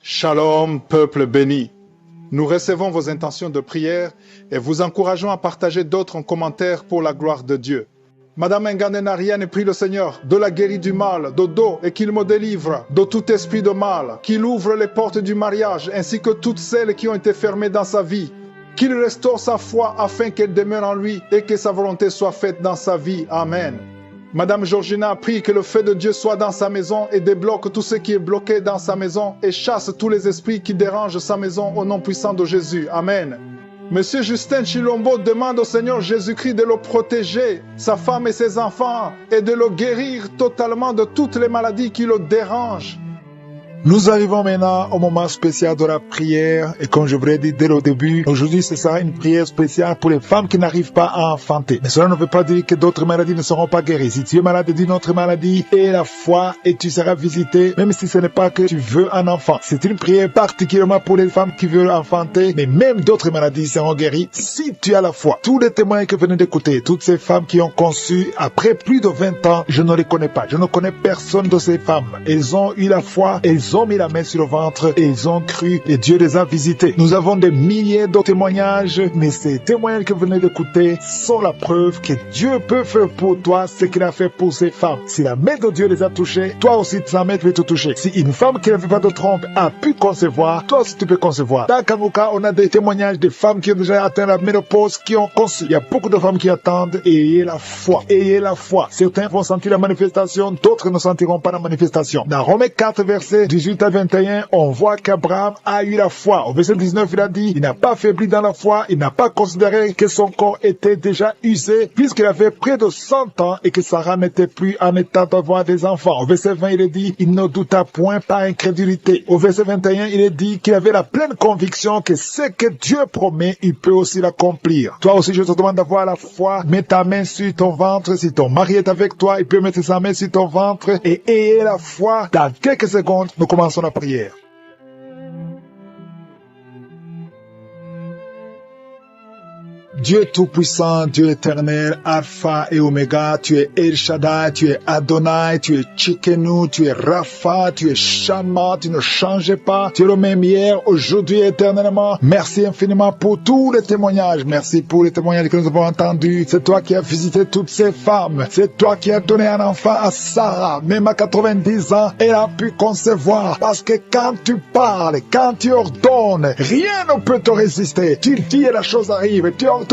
Shalom, peuple béni. Nous recevons vos intentions de prière et vous encourageons à partager d'autres en commentaire pour la gloire de Dieu. Madame Nganenariane prie le Seigneur de la guérir du mal, de dos, et qu'il me délivre de tout esprit de mal, qu'il ouvre les portes du mariage ainsi que toutes celles qui ont été fermées dans sa vie, qu'il restaure sa foi afin qu'elle demeure en lui et que sa volonté soit faite dans sa vie. Amen. Madame Georgina prie que le feu de Dieu soit dans sa maison et débloque tout ce qui est bloqué dans sa maison et chasse tous les esprits qui dérangent sa maison au nom puissant de Jésus. Amen. Monsieur Justin Chilombo demande au Seigneur Jésus-Christ de le protéger, sa femme et ses enfants, et de le guérir totalement de toutes les maladies qui le dérangent. Nous arrivons maintenant au moment spécial de la prière et comme je vous l'ai dit dès le début, aujourd'hui ce sera une prière spéciale pour les femmes qui n'arrivent pas à enfanter. Mais cela ne veut pas dire que d'autres maladies ne seront pas guéries. Si tu es malade d'une autre maladie, aie la foi et tu seras visité, même si ce n'est pas que tu veux un enfant. C'est une prière particulièrement pour les femmes qui veulent enfanter, mais même d'autres maladies seront guéries si tu as la foi. Tous les témoins que vous venez d'écouter, toutes ces femmes qui ont conçu après plus de 20 ans, je ne les connais pas. Je ne connais personne de ces femmes. Elles ont eu la foi, elles ont mis la main sur le ventre et ils ont cru et Dieu les a visités. Nous avons des milliers de témoignages, mais ces témoignages que vous venez d'écouter sont la preuve que Dieu peut faire pour toi ce qu'il a fait pour ces femmes. Si la main de Dieu les a touchées, toi aussi sa main peut te toucher. Si une femme qui n'avait pas de trompe a pu concevoir, toi aussi tu peux concevoir. Dans Kanguka, on a des témoignages de femmes qui ont déjà atteint la ménopause, qui ont conçu. Il y a beaucoup de femmes qui attendent et ayez la foi. Ayez la foi. Certains vont sentir la manifestation, d'autres ne sentiront pas la manifestation. Dans Romains 4, verset 18 à 21, on voit qu'Abraham a eu la foi. Au verset 19, il a dit, il n'a pas faibli dans la foi, il n'a pas considéré que son corps était déjà usé, puisqu'il avait près de 100 ans et que Sarah n'était plus en état d'avoir des enfants. Au verset 20, il est dit, il ne douta point par incrédulité. Au verset 21, il est dit qu'il avait la pleine conviction que ce que Dieu promet, il peut aussi l'accomplir. Toi aussi, je te demande d'avoir la foi. Mets ta main sur ton ventre. Si ton mari est avec toi, il peut mettre sa main sur ton ventre et ayez la foi. Dans quelques secondes, nous commençons la prière. Dieu Tout-Puissant, Dieu éternel, Alpha et Oméga, tu es El Shaddai, tu es Adonai, tu es Tsidkenu, tu es Rapha, tu es Shammah, tu ne changes pas, tu es le même hier, aujourd'hui et éternellement. Merci infiniment pour tous les témoignages, merci pour les témoignages que nous avons entendus. C'est toi qui as visité toutes ces femmes, c'est toi qui as donné un enfant à Sarah, même à 90 ans, elle a pu concevoir, parce que quand tu parles, quand tu ordonnes, rien ne peut te résister. Tu dis et la chose arrive, tu ordonnes,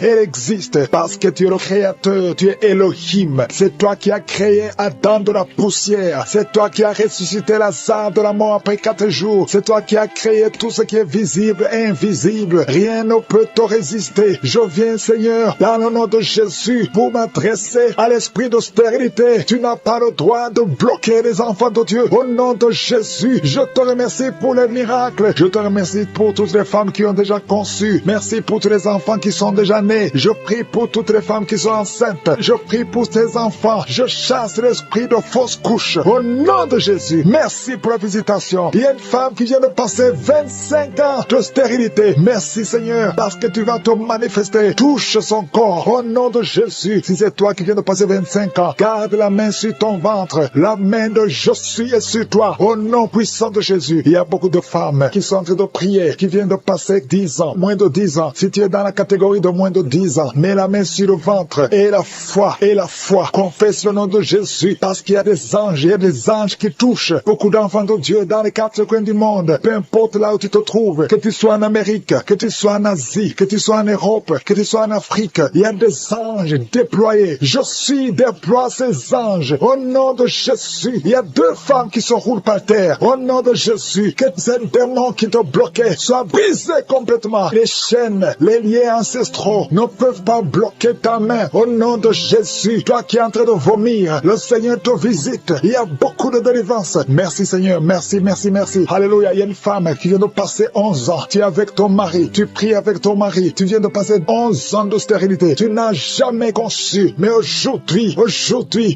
elle existe parce que tu es le créateur, tu es Elohim. C'est toi qui as créé Adam de la poussière. C'est toi qui as ressuscité Lazare de la mort après 4 jours. C'est toi qui as créé tout ce qui est visible et invisible. Rien ne peut te résister. Je viens, Seigneur, dans le nom de Jésus, pour m'adresser à l'esprit de stérilité. Tu n'as pas le droit de bloquer les enfants de Dieu. Au nom de Jésus, je te remercie pour les miracles. Je te remercie pour toutes les femmes qui ont déjà conçu. Merci pour tous les enfants qui sont déjà nés. Je prie pour toutes les femmes qui sont enceintes. Je prie pour ces enfants. Je chasse l'esprit de fausse couche. Au nom de Jésus, merci pour la visitation. Il y a une femme qui vient de passer 25 ans de stérilité. Merci Seigneur, parce que tu vas te manifester. Touche son corps. Au nom de Jésus, si c'est toi qui viens de passer 25 ans, garde la main sur ton ventre. La main de je suis est sur toi. Au nom puissant de Jésus, il y a beaucoup de femmes qui sont en train de prier, qui viennent de passer 10 ans, moins de 10 ans. Si tu es dans la catégorie de moins de 10 ans, mets la main sur le ventre et la foi, confesse le nom de Jésus, parce qu'il y a des anges, il y a des anges qui touchent beaucoup d'enfants de Dieu dans les 4 coins du monde, peu importe là où tu te trouves, que tu sois en Amérique, que tu sois en Asie, que tu sois en Europe, que tu sois en Afrique, il y a des anges déployés. Je suis déploie ces anges au nom de Jésus. Il y a 2 femmes qui se roulent par terre au nom de Jésus. Que ces démons qui te bloquaient soient brisés complètement. Les chaînes, les liens ancestraux ne peuvent pas bloquer ta main au nom de Jésus. Toi qui es en train de vomir, le Seigneur te visite. Il y a beaucoup de délivrance. Merci Seigneur, merci, merci, merci. Alléluia. Il y a une femme qui vient de passer 11 ans. Tu es avec ton mari, tu pries avec ton mari. Tu viens de passer 11 ans de stérilité. Tu n'as jamais conçu. Mais aujourd'hui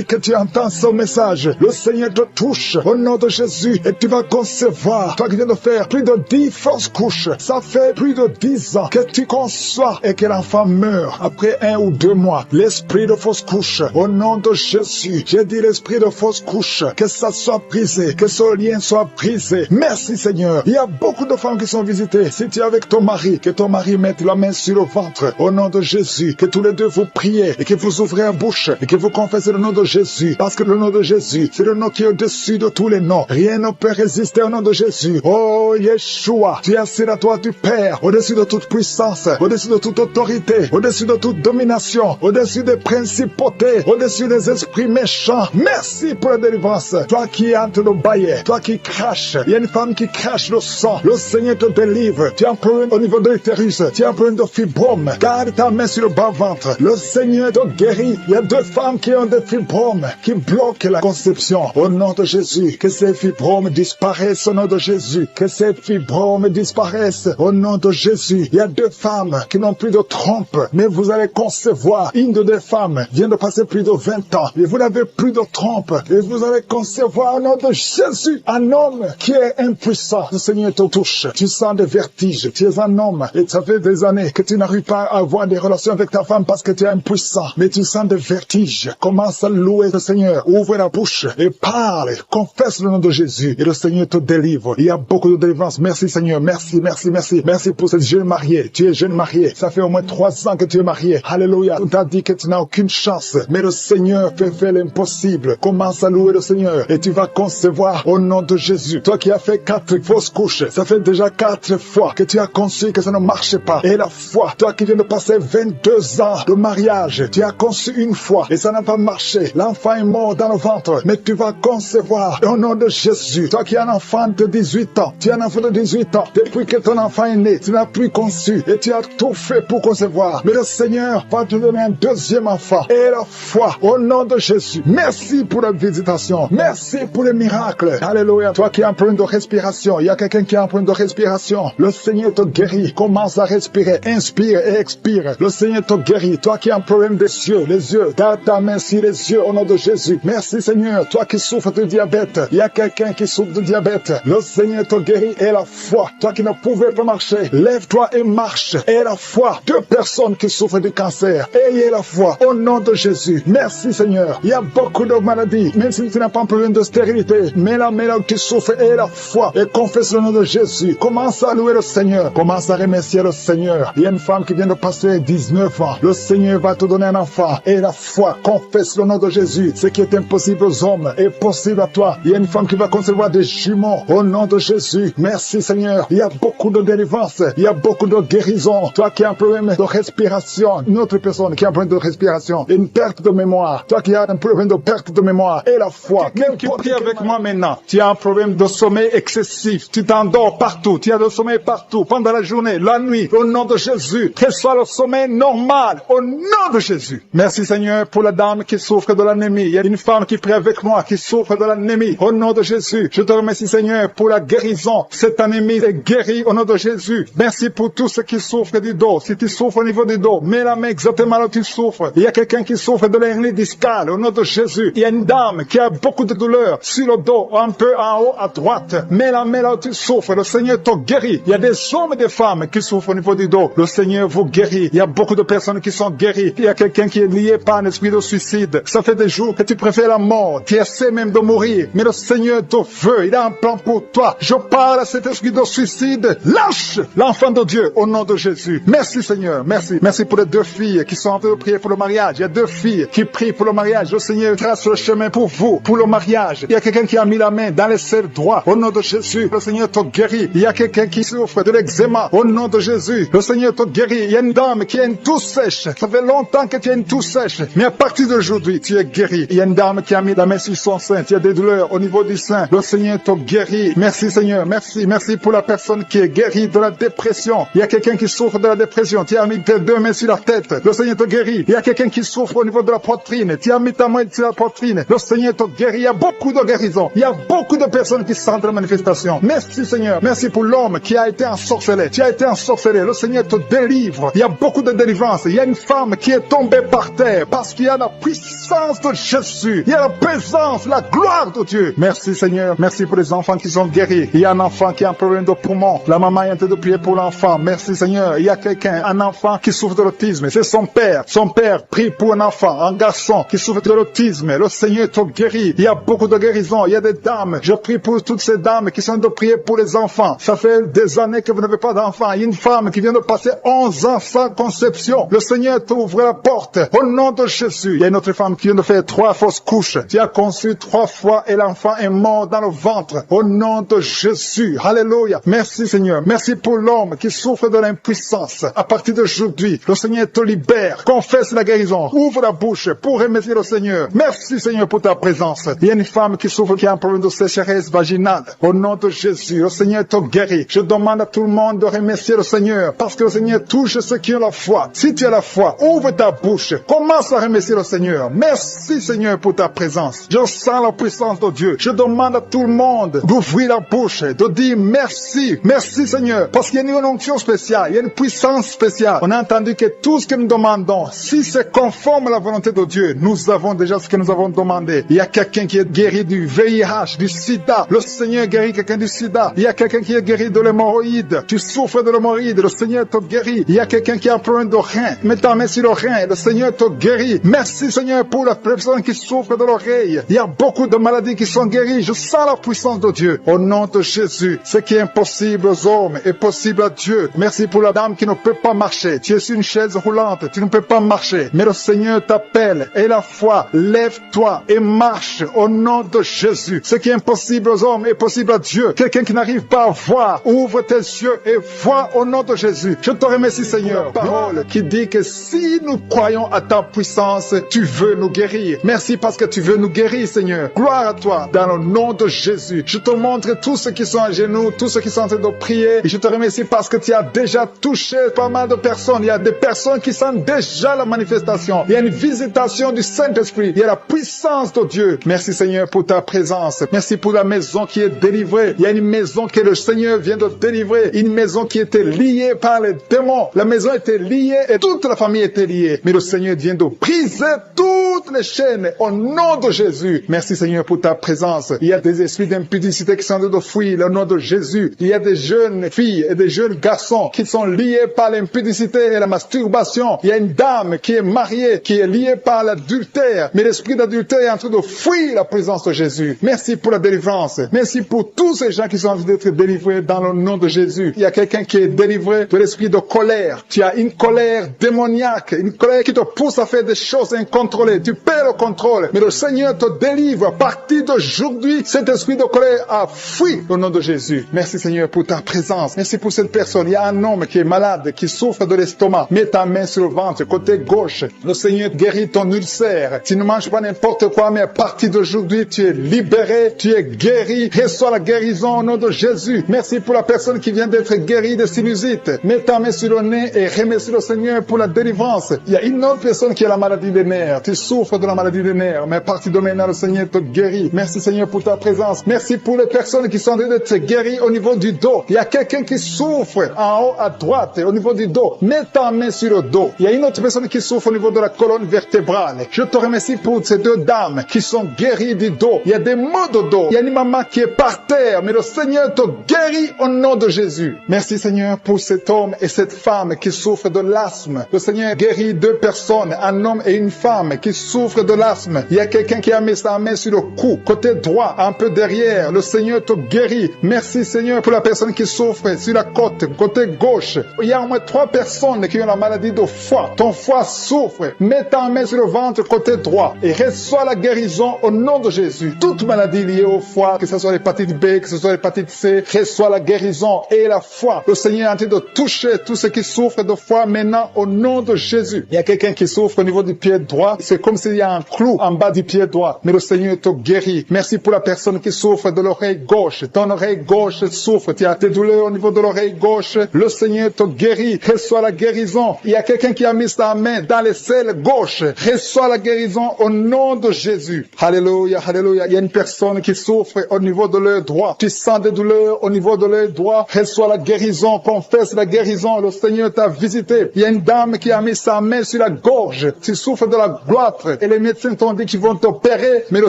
que tu entends ce message, le Seigneur te touche au nom de Jésus et tu vas concevoir. Toi qui viens de faire plus de 10 fausses couches, ça fait plus de 10 ans que tu conçois soit et que l'enfant meure après 1 ou 2 mois. L'esprit de fausse couche, au nom de Jésus, j'ai dit l'esprit de fausse couche, que ça soit brisé, que ce lien soit brisé. Merci Seigneur. Il y a beaucoup de femmes qui sont visitées. Si tu es avec ton mari, que ton mari mette la main sur le ventre, au nom de Jésus, que tous les deux vous priez et que vous ouvrez la bouche et que vous confessez le nom de Jésus, parce que le nom de Jésus, c'est le nom qui est au-dessus de tous les noms. Rien ne peut résister au nom de Jésus. Oh Yeshua, tu es assis à toi du Père, au-dessus de toute puissance, au-dessus de toute autorité, au-dessus de toute domination, au-dessus des principautés, au-dessus des esprits méchants. Merci pour la délivrance. Toi qui es en train de bailler, toi qui craches, il y a une femme qui crache le sang. Le Seigneur te délivre. Tu as un problème au niveau de l'utérus, tu as un problème de fibrome. Garde ta main sur le bas-ventre. Le Seigneur te guérit. Il y a 2 femmes qui ont des fibromes, qui bloquent la conception. Au nom de Jésus, que ces fibromes disparaissent au nom de Jésus. Que ces fibromes disparaissent au nom de Jésus. Il y a 2 femmes qui n'ont plus de trompe, mais vous allez concevoir. Une de 2 femmes vient de passer plus de 20 ans et vous n'avez plus de trompe et vous allez concevoir au nom de Jésus un homme qui est impuissant. Le Seigneur te touche. Tu sens des vertiges. Tu es un homme et ça fait des années que tu n'arrives pas à avoir des relations avec ta femme parce que tu es impuissant, mais tu sens des vertiges. Commence à louer le Seigneur. Ouvre la bouche et parle. Confesse le nom de Jésus et le Seigneur te délivre. Il y a beaucoup de délivrance. Merci Seigneur. Merci, merci, merci. Merci pour cette jeune mariée. Tu es jeune mariée. Ça fait au moins 3 ans que tu es mariée. Alléluia. On t'a dit que tu n'as aucune chance, mais le Seigneur peut faire l'impossible. Commence à louer le Seigneur et tu vas concevoir au nom de Jésus. Toi qui as fait 4 fausses couches, ça fait déjà 4 fois que tu as conçu que ça ne marchait pas. Et la foi, toi qui viens de passer 22 ans de mariage, tu as conçu une fois et ça n'a pas marché. L'enfant est mort dans le ventre, mais tu vas concevoir au nom de Jésus. Toi qui as un enfant de 18 ans, tu as un enfant de 18 ans, depuis que ton enfant est né, tu n'as plus conçu et tu as tout fait pour concevoir. Mais le Seigneur va te donner un 2e enfant. Et la foi au nom de Jésus. Merci pour la visitation. Merci pour les miracles. Alléluia. Toi qui as un problème de respiration, il y a quelqu'un qui a un problème de respiration. Le Seigneur te guérit. Commence à respirer. Inspire et expire. Le Seigneur te guérit. Toi qui as un problème des yeux, les yeux, garde ta main sur les yeux au nom de Jésus. Merci Seigneur. Toi qui souffres de diabète, il y a quelqu'un qui souffre de diabète. Le Seigneur te guérit. Et la foi. Toi qui ne pouvais pas marcher, lève-toi et marche. Et la foi. 2 personnes qui souffrent de cancer. Ayez la foi au nom de Jésus. Merci Seigneur. Il y a beaucoup de maladies, même si tu n'as pas un problème de stérilité, mais là où tu souffres, et la foi, et confesse le nom de Jésus. Commence à louer le Seigneur. Commence à remercier le Seigneur. Il y a une femme qui vient de passer 19 ans. Le Seigneur va te donner un enfant. Et la foi, confesse le nom de Jésus. Ce qui est impossible aux hommes est possible à toi. Il y a une femme qui va concevoir des jumeaux au nom de Jésus. Merci Seigneur. Il y a beaucoup de délivrance. Il y a beaucoup de guérison. Toi qui as un problème de respiration, une autre personne qui a un problème de respiration, une perte de mémoire. Toi qui as un problème de perte de mémoire et la foi. Quelqu'un qui prie avec moi maintenant. Tu as un problème de sommeil excessif. Tu t'endors partout. Tu as le sommeil partout. Pendant la journée, la nuit. Au nom de Jésus. Que soit le sommeil normal. Au nom de Jésus. Merci Seigneur pour la dame qui souffre de l'anémie. Il y a une femme qui prie avec moi qui souffre de l'anémie. Au nom de Jésus. Je te remercie Seigneur pour la guérison. Cette anémie est guérie au nom de Jésus. Merci pour tous ceux qui souffrent du dos. Si tu souffres au niveau du dos, mets la main exactement là où tu souffres. Il y a quelqu'un qui souffre de l'hernie discale au nom de Jésus. Il y a une dame qui a beaucoup de douleurs sur le dos, un peu en haut à droite. Mets la main là où tu souffres. Le Seigneur te guérit. Il y a des hommes et des femmes qui souffrent au niveau du dos. Le Seigneur vous guérit. Il y a beaucoup de personnes qui sont guéries. Il y a quelqu'un qui est lié par un esprit de suicide. Ça fait des jours que tu préfères la mort. Tu essaies même de mourir. Mais le Seigneur te veut. Il a un plan pour toi. Je parle à cet esprit de suicide. Lâche l'enfant de Dieu au nom de Jésus. Merci Seigneur. Merci. Merci pour les 2 filles qui sont en train de prier pour le mariage. Il y a 2 filles qui prient pour le mariage. Le Seigneur trace le chemin pour vous, pour le mariage. Il y a quelqu'un qui a mis la main dans les serres droits. Au nom de Jésus, le Seigneur te guérit. Il y a quelqu'un qui souffre de l'eczéma. Au nom de Jésus, le Seigneur te guérit. Il y a une dame qui a une toux sèche. Ça fait longtemps que tu as une toux sèche. Mais à partir d'aujourd'hui, tu es guéri. Il y a une dame qui a mis la main sur son sein. Tu as des douleurs au niveau du sein. Le Seigneur te guérit. Merci Seigneur. Merci. Merci pour la personne qui est guérie de la dépression. Il y a quelqu'un qui souffre de la dépression. Tu as mis tes 2 mains sur la tête. Le Seigneur te guérit. Il y a quelqu'un qui souffre au niveau de la poitrine. Tu as mis ta main sur la poitrine. Le Seigneur te guérit. Il y a beaucoup de guérisons. Il y a beaucoup de personnes qui sentent la manifestation. Merci Seigneur. Merci pour l'homme qui a été ensorcelé. Tu as été ensorcelé. Le Seigneur te délivre. Il y a beaucoup de délivrance. Il y a une femme qui est tombée par terre parce qu'il y a la puissance de Jésus. Il y a la présence, la gloire de Dieu. Merci Seigneur. Merci pour les enfants qui sont guéris. Il y a un enfant qui a un problème de poumon. La maman est en train de prier pour l'enfant. Merci Seigneur. Il y a quelqu'un, un enfant qui souffre de l'autisme. C'est son père. Son père prie pour un enfant, un garçon qui souffre de l'autisme. Le Seigneur te guérit. Il y a beaucoup de guérisons. Il y a des dames. Je prie pour toutes ces dames qui sont de prier pour les enfants. Ça fait des années que vous n'avez pas d'enfants. Il y a une femme qui vient de passer 11 ans sans conception. Le Seigneur t'ouvre la porte. Au nom de Jésus. Il y a une autre femme qui vient de faire 3 fausses couches. Tu as conçu 3 fois et l'enfant est mort dans le ventre. Au nom de Jésus. Alléluia. Merci Seigneur. Merci pour l'homme qui souffre de l'impuissance. À partir d'aujourd'hui, le Seigneur te libère. Confesse la guérison. Ouvre la bouche pour remercier le Seigneur. Merci Seigneur pour ta présence. Il y a une femme qui souffre, qui a un problème de sécheresse vaginale. Au nom de Jésus, le Seigneur te guérit. Je demande à tout le monde de remercier le Seigneur parce que le Seigneur touche ceux qui ont la foi. Si tu as la foi, ouvre ta bouche. Commence à remercier le Seigneur. Merci Seigneur pour ta présence. Je sens la puissance de Dieu. Je demande à tout le monde d'ouvrir la bouche, de dire merci. Merci Seigneur. Parce qu'il y a une onction spéciale. Il y a une puissance spéciale. On a entendu que tout ce que nous demandons, si c'est conforme à la volonté de Dieu, nous avons déjà ce que nous avons demandé. Il y a quelqu'un qui est guéri du VIH, du sida. Le Seigneur guérit quelqu'un du sida. Il y a quelqu'un qui est guéri de l'hémorroïde. Tu souffres de l'hémorroïde. Le Seigneur te guérit. Il y a quelqu'un qui a un problème de rein. Mets ta main sur le rein. Le Seigneur te guérit. Merci Seigneur pour la personne qui souffre de l'oreille. Il y a beaucoup de maladies qui sont guéries. Je sens la puissance de Dieu. Au nom de Jésus, ce qui est impossible aux hommes est possible à Dieu. Merci pour la dame qui ne peut pas marcher. Tu es sur une chaise roulante. Tu ne peux pas marcher. Mais le Seigneur t'appelle. Et la foi, lève-toi et marche au nom de Jésus. Ce qui est impossible aux hommes est possible à Dieu. Quelqu'un qui n'arrive pas à voir, ouvre tes yeux et vois au nom de Jésus. Je te remercie Seigneur. Parole qui dit que si nous croyons à ta puissance, tu veux nous guérir. Merci parce que tu veux nous guérir Seigneur. Gloire à toi dans le nom de Jésus. Je te montre tous ceux qui sont à genoux, tous ceux qui sont en train de prier. Et je te remercie parce que tu as déjà touché pas mal de personnes. Il y a des personnes qui sentent déjà la manifestation. Il y a une visitation du Saint-Esprit. Il y a la puissance de Dieu. Merci Seigneur pour ta présence. Merci pour la maison qui est délivrée. Il y a une maison que le Seigneur vient de délivrer. Une maison qui était liée par les démons. La maison était liée et toute la famille était liée. Mais le Seigneur vient de briser toutes les chaînes au nom de Jésus. Merci Seigneur pour ta présence. Il y a des esprits d'impudicité qui sont en train de fuir le nom de Jésus. Il y a des jeunes filles et des jeunes garçons qui sont liés par l'impudicité et la masturbation. Il y a une dame qui est mariée, qui est liée par l'adultère. Mais l'esprit d'adultère est en train de fuir la présence de Jésus. Merci pour la délivrance. Merci pour tous ces gens qui sont en train d'être délivrés dans le nom de Jésus. Il y a quelqu'un qui est délivré de l'esprit de colère. Tu as une colère démoniaque, une colère qui te pousse à faire des choses incontrôlées. Tu perds le contrôle. Mais le Seigneur te délivre. À partir d'aujourd'hui, cet esprit de colère a fui au nom de Jésus. Merci Seigneur pour ta présence. Merci pour cette personne. Il y a un homme qui est malade, qui souffre de l'estomac. Mets ta main sur le ventre, côté gauche. Le Seigneur guérit ton ulcère. Tu ne manges pas n'importe quoi, mais à partir d'aujourd'hui, tu es libéré, tu es guéri. Reçois la guérison au nom de Jésus. Merci pour la personne qui vient d'être guérie de sinusite. Mets ta main sur le nez et remercie le Seigneur pour la délivrance. Il y a une autre personne qui a la maladie des nerfs. Tu souffres de la maladie des nerfs, mais à partir de maintenant, le Seigneur te guérit. Merci Seigneur pour ta présence. Merci pour les personnes qui sont en train d'être guéries au niveau du dos. Il y a quelqu'un qui souffre en haut à droite, au niveau du dos. Mets ta main sur le dos. Il y a une autre personne qui souffre au niveau de la colonne vertébrale. Je te remercie pour ces 2 dames qui sont guéries du dos. Il y a des maux de dos. Il y a une maman qui est par terre, mais le Seigneur te guérit au nom de Jésus. Merci Seigneur pour cet homme et cette femme qui souffrent de l'asthme. Le Seigneur guérit 2 personnes, un homme et une femme qui souffrent de l'asthme. Il y a quelqu'un qui a mis sa main sur le cou, côté droit, un peu derrière. Le Seigneur te guérit. Merci Seigneur pour la personne qui souffre sur la côte, côté gauche. Il y a au moins 3 personnes qui ont la maladie de foie. Ton foie souffre. Mets ta main sur le ventre, côté droit, et reçois la guérison au nom de Jésus. Toute maladie liée au foie, que ce soit l'hépatite B, que ce soit l'hépatite C, reçois la guérison et la foi. Le Seigneur est en train de toucher tous ceux qui souffrent de foie maintenant au nom de Jésus. Il y a quelqu'un qui souffre au niveau du pied droit. C'est comme s'il y a un clou en bas du pied droit. Mais le Seigneur te guérit. Merci pour la personne qui souffre de l'oreille gauche. Ton oreille gauche souffre. Tu as des douleurs au niveau de l'oreille gauche. Le Seigneur te guérit. Reçois la guérison. Il y a quelqu'un qui a mis sa main dans les selles gauche. Reçois la guérison au nom de Jésus. Alléluia, alléluia. Il y a une personne qui souffre au niveau de l'œil droit. Tu sens des douleurs au niveau de l'œil droit. Reçois la guérison. Confesse la guérison. Le Seigneur t'a visité. Il y a une dame qui a mis sa main sur la gorge. Tu souffres de la gloître. Et les médecins t'ont dit qu'ils vont t'opérer. Mais le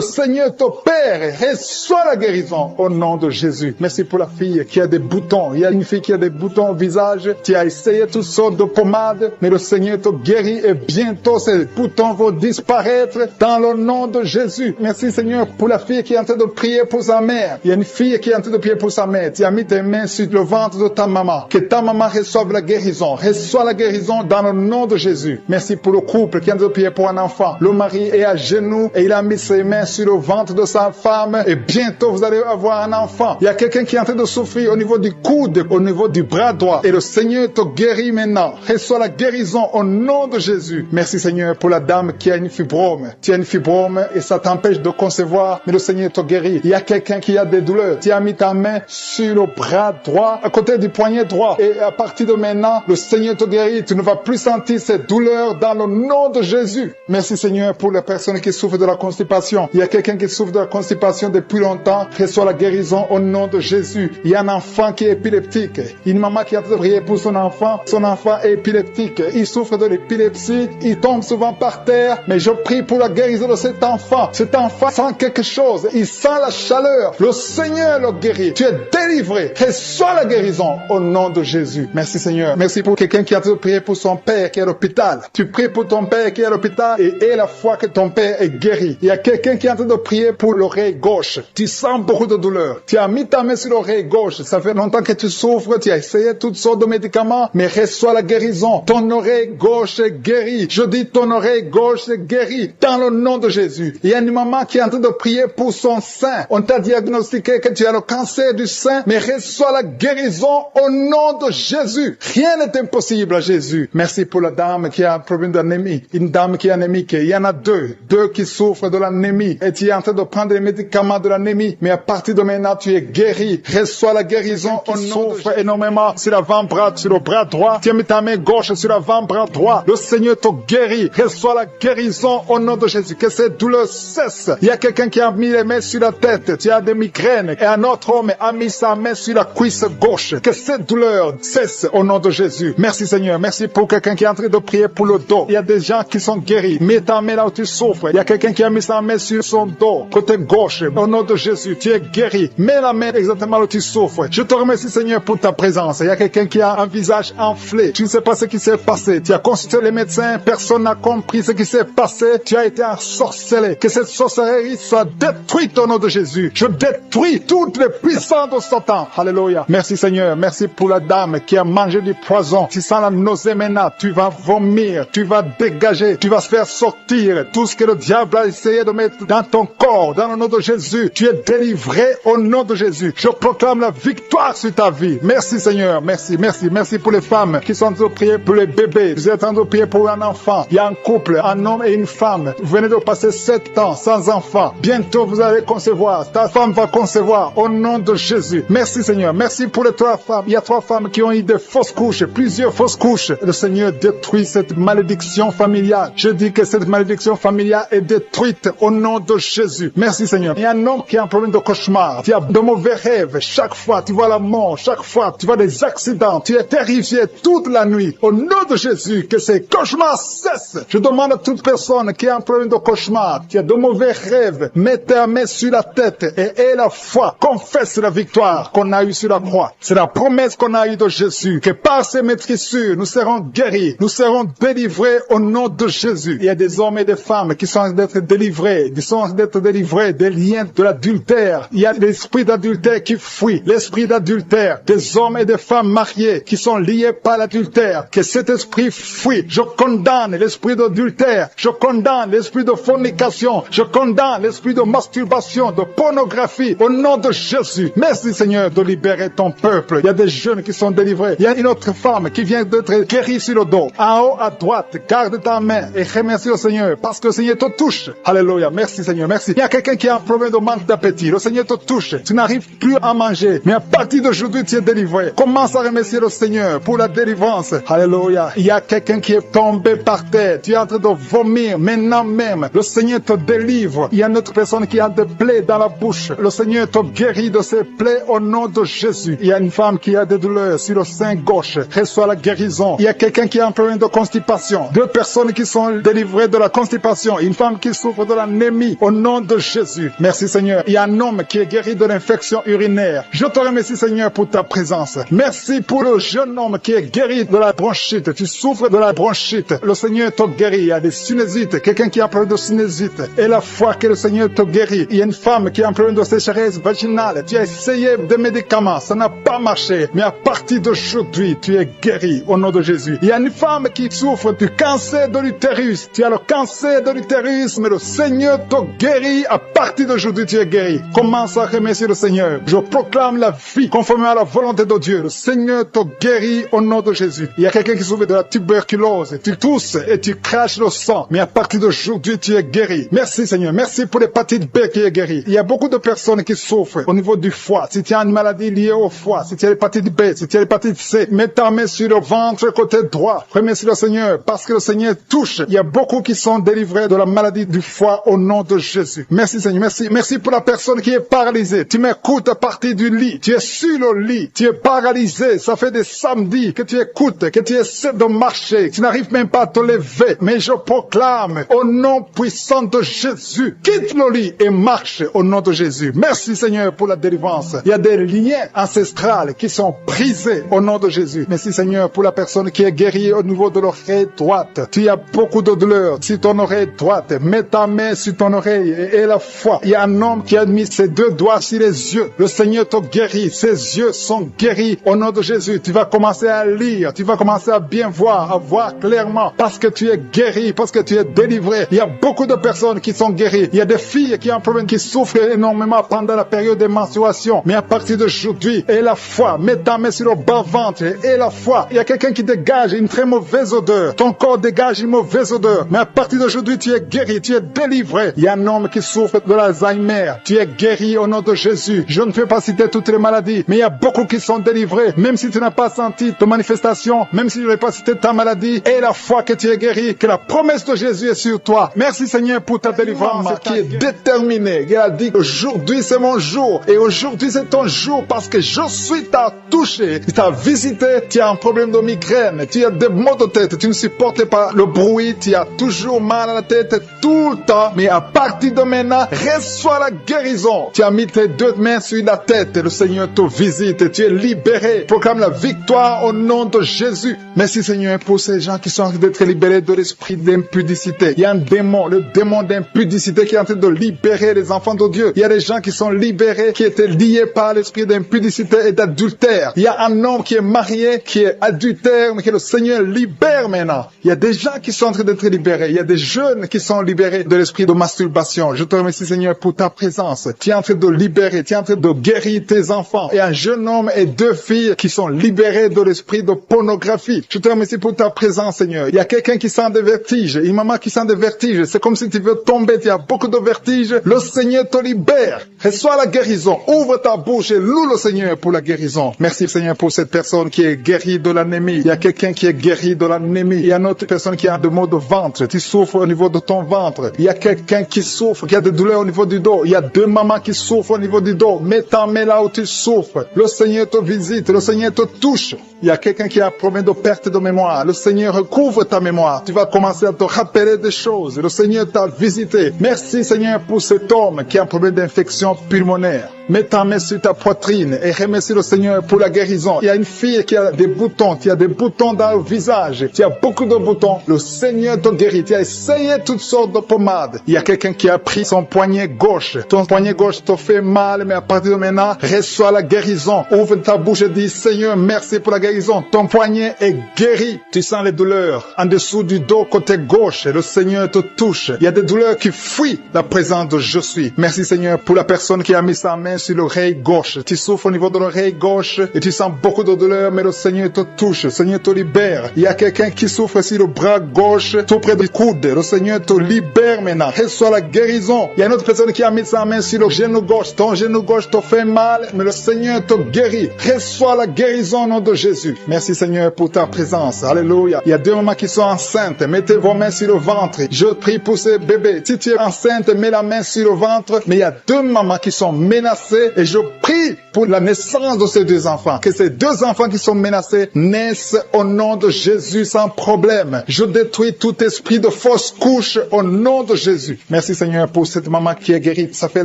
Seigneur t'opère. Reçois la guérison au nom de Jésus. Merci pour la fille qui a des boutons. Il y a une fille qui a des boutons au visage. Tu as essayé toutes sortes de pommades, mais le Seigneur te guérit et bientôt ces boutons vont disparaître dans le nom de Jésus. Merci Seigneur pour la fille qui est en train de prier pour sa mère. Il y a une fille qui est en train de prier pour sa mère. Tu as mis tes mains sur le ventre de ta maman. Que ta maman reçoive la guérison. Reçois la guérison dans le nom de Jésus. Merci pour le couple qui est en train de prier pour un enfant. Le mari est à genoux et il a mis ses mains sur le ventre de sa femme et bientôt vous allez avoir un enfant. Il y a quelqu'un qui est en train de souffrir au niveau du coude, au niveau du bras droit et le Seigneur te guérit maintenant. Reçois la guérison au nom de Jésus. Merci Seigneur pour la dame qui a une fibrome. Tu as une fibrome et ça t'empêche de concevoir, mais le Seigneur te guérit. Il y a quelqu'un qui a des douleurs. Tu as mis ta main sur le bras droit, à côté du poignet droit. Et à partir de maintenant, le Seigneur te guérit. Tu ne vas plus sentir cette douleur dans le nom de Jésus. Merci Seigneur pour les personnes qui souffrent de la constipation. Il y a quelqu'un qui souffre de la constipation depuis longtemps. Reçois la guérison au nom de Jésus. Il y a un enfant qui est épileptique. Une maman qui a prié pour son enfant. Son enfant est épileptique. Il souffre de l'épilepsie. Il tombe souvent par terre. Mais je prie pour la guérison de cet enfant. Cet enfant sent quelque chose. Il sent la chaleur. Le Seigneur le guérit. Tu es délivré. Reçois la guérison au nom de Jésus. Merci Seigneur. Merci pour quelqu'un qui a prié pour son père qui est à l'hôpital. Tu pries pour ton père qui est à l'hôpital et aie la foi que ton père est guéri. Il y a quelqu'un qui est en train de prier pour l'oreille gauche. Tu sens beaucoup de douleur. Tu as mis ta main sur l'oreille gauche. Ça fait longtemps que tu souffres. Tu as essayé toutes sortes de médicaments, mais reçois la guérison. Ton oreille gauche est guérie. Je dis ton oreille gauche est guérie dans le nom de Jésus. Il y a une maman qui est en train de prier pour son sein. On t'a diagnostiqué que tu as le cancer du sein, mais reçois la guérison au nom de Jésus. Rien n'est impossible à Jésus. Merci pour la dame qui a un problème d'anémie. Une dame qui est anémique. Il y en a deux qui souffrent de l'anémie. Et tu es en train de prendre les médicaments de l'anémie, mais à partir de maintenant, tu es guéri. Reçois la guérison au nom de Jésus. Énormément sur l'avant-bras, sur le bras droit. Tu as mis ta main gauche sur l'avant-bras droit. Le Seigneur te guérit. Reçois la guérison au nom de Jésus. Que cette douleur cesse. Il y a quelqu'un qui a mis les mains sur la tête. Tu as des migraines. Et un autre homme a mis sa main sur la cuisse gauche. Que cette douleur cesse au nom de Jésus. Merci Seigneur. Merci pour quelqu'un qui est en train de prier pour le dos. Il y a des gens qui sont guéris. Mets ta main là où tu souffres. Il y a quelqu'un qui a mis sa main sur son dos, côté gauche. Au nom de Jésus, tu es guéri. Mets la main exactement là où tu souffres. Je te remercie Seigneur pour ta présence. Il y a quelqu'un qui a un visage enflé. Tu ne sais pas ce qui s'est passé. Tu as consulté les médecins. Personne n'a compris ce qui s'est passé. Tu as été ensorcelé. Que cette sorcellerie soit détruite au nom de Jésus. Je détruis toutes les puissances de Satan. Alléluia. Merci Seigneur. Merci pour la dame qui a mangé du poison. Tu sens la nausée maintenant. Tu vas vomir. Tu vas dégager. Tu vas se faire sortir tout ce que le diable a essayé de mettre dans ton corps. Dans le nom de Jésus. Tu es délivré au nom de Jésus. Je proclame la victoire sur ta vie. Merci Seigneur. Merci, merci, merci pour les femmes qui sont en train de prier pour les bébés. Vous êtes en train de prier pour un enfant. Il y a un couple, un homme et une femme. Vous venez de passer 7 ans sans enfant. Bientôt vous allez concevoir. Ta femme va concevoir au nom de Jésus. Merci Seigneur. Merci pour les 3 femmes. Il y a 3 femmes qui ont eu des fausses couches, plusieurs fausses couches. Le Seigneur détruit cette malédiction familiale. Je dis que cette malédiction familiale est détruite au nom de Jésus. Merci Seigneur. Il y a un homme qui a un problème de cauchemar. Tu as de mauvais rêves. Chaque fois tu vois la mort. Chaque fois tu vois des accidents. Tu es terrifié toute la nuit. Au nom de Jésus, que ces cauchemars cessent. Je demande à toute personne qui a un problème de cauchemar, qui a de mauvais rêves, mets ta main sur la tête et aie la foi. Confesse la victoire qu'on a eue sur la croix. C'est la promesse qu'on a eue de Jésus, que par ces maîtrissures, nous serons guéris, nous serons délivrés au nom de Jésus. Il y a des hommes et des femmes qui sont d'être délivrés, des liens de l'adultère. Il y a l'esprit d'adultère qui fuit, l'esprit d'adultère, des hommes et des femmes mariés qui sont liés par l'adultère. Que cet esprit fuit. Je condamne l'esprit d'adultère, je condamne l'esprit de fornication, je condamne l'esprit de masturbation, de pornographie, au nom de Jésus. Merci Seigneur de libérer ton peuple. Il y a des jeunes qui sont délivrés. Il y a une autre femme qui vient d'être guérie sur le dos. En haut à droite, garde ta main et remercie le Seigneur parce que le Seigneur te touche. Alléluia. Merci Seigneur. Merci. Il y a quelqu'un qui a un problème de manque d'appétit. Le Seigneur te touche. Tu n'arrives plus à manger. Mais à partir d'aujourd'hui, tu es délivré. Commence à remercier le Seigneur pour la délivrance. Alléluia. Il y a quelqu'un qui est tombé par terre. Tu es en train de vomir maintenant même. Le Seigneur te délivre. Il y a une autre personne qui a des plaies dans la bouche. Le Seigneur te guérit de ces plaies au nom de Jésus. Il y a une femme qui a des douleurs sur le sein gauche. Reçoit la guérison. Il y a quelqu'un qui a un problème de constipation. 2 personnes qui sont délivrées de la constipation. Une femme qui souffre de l'anémie au nom de Jésus. Merci Seigneur. Il y a un homme qui est guéri de l'infection urinaire. Je te remercie Seigneur pour ta présence. Merci pour le jeune homme qui est guéri de la bronchite. Tu souffres de la bronchite. Le Seigneur te guérit. Il y a des sinusites. Quelqu'un qui a un problème de sinusite. Et la foi que le Seigneur te guérit. Il y a une femme qui a un problème de sécheresse vaginale. Tu as essayé des médicaments. Ça n'a pas marché. Mais à partir d'aujourd'hui, tu es guéri au nom de Jésus. Il y a une femme qui souffre du cancer de l'utérus. Tu as le cancer de l'utérus, mais le Seigneur te guérit. À partir d'aujourd'hui, tu es guéri. Commence à remercier le Seigneur. Je proclame la vie conformément à la volonté de Dieu. Le Seigneur te guérit au nom de Jésus. Il y a quelqu'un qui souffre de la tuberculose. Tu tousses et tu craches le sang. Mais à partir d'aujourd'hui, tu es guéri. Merci Seigneur. Merci pour l'hépatite B qui est guérie. Il y a beaucoup de personnes qui souffrent au niveau du foie. Si tu as une maladie liée au foie, si tu as l'hépatite B, si tu as l'hépatite C, mets ta main sur le ventre côté droit. Remercie le Seigneur parce que le Seigneur touche. Il y a beaucoup qui sont délivrés de la maladie du foie au nom de Jésus. Merci Seigneur. Merci. Merci pour la personne qui est paralysée. Tu m'écoutes à partir du lit. Tu es sur le lit. Tu es paralysé. Ça fait des samedis que tu écoutes, que tu essaies de marcher. Tu n'arrives même pas à te lever. Mais je proclame au nom puissant de Jésus, quitte le lit et marche au nom de Jésus. Merci Seigneur pour la délivrance. Il y a des liens ancestrales qui sont brisés au nom de Jésus. Merci Seigneur pour la personne qui est guérie au niveau de l'oreille droite. Tu as beaucoup de douleur sur ton oreille droite. Mets ta main sur ton oreille et la foi. Il y a un homme qui a mis ses deux doigts sur les yeux. Le Seigneur te guérit. Ses yeux sont guéris au nom de Jésus. Tu vas commencer à lire. Tu vas commencer à bien voir, à voir clairement parce que tu es guéri, parce que tu es délivré. Il y a beaucoup de personnes qui sont guéries. Il y a des filles qui ont un problème, qui souffrent énormément pendant la période de menstruation. Mais à partir d'aujourd'hui, et la foi, mets ta main sur le bas-ventre et la foi. Il y a quelqu'un qui dégage une très mauvaise odeur. Ton corps dégage une mauvaise odeur. Mais à partir d'aujourd'hui, tu es guéri, tu es délivré. Il y a un homme qui souffre de l'Alzheimer. Tu es guéri au nom de Jésus. Je ne peux pas citer toutes les maladies, mais il y a beaucoup qui sont délivrés. Même si tu n'as pas senti de manifestation, même si je n'ai pas cité ta maladie, et la foi que tu es guéri, que la promesse de Jésus est sur toi. Merci Seigneur pour ta délivrance qui est déterminée. Il a dit aujourd'hui c'est mon jour et aujourd'hui c'est ton jour parce que je suis t'a touché, tu t'as visité, tu as un problème de migraine, tu as des maux de tête, tu ne supportes pas le bruit, tu as toujours mal à la tête tout le temps, mais à partir de maintenant, reçois la guérison. Tu as mis tes deux mains sur la tête et le Seigneur te visite et tu es libéré. Proclame la victoire au nom de Jésus. Merci Seigneur pour ces gens qui sont en train d'être libérés de l'esprit d'impudicité. Il y a un démon, le démon d'impudicité qui est en train de libérer les enfants de Dieu. Il y a des gens qui sont libérés, qui étaient liés par l'esprit d'impudicité et d'adultère. Il y a un homme qui est marié, qui est adultère, mais que le Seigneur libère maintenant. Il y a des gens qui sont en train d'être libérés. Il y a des jeunes qui sont libérés de l'esprit de masturbation. Je te remercie Seigneur pour ta présence. Tu es en train de libérer, tu es en train de guérir tes enfants. Et un jeune homme et deux filles qui sont libérés de l'esprit de pornographie. Je te remercie pour ta présence Seigneur. Il y a quelqu'un qui sent des vertiges, une maman qui sent des vertiges. C'est comme si tu veux tomber, tu as beaucoup de vertiges. Le Seigneur te libère. Reçois la guérison. Ouvre ta bouche et loue le Seigneur pour la guérison. Merci Seigneur pour cette personne qui est guérie de l'anémie. Il y a quelqu'un qui est guéri de l'anémie. Il y a une autre personne qui a des maux de ventre. Tu souffres au niveau de ton ventre. Il y a quelqu'un qui souffre, qui a des douleurs au niveau du dos. Il y a deux mamans qui souffrent au niveau du dos. Mets ta main là où tu souffres. Le Seigneur te visite. Le Seigneur te touche. Il y a quelqu'un qui a un problème de perte de mémoire. Le Seigneur recouvre ta mémoire. Tu vas commencer à te rappeler des choses. Le Seigneur t'a visité. Merci Seigneur pour cet homme qui a un problème d'infection pulmonaire. Mets ta main sur ta poitrine et remercie le Seigneur pour la guérison. Il y a une fille qui a des boutons. Tu as des boutons dans le visage. Tu as beaucoup de boutons. Le Seigneur te guérit. Tu as essayé toutes sortes de pommades. Il y a quelqu'un qui a pris son poignet gauche. Ton poignet gauche te fait mal, mais à partir de maintenant, reçois la guérison. Ouvre ta bouche et dis, Seigneur, merci pour la guérison. Ton poignet est guéri. Tu sens les douleurs en dessous du dos côté gauche. Le Seigneur te touche. Il y a des douleurs qui fuient la présence de je suis. Merci Seigneur pour la personne qui a mis sa main sur l'oreille gauche. Tu souffres au niveau de l'oreille gauche et tu sens beaucoup de douleur, mais le Seigneur te touche. Le Seigneur te libère. Il y a quelqu'un qui souffre sur le bras gauche, tout près du coude. Le Seigneur te libère maintenant. Reçois la guérison. Il y a une autre personne qui a mis sa main sur le genou gauche. Ton genou gauche te fait mal, mais le Seigneur te guérit. Reçois la guérison au nom de Jésus. Merci Seigneur pour ta présence. Alléluia. Il y a deux mamans qui sont enceintes. Mettez vos mains sur le ventre. Je prie pour ces bébés. Si tu es enceinte, mets la main sur le ventre. Mais il y a deux mamans qui sont menacées menacés et je prie pour la naissance de ces deux enfants. Que ces deux enfants qui sont menacés naissent au nom de Jésus sans problème. Je détruis tout esprit de fausse couche au nom de Jésus. Merci Seigneur pour cette maman qui est guérie. Ça fait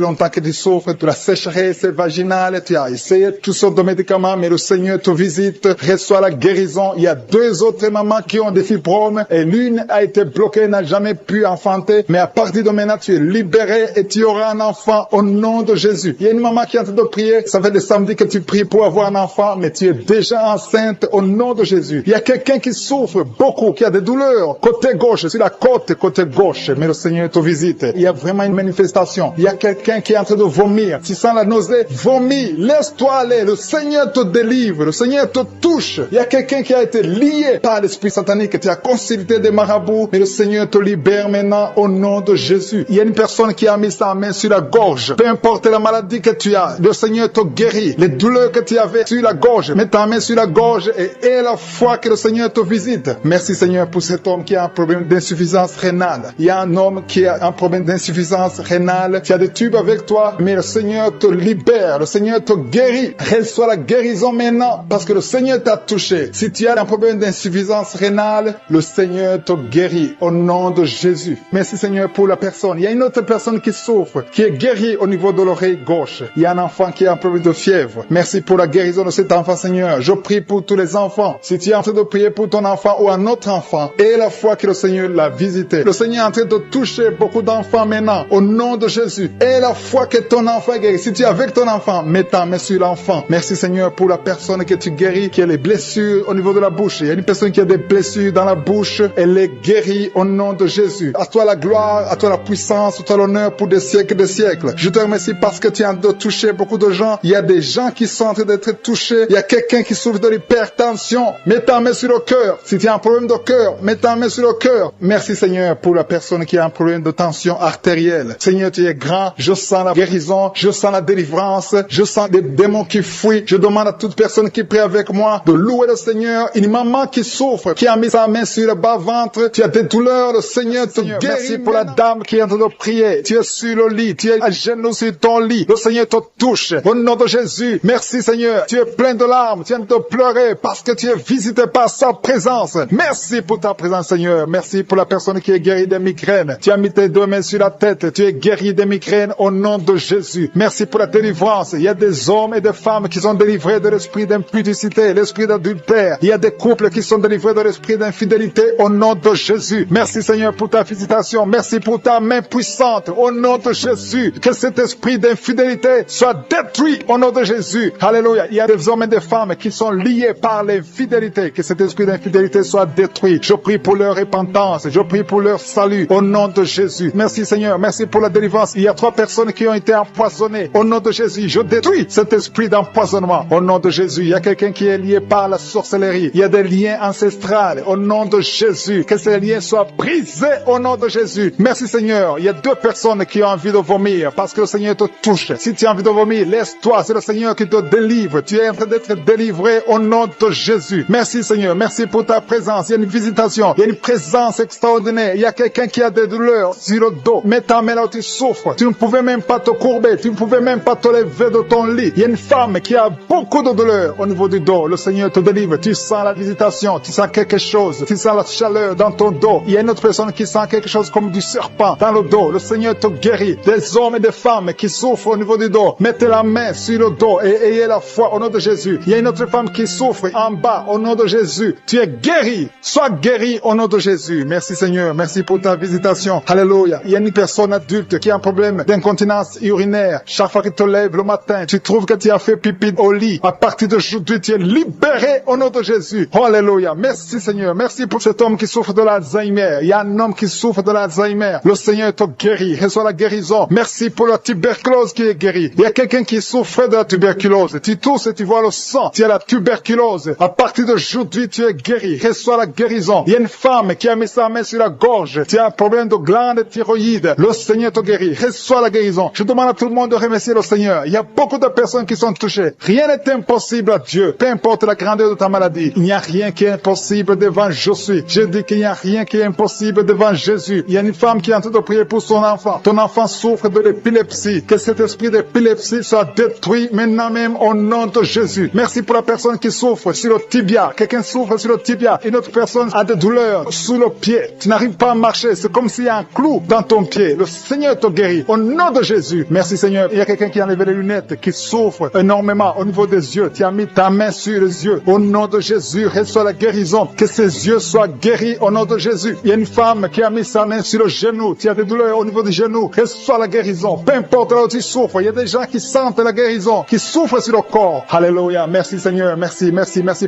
longtemps que tu souffres de la sécheresse vaginale. Tu as essayé toutes sortes de médicaments, mais le Seigneur te visite, reçoit la guérison. Il y a deux autres mamans qui ont des fibromes et l'une a été bloquée, n'a jamais pu enfanter. Mais à partir de maintenant, tu es libéré et tu auras un enfant au nom de Jésus. Il y a une maman qui est en train de prier. Ça fait des samedis que tu pries pour avoir un enfant, mais tu es déjà enceinte au nom de Jésus. Il y a quelqu'un qui souffre beaucoup, qui a des douleurs côté gauche, sur la côte côté gauche, mais le Seigneur te visite. Il y a vraiment une manifestation. Il y a quelqu'un qui est en train de vomir. Tu sens la nausée, vomis, laisse-toi aller. Le Seigneur te délivre, le Seigneur te touche. Il y a quelqu'un qui a été lié par l'esprit satanique. Tu as consulté des marabouts, mais le Seigneur te libère maintenant au nom de Jésus. Il y a une personne qui a mis sa main sur la gorge. Peu importe la maladie que tu as, le Seigneur te guérit. Les douleurs que tu avais sur la gorge, mets ta main sur la gorge et aie la foi que le Seigneur te visite. Merci Seigneur pour cet homme qui a un problème d'insuffisance rénale. Il y a un homme qui a un problème d'insuffisance rénale. Tu as des tubes avec toi, mais le Seigneur te libère. Le Seigneur te guérit. Reçois la guérison maintenant parce que le Seigneur t'a touché. Si tu as un problème d'insuffisance rénale, le Seigneur te guérit au nom de Jésus. Merci Seigneur pour la personne. Il y a une autre personne qui souffre, qui est guérie au niveau de l'oreille gauche. Il y a un enfant qui a un problème de fièvre. Merci pour la guérison de cet enfant Seigneur. Je prie pour tous les enfants. Si tu es en train de prier pour ton enfant ou un autre enfant, et la foi que le Seigneur l'a visité. Le Seigneur est en train de toucher beaucoup d'enfants maintenant au nom de Jésus. Et la foi que ton enfant est guéri. Si tu es avec ton enfant, mets ta main sur l'enfant. Merci Seigneur pour la personne que tu guéris, qui a les blessures au niveau de la bouche. Il y a une personne qui a des blessures dans la bouche. Elle est guérie au nom de Jésus. À toi la gloire, à toi la puissance, à toi l'honneur pour des siècles et des siècles. Je te remercie parce que tu es en train de toucher beaucoup de gens. Il y a des gens qui sont en train d'être touchés. Il y a quelqu'un qui souffre de l'hypertension. Mets ta main sur le cœur. Si tu as un problème de cœur, mets ta main sur le cœur. Merci Seigneur pour la personne qui a un problème de tension artérielle. Seigneur, tu es grand. Je sens la guérison. Je sens la délivrance. Je sens des démons qui fuient. Je demande à toute personne qui prie avec moi de louer le Seigneur. Une maman qui souffre, qui a mis sa main sur le bas-ventre. Tu as des douleurs. Le Seigneur te guérit. Merci pour la dame qui est en train de prier. Tu es sur le lit. Tu es à genoux sur ton lit. Le Seigneur te touche. Au nom de Jésus. Merci Seigneur. Tu es plein de larmes. Tu es en train de pleurer parce que tu es visité par sa présence. Merci pour ta présence Seigneur. Merci pour la personne qui est guérie des migraines. Tu as mis tes deux mains sur la tête. Tu es guéri des migraines au nom de Jésus. Merci pour la délivrance. Il y a des hommes et des femmes qui sont délivrés de l'esprit d'impudicité, l'esprit d'adultère. Il y a des couples qui sont délivrés de l'esprit d'infidélité au nom de Jésus. Merci Seigneur pour ta visitation. Merci pour ta main puissante au nom de Jésus. Que cet esprit d'infidélité soit détruit au nom de Jésus. Alléluia. Il y a des hommes et des femmes qui sont liés par l'infidélité. Que cet esprit d'infidélité soit détruit. Je prie pour leur repentance. Je prie pour leur salut au nom de Jésus. Merci Seigneur. Merci pour la délivrance. Il y a 3 personnes qui ont été empoisonnées. Au nom de Jésus, je détruis cet esprit d'empoisonnement. Au nom de Jésus, il y a quelqu'un qui est lié par la sorcellerie. Il y a des liens ancestrales. Au nom de Jésus, que ces liens soient brisés au nom de Jésus. Merci Seigneur. Il y a 2 personnes qui ont envie de vomir parce que le Seigneur te touche. Si tu as envie de vomir, laisse-toi. C'est le Seigneur qui te délivre. Tu es en train d'être délivré au nom de Jésus. Merci Seigneur. Merci pour ta présence. Il y a une visitation. Il y a une présence extraordinaire. Il y a quelqu'un qui a des douleurs sur le dos. Mets ta main là où tu souffres. Tu ne pouvais même pas te courber. Tu ne pouvais même pas te lever de ton lit. Il y a une femme qui a beaucoup de douleurs au niveau du dos. Le Seigneur te délivre. Tu sens la visitation. Tu sens quelque chose. Tu sens la chaleur dans ton dos. Il y a une autre personne qui sent quelque chose comme du serpent dans le dos. Le Seigneur te guérit. Des hommes et des femmes qui souffrent au niveau du dos. Mettez la main sur le dos et ayez la foi au nom de Jésus. Il y a une autre femme qui souffre en bas au nom de Jésus. Tu es guéri. Sois guéri au nom de Jésus. Merci Seigneur. Merci pour ta visitation. Alléluia. Il y a une personne adulte qui a un problème d'incontinence urinaire. Chaque fois que tu te lèves le matin, tu trouves que tu as fait pipi au lit. À partir d'aujourd'hui, tu es libéré au nom de Jésus. Oh, alléluia. Merci Seigneur. Merci pour cet homme qui souffre de l'Alzheimer. Il y a un homme qui souffre de l'Alzheimer. Le Seigneur te guérit. Reçois la guérison. Merci pour la tuberculose qui est guérie. Il y a quelqu'un qui souffre de la tuberculose. Tu tousses et tu vois le sang. Tu as la tuberculose. À partir d'aujourd'hui, tu es guéri. Reçois la guérison. Il y a une femme qui a mis sa main sur la gorge. Tu as un problème de glande thyroïde. Le Seigneur te guérit. Reçois la guérison. Je demande à tout le monde de remercier le Seigneur. Il y a beaucoup de personnes qui sont touchées. Rien n'est impossible à Dieu. Peu importe la grandeur de ta maladie. Il n'y a rien qui est impossible devant Jésus. Je dis qu'il n'y a rien qui est impossible devant Jésus. Il y a une femme qui est en train de prier pour son enfant. Ton enfant souffre de l'épilepsie. Que cet esprit d'épilepsie épilepsie soit détruite maintenant même au nom de Jésus. Merci pour la personne qui souffre sur le tibia. Quelqu'un souffre sur le tibia. Une autre personne a des douleurs sous le pied. Tu n'arrives pas à marcher. C'est comme s'il y a un clou dans ton pied. Le Seigneur te guérit au nom de Jésus. Merci Seigneur. Il y a quelqu'un qui a enlevé les lunettes, qui souffre énormément au niveau des yeux. Tu as mis ta main sur les yeux. Au nom de Jésus, reçois la guérison. Que ses yeux soient guéris au nom de Jésus. Il y a une femme qui a mis sa main sur le genou. Tu as des douleurs au niveau du genou. Reçois la guérison. Peu importe là où tu souffres. Il y a des gens qui sentent la guérison, qui souffrent sur le corps. Alléluia. Merci Seigneur. Merci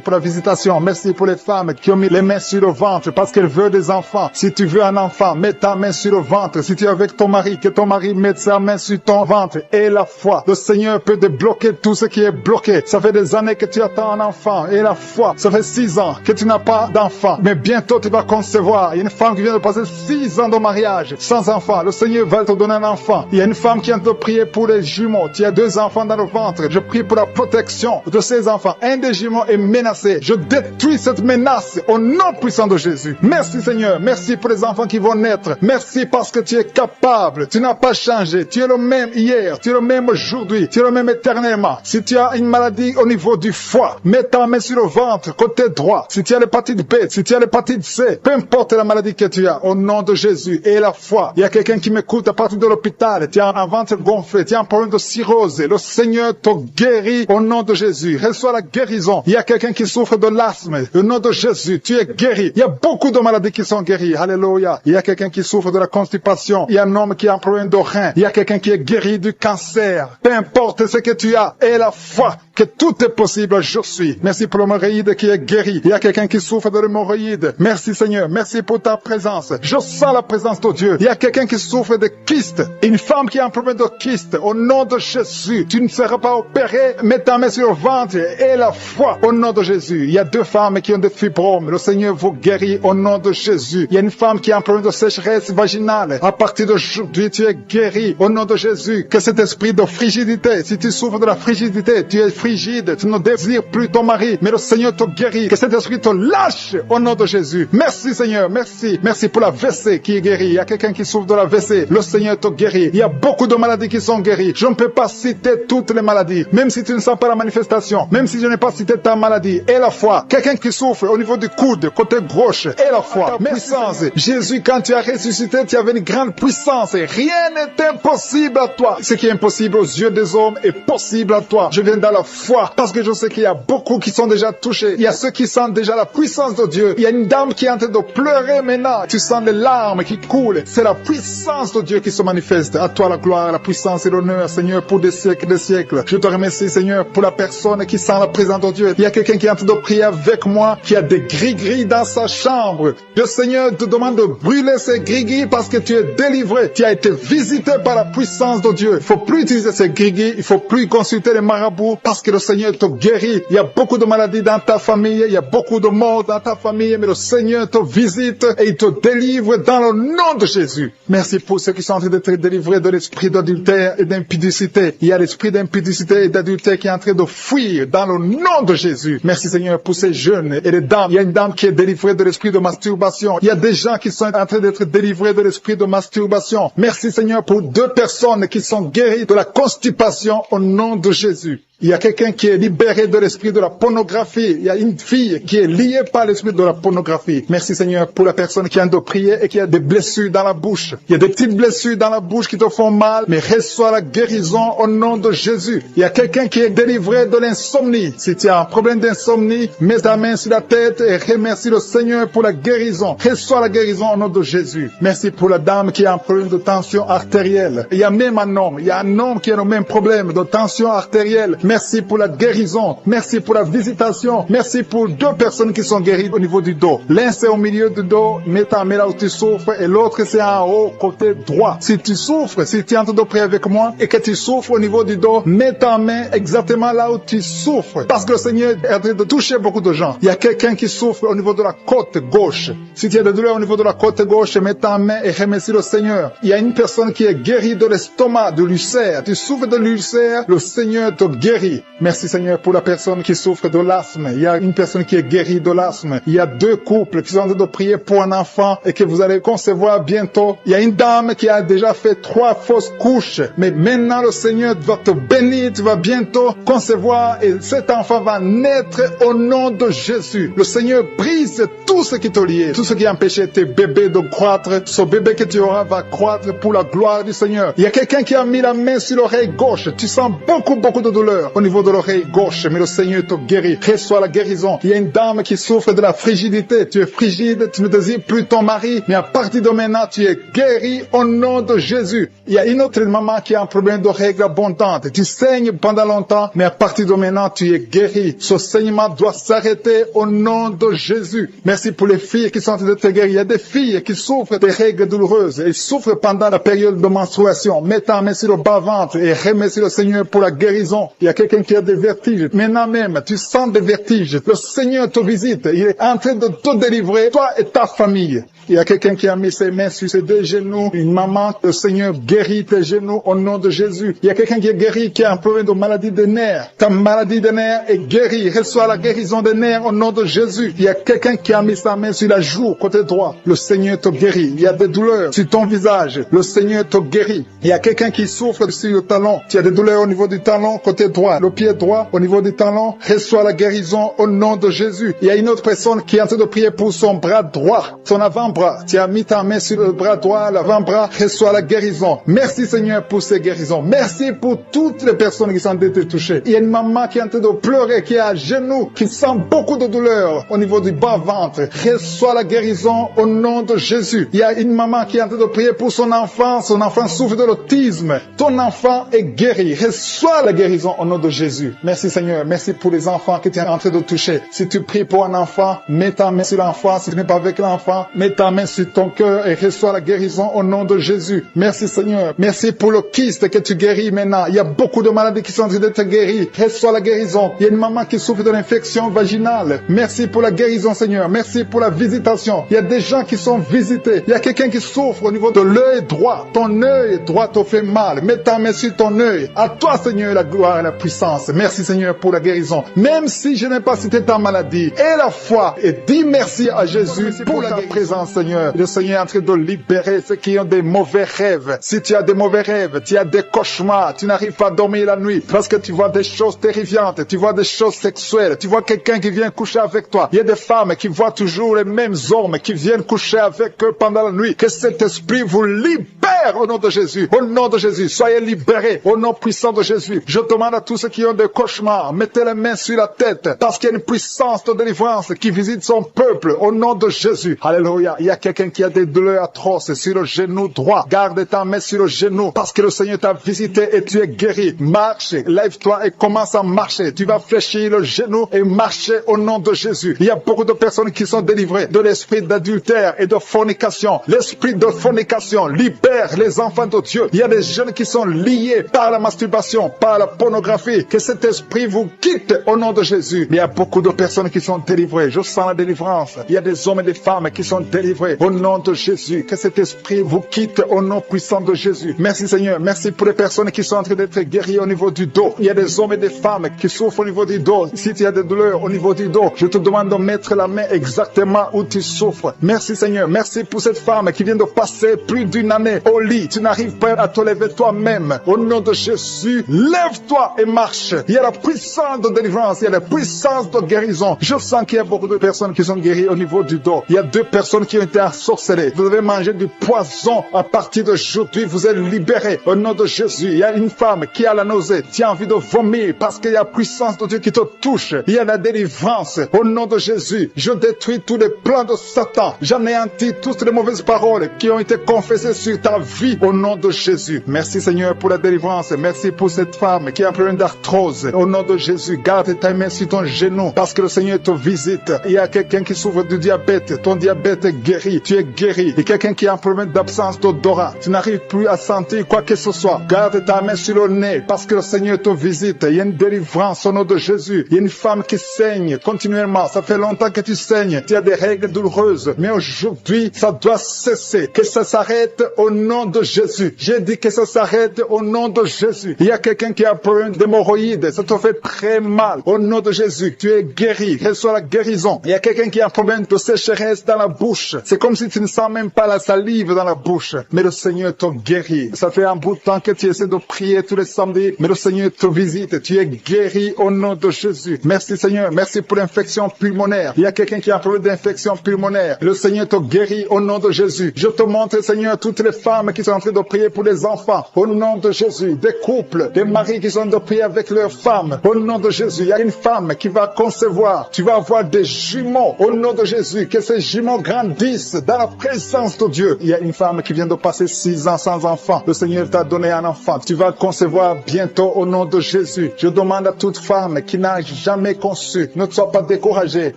pour la visitation. Merci pour les femmes qui ont mis les mains sur le ventre parce qu'elles veulent des enfants. Si tu veux un enfant, mets ta main sur le ventre. Si tu es avec ton mari, que ton mari mette sa main sur ton ventre. Et la foi. Le Seigneur peut débloquer tout ce qui est bloqué. Ça fait des années que tu attends un enfant. Et la foi. Ça fait 6 ans que tu n'as pas d'enfant. Mais bientôt tu vas concevoir. Il y a une femme qui vient de passer 6 ans de mariage sans enfant. Le Seigneur va te donner un enfant. Il y a une femme qui vient de prier pour les jumeaux. Tu as 2 enfants dans le ventre. Je prie pour la protection de ces enfants. Un des jumeaux est menacé. Je détruis cette menace au nom puissant de Jésus. Merci Seigneur. Merci pour les enfants qui vont naître. Merci parce que tu es capable. Tu n'as pas changé. Tu es le même hier. Tu es le même aujourd'hui. Tu es le même éternellement. Si tu as une maladie au niveau du foie, mets ta main sur le ventre, côté droit. Si tu as l'hépatite B, si tu as l'hépatite C, peu importe la maladie que tu as, au nom de Jésus et la foi. Il y a quelqu'un qui m'écoute à partir de l'hôpital. Tu as un ventre gonflé. Tu as un problème de cirrhose. Le Seigneur te guérit au nom de Jésus. Reçois la guérison. Il y a quelqu'un qui souffre de l'asthme. Au nom de Jésus, tu es guéri. Il y a beaucoup de maladies qui sont guéries. Alléluia. Il y a quelqu'un qui souffre de la constipation. Il y a un homme qui a un problème de rein. Il y a quelqu'un qui est guéri du cancer. Peu importe ce que tu as, et la foi que tout est possible, je suis. Merci pour l'hémorroïde qui est guéri. Il y a quelqu'un qui souffre de l'hémorroïde. Merci Seigneur. Merci pour ta présence. Je sens la présence de Dieu. Il y a quelqu'un qui souffre de kyste. Une femme qui a un problème de kyste. Au nom de Jésus, tu ne seras pas opéré. Mets ta main sur le ventre et la foi au nom de Jésus. Il y a 2 femmes qui ont des fibromes. Le Seigneur vous guérit au nom de Jésus. Il y a une femme qui a un problème de sécheresse vaginale. À partir d'aujourd'hui, tu es guéri au nom de Jésus. Que cet esprit de frigidité, si tu souffres de la frigidité, tu es frigide, tu ne désires plus ton mari, mais le Seigneur te guérit. Que cet esprit te lâche au nom de Jésus. Merci Seigneur, merci. Merci pour la WC qui est guérie. Il y a quelqu'un qui souffre de la WC. Le Seigneur te guérit. Il y a beaucoup de maladies qui sont guéries. Je ne peux pas citer toutes les maladies. Même si tu ne sens pas la manifestation, même si je n'ai pas cité ta maladie, et la foi. Quelqu'un qui souffre au niveau du coude, côté gauche, et la foi. Puissance. Jésus, quand tu as ressuscité, tu avais une grande puissance. Et rien n'est impossible à toi. Ce qui est impossible aux yeux des hommes est possible à toi. Je viens dans la foi parce que je sais qu'il y a beaucoup qui sont déjà touchés. Il y a ceux qui sentent déjà la puissance de Dieu. Il y a une dame qui est en train de pleurer maintenant. Tu sens les larmes qui coulent. C'est la puissance de Dieu qui se manifeste. À toi la gloire, la puissance et l'honneur, Seigneur, pour des siècles et des siècles. Je te remercie, Seigneur, pour la personne qui sent la présence de Dieu. Il y a quelqu'un qui est en train de prier avec moi, qui a des gris-gris dans sa chambre. Le Seigneur te demande de brûler ces gris-gris parce que tu es délivré. Tu as été visité par la puissance de Dieu. Il faut plus utiliser ces gris-gris. Il faut plus consulter les marabouts parce que le Seigneur te guérit. Il y a beaucoup de maladies dans ta famille. Il y a beaucoup de morts dans ta famille. Mais le Seigneur te visite et il te délivre dans le nom de Jésus. Merci pour ceux qui sont en train d'être délivrés de l'esprit d'adultère et d'impudicité. Il y a l'esprit d'impudicité et d'adultère qui est en train de fuir dans le nom de Jésus. Merci Seigneur pour ces jeunes et les dames. Il y a une dame qui est délivrée de l'esprit de masturbation. Il y a des gens qui sont en train d'être délivrés de l'esprit de masturbation. Merci Seigneur pour 2 personnes qui sont guéries de la constipation au nom de Jésus. Il y a quelqu'un qui est libéré de l'esprit de la pornographie. Il y a une fille qui est liée par l'esprit de la pornographie. Merci Seigneur pour la personne qui vient de prier et qui a des blessures dans la bouche. Il y a des petites blessures dans la bouche qui te font mal, mais reçois la guérison au nom de Jésus. Il y a quelqu'un qui est délivré de l'insomnie. Si tu as un problème d'insomnie, mets ta main sur la tête et remercie le Seigneur pour la guérison. Reçois la guérison au nom de Jésus. Merci pour la dame qui a un problème de tension artérielle. Il y a même un homme. Il y a un homme qui a le même problème de tension artérielle. Merci pour la guérison. Merci pour la visitation. Merci pour 2 personnes qui sont guéries au niveau du dos. L'un c'est au milieu du dos, mets ta main là où tu souffres, et l'autre c'est en haut, côté droit. Si tu souffres, si tu es en train de prier avec moi et que tu souffres au niveau du dos, mets ta main exactement là où tu souffres. Parce que le Seigneur est en train de toucher beaucoup de gens. Il y a quelqu'un qui souffre au niveau de la côte gauche. Si tu as des douleurs au niveau de la côte gauche, mets ta main et remercie le Seigneur. Il y a une personne qui est guérie de l'estomac, de l'ulcère. Tu souffres de l'ulcère, le Seigneur te guérit guéri. Merci Seigneur pour la personne qui souffre de l'asthme. Il y a une personne qui est guérie de l'asthme. Il y a 2 couples qui sont en train de prier pour un enfant et que vous allez concevoir bientôt. Il y a une dame qui a déjà fait 3 fausses couches. Mais maintenant le Seigneur va te bénir, tu vas bientôt concevoir et cet enfant va naître au nom de Jésus. Le Seigneur brise tout ce qui te liait, tout ce qui empêchait tes bébés de croître. Ce bébé que tu auras va croître pour la gloire du Seigneur. Il y a quelqu'un qui a mis la main sur l'oreille gauche. Tu sens beaucoup de douleur au niveau de l'oreille gauche, mais le Seigneur te guérit. Reçois la guérison. Il y a une dame qui souffre de la frigidité. Tu es frigide, tu ne désires plus ton mari, mais à partir de maintenant, tu es guéri au nom de Jésus. Il y a une autre maman qui a un problème de règles abondantes. Tu saignes pendant longtemps, mais à partir de maintenant, tu es guéri. Ce saignement doit s'arrêter au nom de Jésus. Merci pour les filles qui sont en train de te guérir. Il y a des filles qui souffrent des règles douloureuses. Elles souffrent pendant la période de menstruation. Mets ta main sur le bas-ventre et remercie le Seigneur pour la guérison. Il y a quelqu'un qui a des vertiges. Maintenant même, tu sens des vertiges. Le Seigneur te visite. Il est en train de te délivrer, toi et ta famille. Il y a quelqu'un qui a mis ses mains sur ses 2 genoux. Une maman, le Seigneur guérit tes genoux au nom de Jésus. Il y a quelqu'un qui est guéri, qui a un problème de maladie des nerfs. Ta maladie des nerfs est guérie. Reçois la guérison des nerfs au nom de Jésus. Il y a quelqu'un qui a mis sa main sur la joue, côté droit. Le Seigneur te guérit. Il y a des douleurs sur ton visage. Le Seigneur te guérit. Il y a quelqu'un qui souffre sur le talon. Tu as des douleurs au niveau du talon, côté droit. Le pied droit, au niveau du talon. Reçois la guérison au nom de Jésus. Il y a une autre personne qui est en train de prier pour son bras droit, son avant-bras. Tu as mis ta main sur le bras droit, l'avant-bras, reçois la guérison. Merci Seigneur pour ces guérisons. Merci pour toutes les personnes qui sont été touchées. Il y a une maman qui est en train de pleurer, qui est à genoux, qui sent beaucoup de douleur au niveau du bas-ventre. Reçois la guérison au nom de Jésus. Il y a une maman qui est en train de prier pour son enfant souffre de l'autisme. Ton enfant est guéri. Reçois la guérison au nom de Jésus. Merci Seigneur. Merci pour les enfants que tu es en train de toucher. Si tu pries pour un enfant, mets ta main sur l'enfant. Si tu n'es pas avec l'enfant, mets ta main sur ton cœur et reçois la guérison au nom de Jésus. Merci Seigneur. Merci pour le kyste que tu guéris maintenant. Il y a beaucoup de maladies qui sont en train d'être guéries. Reçois la guérison. Il y a une maman qui souffre de l'infection vaginale. Merci pour la guérison Seigneur. Merci pour la visitation. Il y a des gens qui sont visités. Il y a quelqu'un qui souffre au niveau de l'œil droit. Ton œil droit te fait mal. Mets ta main sur ton œil. À toi Seigneur la gloire et la puissance. Merci Seigneur pour la guérison. Même si je n'ai pas cité ta maladie, et la foi, et dis merci à Jésus pour ta présence Seigneur. Le Seigneur est en train de libérer ceux qui ont des mauvais rêves. Si tu as des mauvais rêves, tu as des cauchemars, tu n'arrives pas à dormir la nuit parce que tu vois des choses terrifiantes, tu vois des choses sexuelles, tu vois quelqu'un qui vient coucher avec toi. Il y a des femmes qui voient toujours les mêmes hommes qui viennent coucher avec eux pendant la nuit. Que cet esprit vous libère au nom de Jésus. Au nom de Jésus, soyez libérés au nom puissant de Jésus. Je demande à tous ceux qui ont des cauchemars, mettez les mains sur la tête parce qu'il y a une puissance de délivrance qui visite son peuple au nom de Jésus. Alléluia. Il y a quelqu'un qui a des douleurs atroces sur le genou droit. Garde ta main sur le genou parce que le Seigneur t'a visité et tu es guéri. Marche, lève-toi et commence à marcher. Tu vas fléchir le genou et marcher au nom de Jésus. Il y a beaucoup de personnes qui sont délivrées de l'esprit d'adultère et de fornication. L'esprit de fornication libère les enfants de Dieu. Il y a des jeunes qui sont liés par la masturbation, par la pornographie. Que cet esprit vous quitte au nom de Jésus. Il y a beaucoup de personnes qui sont délivrées. Je sens la délivrance. Il y a des hommes et des femmes qui sont délivrés au nom de Jésus. Que cet esprit vous quitte au nom puissant de Jésus. Merci Seigneur. Merci pour les personnes qui sont en train d'être guéries au niveau du dos. Il y a des hommes et des femmes qui souffrent au niveau du dos. Si tu as des douleurs au niveau du dos, je te demande de mettre la main exactement où tu souffres. Merci Seigneur. Merci pour cette femme qui vient de passer plus d'une année au lit. Tu n'arrives pas à te lever toi-même. Au nom de Jésus, lève-toi et marche. Il y a la puissance de délivrance. Il y a la puissance de guérison. Je sens qu'il y a beaucoup de personnes qui sont guéries au niveau du dos. Il y a 2 personnes qui ont été ensorcelées. Vous devez manger du poison. À partir d'aujourd'hui, vous êtes libérés. Au nom de Jésus, il y a une femme qui a la nausée. Tu as envie de vomir parce qu'il y a la puissance de Dieu qui te touche. Il y a la délivrance. Au nom de Jésus, je détruis tous les plans de Satan. J'anéantis toutes les mauvaises paroles qui ont été confessées sur ta vie. Au nom de Jésus. Merci Seigneur pour la délivrance. Merci pour cette femme qui a un problème d'arthrose. Au nom de Jésus, garde ta main sur ton genou parce que le Seigneur te visite. Il y a quelqu'un qui souffre du diabète. Ton diabète est guéri. Tu es guéri. Il y a quelqu'un qui a un problème d'absence d'odorat. Tu n'arrives plus à sentir quoi que ce soit. Garde ta main sur le nez parce que le Seigneur te visite. Il y a une délivrance au nom de Jésus. Il y a une femme qui saigne continuellement. Ça fait longtemps que tu saignes. Tu as des règles douloureuses. Mais aujourd'hui, ça doit cesser. Que ça s'arrête au nom nom de Jésus. J'ai dit que ça s'arrête au nom de Jésus. Il y a quelqu'un qui a un problème d'hémorroïdes. Ça te fait très mal. Au nom de Jésus, tu es guéri. Reçois la guérison. Il y a quelqu'un qui a un problème de sécheresse dans la bouche. C'est comme si tu ne sens même pas la salive dans la bouche. Mais le Seigneur te guérit. Ça fait un bout de temps que tu essaies de prier tous les samedis. Mais le Seigneur te visite. Tu es guéri au nom de Jésus. Merci Seigneur. Merci pour l'infection pulmonaire. Il y a quelqu'un qui a un problème d'infection pulmonaire. Le Seigneur te guérit au nom de Jésus. Je te montre Seigneur toutes les femmes qui sont en train de prier pour les enfants. Au nom de Jésus. Des couples, des maris qui sont en train de prier avec leurs femmes. Au nom de Jésus. Il y a une femme qui va concevoir. Tu vas avoir des jumeaux. Au nom de Jésus. Que ces jumeaux grandissent dans la présence de Dieu. Il y a une femme qui vient de passer 6 ans sans enfant. Le Seigneur t'a donné un enfant. Tu vas concevoir bientôt au nom de Jésus. Je demande à toute femme qui n'a jamais conçu, ne sois pas découragée.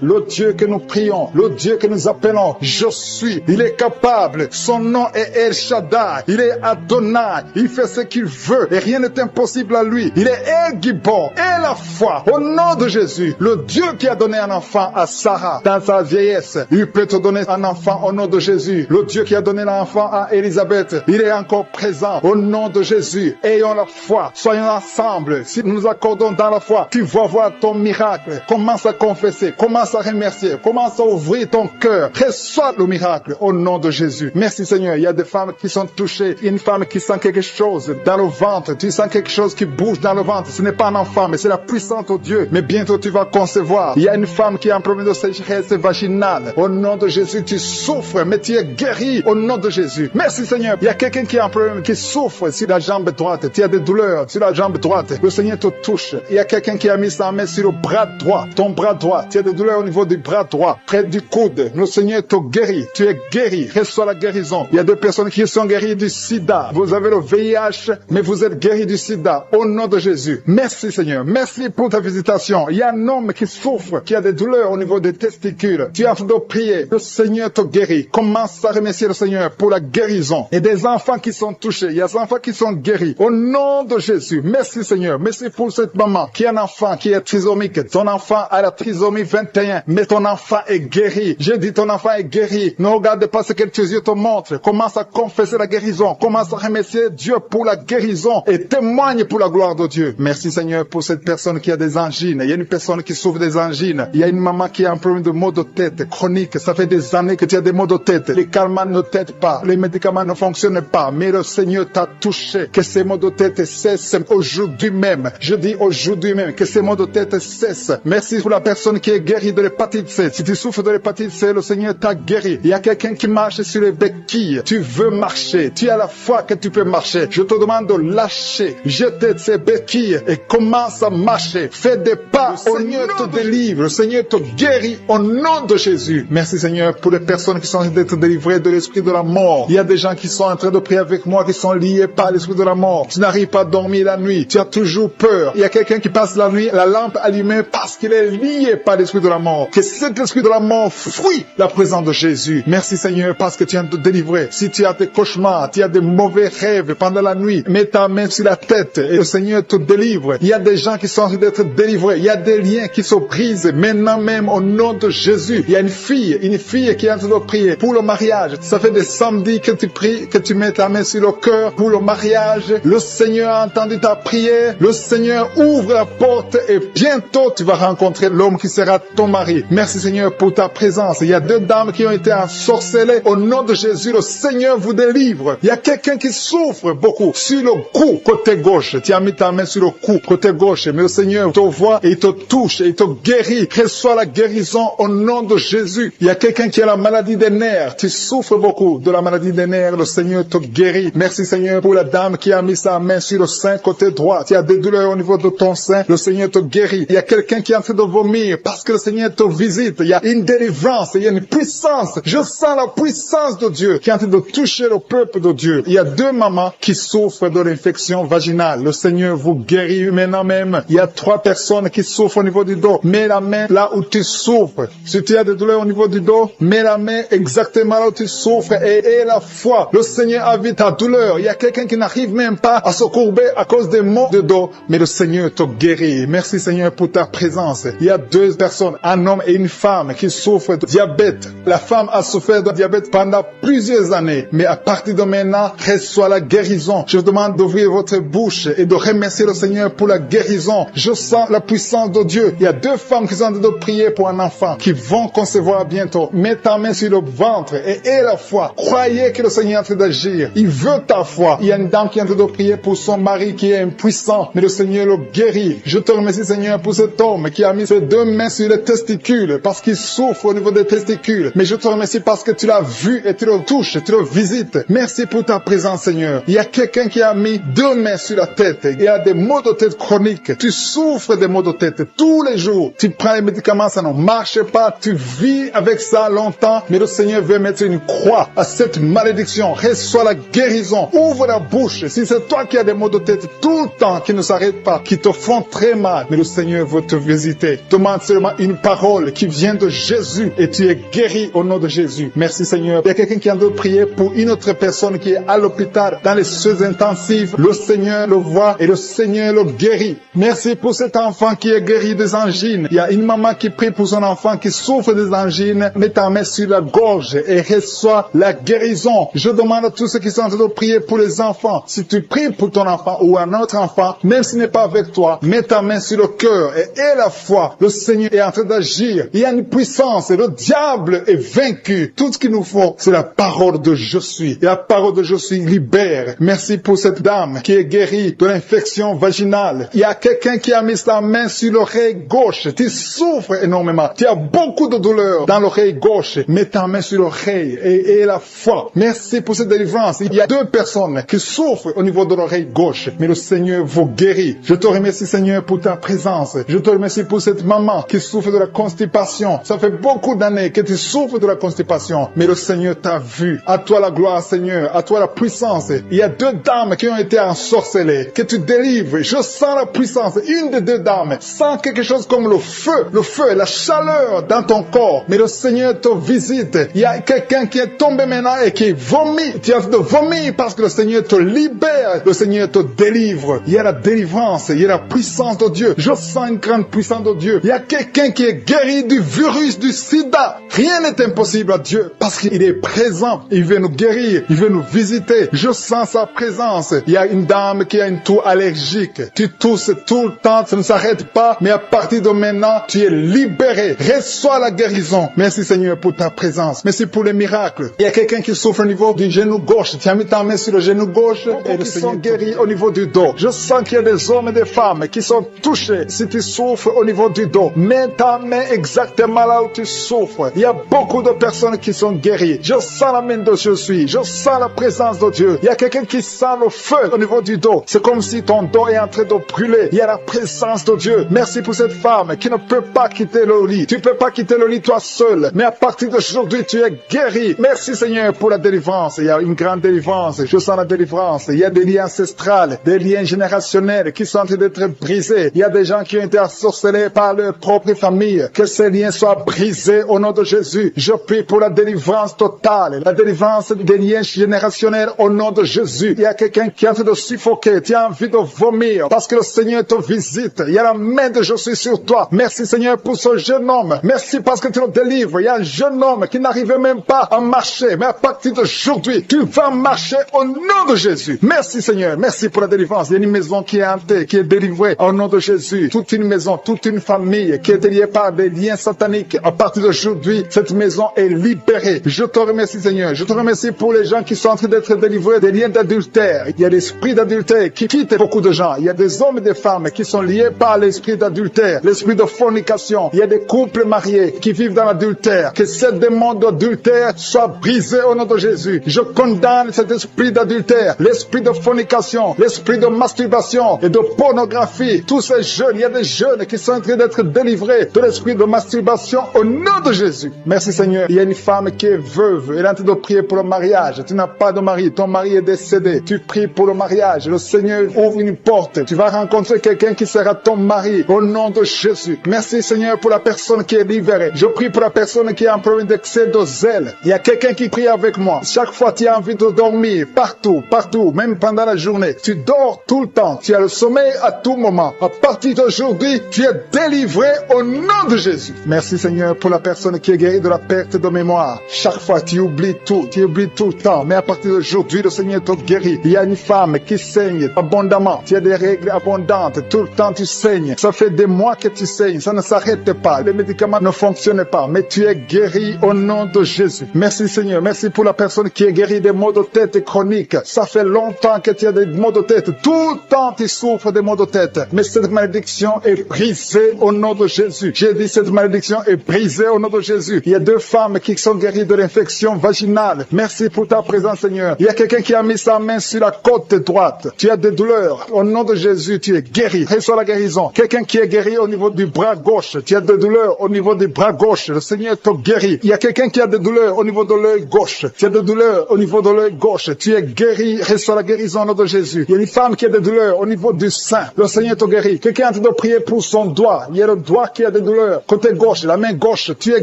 Le Dieu que nous prions, le Dieu que nous appelons, je suis. Il est capable. Son nom est El Shaddai. Il est Adonai. Il fait ce qu'il veut et rien n'est impossible à lui. Il est El Gibor et la foi. Au nom de Jésus, le Dieu qui a donné un enfant à Sarah dans sa vieillesse, il peut te donner un enfant au nom de Jésus. Le Dieu qui a donné l'enfant à Élisabeth, il est encore présent au nom de Jésus. Ayons la foi. Soyons ensemble. Si nous nous accordons dans la foi, tu vas voir ton miracle. Commence à confesser. Commence à remercier. Commence à ouvrir ton cœur. Reçois le miracle au nom de Jésus. Merci Seigneur. Il y a des femmes qui sont touchées. Il y a une femme qui sent quelque chose dans le ventre. Tu sens quelque chose qui bouge dans le ventre. Ce n'est pas un enfant, mais c'est la puissance de Dieu. Mais bientôt tu vas concevoir. Il y a une femme qui a un problème de sécheresse vaginale. Au nom de Jésus, tu souffres, mais tu es guéri au nom de Jésus. Merci Seigneur. Il y a quelqu'un qui a un problème, qui souffre sur la jambe droite. Tu as des douleurs sur la jambe droite. Le Seigneur te touche. Il y a quelqu'un qui a mis sa main sur le bras droit. Ton bras droit. Tu as des douleurs au niveau du bras droit, près du coude. Le Seigneur te guérit. Tu es guéri. Reçois la guérison. Il y a des personnes qui sont guéries du sida. Vous avez le VIH, mais vous êtes guéris du sida. Au nom de Jésus. Merci Seigneur. Merci pour ta visitation. Il y a un homme qui souffre, qui a des douleurs au niveau des testicules. Tu es en train de prier. Le Seigneur te guérit. Commence à remercier le Seigneur pour la guérison. Et des enfants qui sont touchés. Il y a des enfants qui sont guéris. Au nom de Jésus. Merci Seigneur. Merci pour cette maman qui a un enfant qui est trisomique. Ton enfant a la trisomie 21. Mais ton enfant est guéri. J'ai dit ton enfant est guéri. Ne regarde pas ce que tes yeux te montrent. Commence à confesser la guérison. Commence à remercier Dieu pour la guérison. Et témoigne pour la gloire de Dieu. Merci Seigneur pour cette personne qui a des angines. Il y a une personne qui souffre des angines. Il y a une maman qui a un problème de maux de tête chronique. Ça fait des années que tu as des maux de tête. Les calmants ne t'aident pas. Les médicaments ne fonctionnent pas. Mais le Seigneur t'a touché. Que ces maux de tête cessent aujourd'hui même. Je dis aujourd'hui même que ces maux de tête cessent. Merci pour la personne qui est guérie de l'hépatite C. Si tu souffres de l'hépatite C, le Seigneur t'a guéri. Il y a quelqu'un qui marche sur les béquilles. Tu veux marcher. Tu as la foi que tu peux marcher. Je te demande de lâcher. Jeter ces béquilles et commence à marcher. Fais des pas. Le Seigneur te délivre. Le Seigneur te guérit au nom de Jésus. Merci Seigneur pour les personnes qui sont en train d'être délivrées de l'esprit de la mort. Il y a des gens qui sont en train de prier avec moi qui sont liés par l'esprit de la mort. Tu n'arrives pas à dormir la nuit. Tu as toujours peur. Il y a quelqu'un qui passe la nuit, la lampe allumée parce qu'il est lié par l'esprit de la mort. Que cet esprit de la mort fuit la présence de Jésus. Merci Seigneur parce que tu viens de te délivrer. Si tu as des cauchemars, tu as des mauvais rêves pendant la nuit, mets ta main sur la tête et le Seigneur te délivre. Il y a des gens qui sont en train d'être délivrés. Il y a des liens qui se brisent maintenant même au nom de Jésus. Il y a une fille qui est en train de prier pour le mariage. Ça fait des samedis que tu pries, que tu mets ta main sur le cœur pour le mariage. Le Seigneur a entendu ta prière. Le Seigneur ouvre la porte et bientôt tu vas rencontrer l'homme qui sera ton mari. Merci Seigneur pour ta présence. Il y a 2 dames qui ont été ensorcelées. Au nom de Jésus, le Seigneur vous délivre. Il y a quelqu'un qui souffre beaucoup sur le cou, côté gauche. Tu as mis ta main sur le cou, côté gauche. Mais le Seigneur te voit et il te touche et il te guérit. Reçois la guérison au nom de Jésus. Il y a quelqu'un qui a la maladie des nerfs. Tu souffres beaucoup de la maladie des nerfs. Le Seigneur te guérit. Merci Seigneur pour la dame qui a mis sa main sur le sein côté droit. Tu as des douleurs au niveau de ton sein. Le Seigneur te guérit. Il y a quelqu'un qui est en train de vomir parce que le Seigneur te visite. Il y a une délivrance. Il y a une puissance. Je sens la puissance de Dieu qui est en train de toucher le peuple de Dieu. Il y a 2 mamans qui souffrent de l'infection vaginale. Le Seigneur vous guérit maintenant même. Il y a 3 personnes qui souffrent au niveau du dos. Mets la main là où tu souffres. Si tu as des douleurs au niveau du dos, mets la main exactement là où tu souffres et aie la foi. Le Seigneur a vu ta douleur. Il y a quelqu'un qui n'arrive même pas à se courber à cause des maux de dos. Mais le Seigneur te guérit. Merci Seigneur pour ta présence. Il y a 2 personnes, un homme et une femme qui souffrent de diabète. La femme a souffert de diabète pendant plusieurs années. Mais à partir partir de maintenant, reçois la guérison. Je vous demande d'ouvrir votre bouche et de remercier le Seigneur pour la guérison. Je sens la puissance de Dieu. Il y a 2 femmes qui sont en train de prier pour un enfant qui vont concevoir bientôt. Mets ta main sur le ventre et aie la foi. Croyez que le Seigneur est en train d'agir. Il veut ta foi. Il y a une dame qui est en train de prier pour son mari qui est impuissant, mais le Seigneur le guérit. Je te remercie, Seigneur, pour cet homme qui a mis ses 2 mains sur les testicules parce qu'il souffre au niveau des testicules. Mais je te remercie parce que tu l'as vu et tu le touches, tu le visites. Merci pour ta présence, Seigneur. Il y a quelqu'un qui a mis 2 mains sur la tête. Il y a des maux de tête chroniques. Tu souffres des maux de tête tous les jours. Tu prends les médicaments, ça ne marche pas. Tu vis avec ça longtemps. Mais le Seigneur veut mettre une croix à cette malédiction. Reçois la guérison. Ouvre la bouche. Si c'est toi qui as des maux de tête tout le temps, qui ne s'arrêtent pas, qui te font très mal, mais le Seigneur veut te visiter. Demande seulement une parole qui vient de Jésus et tu es guéri au nom de Jésus. Merci, Seigneur. Il y a quelqu'un qui a de prier pour une autre personne qui est à l'hôpital dans les soins intensifs. Le Seigneur le voit et le Seigneur le guérit. Merci pour cet enfant qui est guéri des angines. Il y a une maman qui prie pour son enfant qui souffre des angines. Mets ta main sur la gorge et reçois la guérison. Je demande à tous ceux qui sont en train de prier pour les enfants. Si tu pries pour ton enfant ou un autre enfant, même s'il n'est pas avec toi, mets ta main sur le cœur et aie la foi. Le Seigneur est en train d'agir. Il y a une puissance et le diable est vaincu. Tout ce qu'il nous faut, c'est la parole de je suis. Et la parole de je suis libère. Merci pour cette dame qui est guérie de l'infection vaginale. Il y a quelqu'un qui a mis sa main sur l'oreille gauche. Tu souffres énormément. Tu as beaucoup de douleur dans l'oreille gauche. Mets ta main sur l'oreille et aie la foi. Merci pour cette délivrance. Il y a 2 personnes qui souffrent au niveau de l'oreille gauche. Mais le Seigneur vous guérit. Je te remercie, Seigneur, pour ta présence. Je te remercie pour cette maman qui souffre de la constipation. Ça fait beaucoup d'années que tu souffres de la constipation. Mais le Seigneur t'a vu. À toi la gloire, Seigneur. À toi la puissance. Il y a 2 dames qui ont été ensorcelées. Que tu délivres. Je sens la puissance. Une des 2 dames sent quelque chose comme le feu. Le feu, la chaleur dans ton corps. Mais le Seigneur te visite. Il y a quelqu'un qui est tombé maintenant et qui vomit. Tu as de vomir parce que le Seigneur te libère. Le Seigneur te délivre. Il y a la délivrance. Il y a la puissance de Dieu. Je sens une grande puissance de Dieu. Il y a quelqu'un qui est guéri du virus du sida. Rien n'est impossible à Dieu parce qu'il est présent. Il veut nous guérir. Il veut nous visiter. Je sens sa présence. Il y a une dame qui a une toux allergique. Tu tousses tout le temps. Ça ne s'arrête pas. Mais à partir de maintenant, tu es libéré. Reçois la guérison. Merci, Seigneur, pour ta présence. Merci pour les miracles. Il y a quelqu'un qui souffre au niveau du genou gauche. Tu as mis ta main sur le genou gauche et le Seigneur guérit au niveau du dos. Je sens qu'il y a des hommes et des femmes qui sont touchés. Si tu souffres au niveau du dos, mets ta main exactement là où tu souffres. Il y a beaucoup de personnes qui sont guéries. Je sens la main de Jésus. Je sens la présence de Dieu. Il y a quelqu'un qui sent le feu au niveau du dos. C'est comme si ton dos est en train de brûler. Il y a la présence de Dieu. Merci pour cette femme qui ne peut pas quitter le lit. Tu ne peux pas quitter le lit toi seul. Mais à partir d'aujourd'hui, tu es guéri. Merci, Seigneur, pour la délivrance. Il y a une grande délivrance. Je sens la délivrance. Il y a des liens ancestrales, des liens générationnels qui sont en train d'être brisés. Il y a des gens qui ont été ensorcelés par leur propre famille. Que ces liens soient brisés au nom de Jésus. Je prie pour la délivrance totale, la délivrance des liens générationnels au nom de Jésus. Il y a quelqu'un qui est en train de suffoquer. Tu as envie de vomir parce que le Seigneur te visite. Il y a la main de Jésus sur toi. Merci, Seigneur, pour ce jeune homme. Merci parce que tu le délivres. Il y a un jeune homme qui n'arrivait même pas à marcher. Mais à partir d'aujourd'hui, tu vas marcher au nom de Jésus. Merci, Seigneur. Merci pour la délivrance. Il y a une maison qui est hantée, qui est délivrée au nom de Jésus. Toute une maison, toute une famille qui est liée par des liens sataniques. À partir d'aujourd'hui, cette maison est libérée. Je te remercie, Seigneur. Je te remercie pour les gens qui sont en train d'être délivrés des liens d'adultère. Il y a l'esprit d'adultère qui quitte beaucoup de gens. Il y a des hommes et des femmes qui sont liés par l'esprit d'adultère, l'esprit de fornication. Il y a des couples mariés qui vivent dans l'adultère. Que ce démon d'adultère soit brisé au nom de Jésus. Je condamne cet esprit d'adultère, l'esprit de fornication, l'esprit de masturbation et de pornographie. Tous ces jeunes, il y a des jeunes qui sont en train d'être délivrés de l'esprit de masturbation au nom de Jésus. Merci, Seigneur. Il y a une femme qui est veuve. Elle est en train de prier pour le mariage. Tu n'as pas de mari. Ton mari est décédé. Tu pries pour le mariage. Le Seigneur ouvre une porte. Tu vas rencontrer quelqu'un qui sera ton mari au nom de Jésus. Merci, Seigneur, pour la personne qui est libérée. Je prie pour la personne qui a un problème d'excès de zèle. Il y a quelqu'un qui prie avec moi. Chaque fois, tu as envie de dormir. Partout, partout, même pendant la journée. Tu dors tout le temps. Tu as le sommeil à tout moment. À partir d'aujourd'hui, tu es délivré au nom de Jésus. Merci, Seigneur, pour la personne qui est guérie de la perte de mémoire. Chaque fois, tu oublies tout. Tu oublies tout le temps. longtemps, mais à partir d'aujourd'hui, le Seigneur te guérit. Il y a une femme qui saigne abondamment. Tu as des règles abondantes. Tout le temps, tu saignes. Ça fait des mois que tu saignes. Ça ne s'arrête pas. Les médicaments ne fonctionnent pas, mais tu es guéri au nom de Jésus. Merci Seigneur. Merci pour la personne qui est guérie des maux de tête chroniques. Ça fait longtemps que tu as des maux de tête. Tout le temps, tu souffres des maux de tête. Mais cette malédiction est brisée au nom de Jésus. J'ai dit cette malédiction est brisée au nom de Jésus. Il y a 2 femmes qui sont guéries de l'infection vaginale. Merci pour ta présence, Seigneur. Il y a quelqu'un qui a mis sa main sur la côte droite. Tu as des douleurs. Au nom de Jésus, tu es guéri. Reçois la guérison. Quelqu'un qui est guéri au niveau du bras gauche. Tu as des douleurs au niveau du bras gauche. Le Seigneur te guérit. Il y a quelqu'un qui a des douleurs au niveau de l'œil gauche. Tu as des douleurs au niveau de l'œil gauche. Tu es guéri. Reçois la guérison au nom de Jésus. Il y a une femme qui a des douleurs au niveau du sein. Le Seigneur te guérit. Quelqu'un est en train de prier pour son doigt. Il y a le doigt qui a des douleurs. Côté gauche, la main gauche, tu es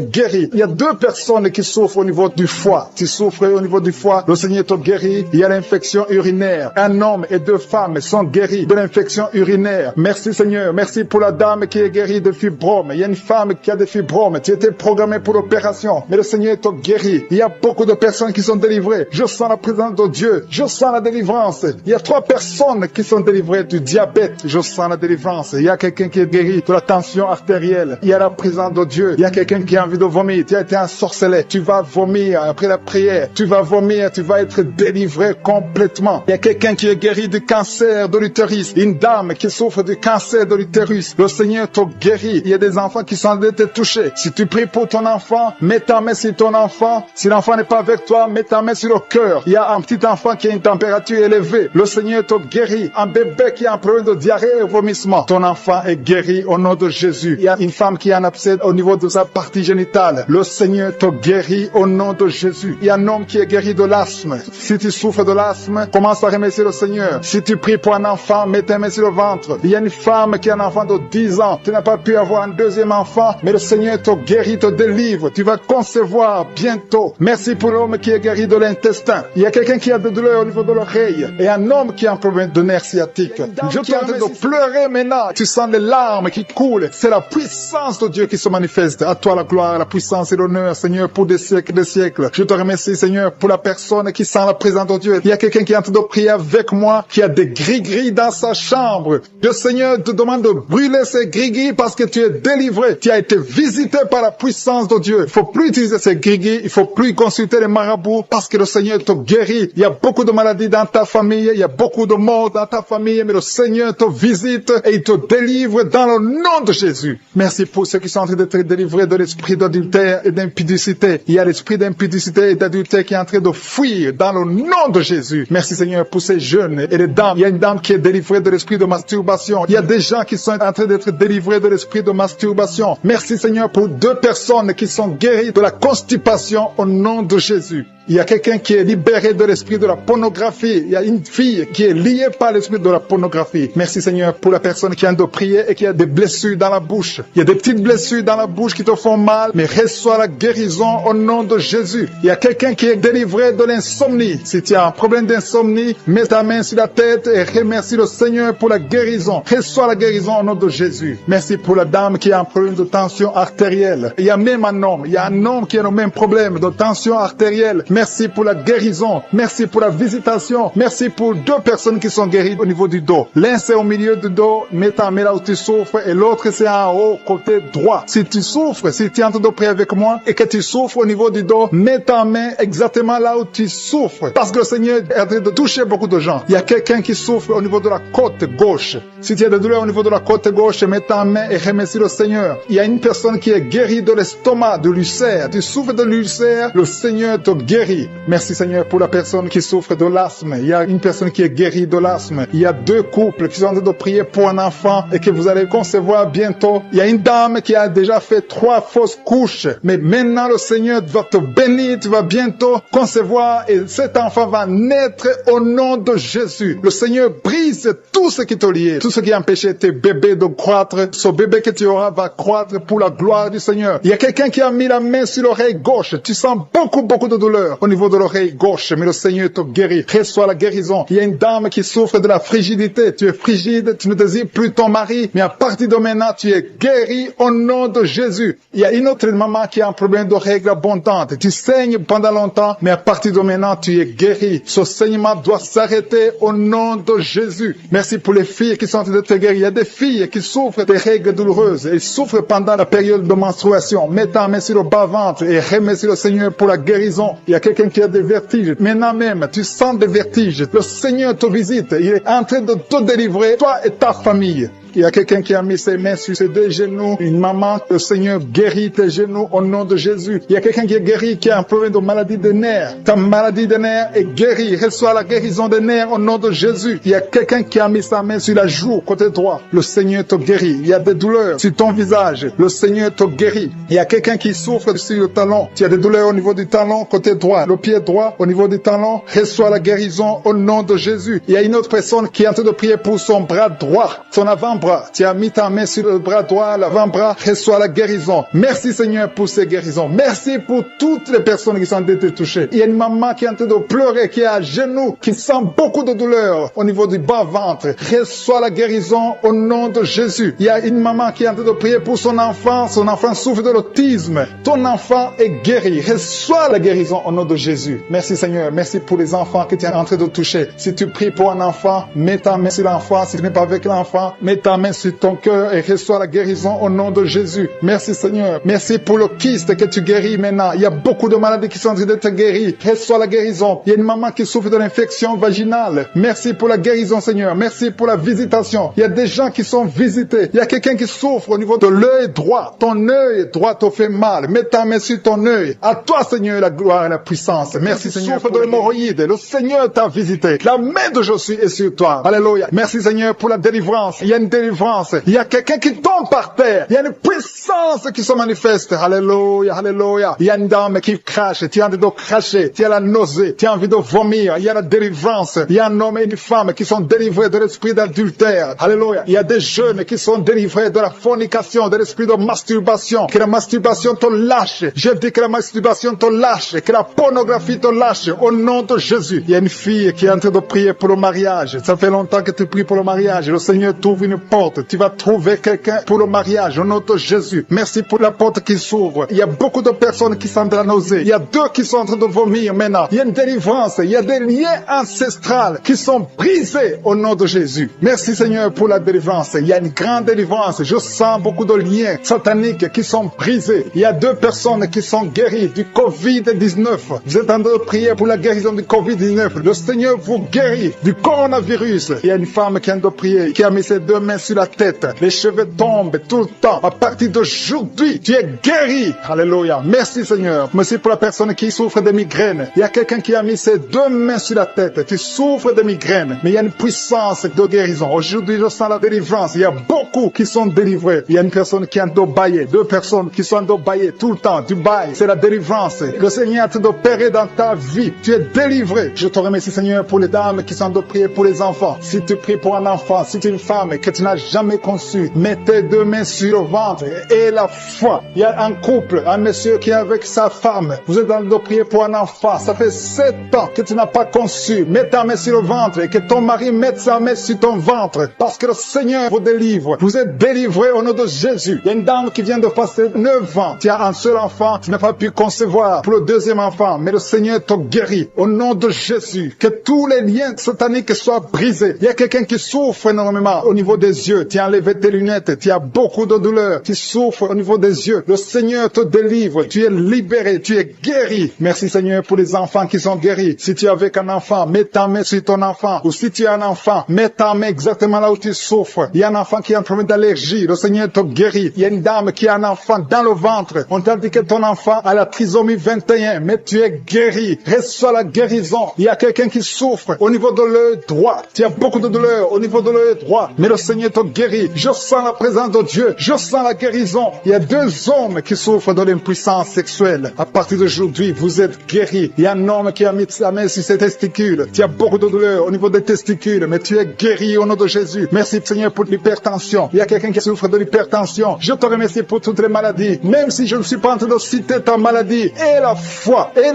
guéri. Il y a 2 personnes qui souffrent au niveau du foie. Tu souffres au niveau du foie. Le Seigneur te guérit. Il y a l'infection urinaire. Un homme et 2 femmes sont guéris de l'infection urinaire. Merci Seigneur. Merci pour la dame qui est guérie de fibromes. Il y a une femme qui a des fibromes. Tu étais programmée pour l'opération. Mais le Seigneur te guérit. Il y a beaucoup de personnes qui sont délivrées. Je sens la présence de Dieu. Je sens la délivrance. Il y a 3 personnes qui sont délivrées du diabète. Je sens la délivrance. Il y a quelqu'un qui est guéri de la tension artérielle. Il y a la présence de Dieu. Il y a quelqu'un qui a envie de vomir. Tu as été ensorcelé. Tu vas vomir après la prière. Tu vas vomir. Tu vas être délivré complètement. Il y a quelqu'un qui est guéri du cancer de l'utérus. Une dame qui souffre du cancer de l'utérus. Le Seigneur te guérit. Il y a des enfants qui sont en train de te toucher. Si tu pries pour ton enfant, mets ta main sur ton enfant. Si l'enfant n'est pas avec toi, mets ta main sur le cœur. Il y a un petit enfant qui a une température élevée. Le Seigneur te guérit. Un bébé qui a un problème de diarrhée et vomissement. Ton enfant est guéri au nom de Jésus. Il y a une femme qui a un abcès au niveau de sa partie génitale. Le Seigneur te guérit au nom de Jésus. Il y a un homme qui est guéri de l'asthme. Si tu souffres de l'asthme, commence à remercier le Seigneur. Si tu pries pour un enfant, mets ta main sur le ventre. Il y a une femme qui a un enfant de 10 ans. Tu n'as pas pu avoir un deuxième enfant, mais le Seigneur te guérit, te délivre. Tu vas concevoir bientôt. Merci pour l'homme qui est guéri de l'intestin. Il y a quelqu'un qui a des douleurs au niveau de l'oreille. Et un homme qui a un problème de nerf sciatique. Je suis en train de pleurer maintenant. Tu sens les larmes qui coulent. C'est la puissance de Dieu qui se manifeste. À toi la gloire, la puissance et l'honneur, Seigneur, pour des siècles et des siècles. Je te remercie, Seigneur, pour la personne qui sent la présence de Dieu. Il y a quelqu'un qui est en train de prier avec moi, qui a des gris-gris dans sa chambre. Le Seigneur te demande de brûler ces gris-gris parce que tu es délivré. Tu as été visité par la puissance de Dieu. Il faut plus utiliser ces gris-gris. Il faut plus consulter les marabouts parce que le Seigneur te guérit. Il y a beaucoup de maladies dans ta famille. Il y a beaucoup de morts dans ta famille. Mais le Seigneur te visite et il te délivre dans le nom de Jésus. Merci pour ceux qui sont en train d'être délivrés de l'esprit d'adultère et d'impudicité. Il y a l'esprit d'impudicité et d'adultère qui est en train de fuir dans le nom de Jésus. Merci Seigneur pour ces jeunes et les dames. Il y a une dame qui est délivrée de l'esprit de masturbation. Il y a des gens qui sont en train d'être délivrés de l'esprit de masturbation. Merci Seigneur pour 2 personnes qui sont guéries de la constipation au nom de Jésus. Il y a quelqu'un qui est libéré de l'esprit de la pornographie. Il y a une fille qui est liée par l'esprit de la pornographie. Merci Seigneur pour la personne qui a de prier et qui a des blessures dans la bouche. Il y a des petites blessures dans la bouche qui te font mal, mais reçois la guérison au nom de Jésus. Il y a quelqu'un qui est délivré de l'insomnie. Si tu as un problème d'insomnie, mets ta main sur la tête et remercie le Seigneur pour la guérison. Reçois la guérison au nom de Jésus. Merci pour la dame qui a un problème de tension artérielle. Il y a même un homme. Il y a un homme qui a le même problème de tension artérielle. Merci pour la guérison. Merci pour la visitation. Merci pour 2 personnes qui sont guéries au niveau du dos. L'un c'est au milieu du dos, mets ta main là où tu souffres, et l'autre c'est en haut, côté droit. Si tu souffres, si tu es en train de prier avec moi et que tu souffres au niveau du dos, mets ta main exactement là où tu souffres. Parce que le Seigneur est en train de toucher beaucoup de gens. Il y a quelqu'un qui souffre au niveau de la côte gauche. Si tu as des douleurs au niveau de la côte gauche, mets ta main et remercie le Seigneur. Il y a une personne qui est guérie de l'estomac, de l'ulcère. Tu souffres de l'ulcère, le Seigneur te guérit. Merci Seigneur pour la personne qui souffre de l'asthme. Il y a une personne qui est guérie de l'asthme. Il y a 2 couples qui sont en train de prier pour un enfant et que vous allez concevoir bientôt. Il y a une dame qui a déjà fait 3 fausses couches. Mais maintenant le Seigneur va te bénir. Tu vas bientôt concevoir et cet enfant va naître au nom de Jésus. Le Seigneur brise tout ce qui te lie, tout ce qui empêchait tes bébés de croître. Ce bébé que tu auras va croître pour la gloire du Seigneur. Il y a quelqu'un qui a mis la main sur l'oreille gauche. Tu sens beaucoup de douleur au niveau de l'oreille gauche, mais le Seigneur te guérit. Reçois la guérison. Il y a une dame qui souffre de la frigidité. Tu es frigide, tu ne désires plus ton mari, mais à partir de maintenant, tu es guéri au nom de Jésus. Il y a une autre maman qui a un problème de règles abondantes. Tu saignes pendant longtemps, mais à partir partir de maintenant, tu es guéri. Ce saignement doit s'arrêter au nom de Jésus. Merci pour les filles qui sont en train de te guérir. Il y a des filles qui souffrent des règles douloureuses. Elles souffrent pendant la période de menstruation. Mets ta main sur le bas-ventre et remercie le Seigneur pour la guérison. Il y a quelqu'un qui a des vertiges. Maintenant même, tu sens des vertiges. Le Seigneur te visite. Il est en train de te délivrer, toi et ta famille. Il y a quelqu'un qui a mis ses mains sur ses deux genoux. Une maman, le Seigneur guérit tes genoux au nom de Jésus. Il y a quelqu'un qui est guéri, qui a un problème de maladie des nerfs. Ta maladie des nerfs est guérie. Reçois la guérison des nerfs au nom de Jésus. Il y a quelqu'un qui a mis sa main sur la joue, côté droit. Le Seigneur te guérit. Il y a des douleurs sur ton visage. Le Seigneur te guérit. Il y a quelqu'un qui souffre sur le talon. Tu as des douleurs au niveau du talon, côté droit. Le pied droit, au niveau du talon. Reçois la guérison au nom de Jésus. Il y a une autre personne qui est en train de prier pour son bras droit, son avant-bras. Tu as mis ta main sur le bras droit, l'avant-bras, reçois la guérison. Merci Seigneur pour ces guérisons. Merci pour toutes les personnes qui sont en train de toucher. Il y a une maman qui est en train de pleurer, qui est à genoux, qui sent beaucoup de douleur au niveau du bas-ventre. Reçois la guérison au nom de Jésus. Il y a une maman qui est en train de prier pour son enfant souffre de l'autisme. Ton enfant est guéri. Reçois la guérison au nom de Jésus. Merci Seigneur. Merci pour les enfants que tu es en train de toucher. Si tu pries pour un enfant, mets ta main sur l'enfant. Si tu n'es pas avec l'enfant, mets ta main sur ton cœur et reçois la guérison au nom de Jésus. Merci Seigneur. Merci pour le kyste que tu guéris maintenant. Il y a beaucoup de maladies qui sont en train de te guérir. Reçois la guérison. Il y a une maman qui souffre de l'infection vaginale. Merci pour la guérison Seigneur. Merci pour la visitation. Il y a des gens qui sont visités. Il y a quelqu'un qui souffre au niveau de l'œil droit. Ton œil droit te fait mal. Mets ta main sur ton œil. À toi Seigneur la gloire et la puissance. Merci Seigneur. Tu souffres de l'hémorroïde. Le Seigneur t'a visité. La main de Jésus est sur toi. Alléluia. Merci Seigneur pour la délivrance. Il y a une délivrance. Il y a quelqu'un qui tombe par terre. Il y a une puissance qui se manifeste. Alléluia, alléluia. Il y a une dame qui crache. Tu as envie de cracher. Tu as la nausée. Tu as envie de vomir. Il y a la délivrance. Il y a un homme et une femme qui sont délivrés de l'esprit d'adultère. Alléluia. Il y a des jeunes qui sont délivrés de la fornication, de l'esprit de masturbation. Que la masturbation te lâche. Je dis que la masturbation te lâche. Que la pornographie te lâche. Au nom de Jésus. Il y a une fille qui est en train de prier pour le mariage. Ça fait longtemps que tu pries pour le mariage. Le Seigneur t'ouvre une porte. Tu vas trouver quelqu'un pour le mariage au nom de Jésus. Merci pour la porte qui s'ouvre. Il y a beaucoup de personnes qui sentent de la nausée. Il y a deux qui sont en train de vomir maintenant. Il y a une délivrance. Il y a des liens ancestrales qui sont brisés au nom de Jésus. Merci Seigneur pour la délivrance. Il y a une grande délivrance. Je sens beaucoup de liens sataniques qui sont brisés. Il y a deux personnes qui sont guéries du Covid-19. Vous êtes en train de prier pour la guérison du Covid-19. Le Seigneur vous guérit du coronavirus. Il y a une femme qui est en train de prier, qui a mis ses deux mains sur la tête. Les cheveux tombent tout le temps. À partir d'aujourd'hui, tu es guéri. Alléluia. Merci Seigneur. Merci pour la personne qui souffre de migraines. Il y a quelqu'un qui a mis ses deux mains sur la tête. Tu souffres de migraines, mais il y a une puissance de guérison. Aujourd'hui, je sens la délivrance. Il y a beaucoup qui sont délivrés. Il y a une personne qui est en train de bailler. Deux personnes qui sont en train de bailler tout le temps. Du bail, c'est la délivrance. Le Seigneur est en train d'opérer dans ta vie. Tu es délivré. Je te remercie Seigneur pour les dames qui sont en train de prier pour les enfants. Si tu pries pour un enfant, si tu es une femme que tu n'as jamais conçu, mets tes deux mains sur le ventre et la foi. Il y a un couple, un monsieur qui est avec sa femme. Vous êtes en train de prier pour un enfant. Ça fait 7 ans que tu n'as pas conçu. Mets ta main sur le ventre et que ton mari mette sa main sur ton ventre. Parce que le Seigneur vous délivre. Vous êtes délivrés au nom de Jésus. Il y a une dame qui vient de passer 9 ans. Tu as un seul enfant. Tu n'as pas pu concevoir pour le deuxième enfant. Mais le Seigneur te guérit. Au nom de Jésus. Que tous les liens sataniques soient brisés. Il y a quelqu'un qui souffre énormément au niveau des yeux. Tu as enlevé tes lunettes. Tu as beaucoup de douleur. Tu souffres au niveau des yeux. Le Seigneur te délivre. Tu es libéré. Tu es guéri. Merci Seigneur pour les enfants qui sont guéris. Si tu es avec un enfant, mets ta main sur ton enfant. Ou si tu as un enfant, mets ta main exactement là où tu souffres. Il y a un enfant qui a un problème d'allergie. Le Seigneur te guérit. Il y a une dame qui a un enfant dans le ventre. On t'a dit que ton enfant a la trisomie 21. Mais tu es guéri. Reçois la guérison. Il y a quelqu'un qui souffre au niveau de l'œil droit. Tu as beaucoup de douleur au niveau de l'œil droit. Mais le Seigneur te guérit. Je sens la présence de Dieu. Je sens la guérison. Il y a 2 hommes qui souffrent de l'impuissance sexuelle. À partir d'aujourd'hui, vous êtes guéris. Il y a un homme qui a mis sa main sur ses testicules. Tu as beaucoup de douleur au niveau des testicules, mais tu es guéri au nom de Jésus. Merci Seigneur pour l'hypertension. Il y a quelqu'un qui souffre de l'hypertension. Je te remercie pour toutes les maladies. Même si je ne suis pas en train de citer ta maladie, et la foi, et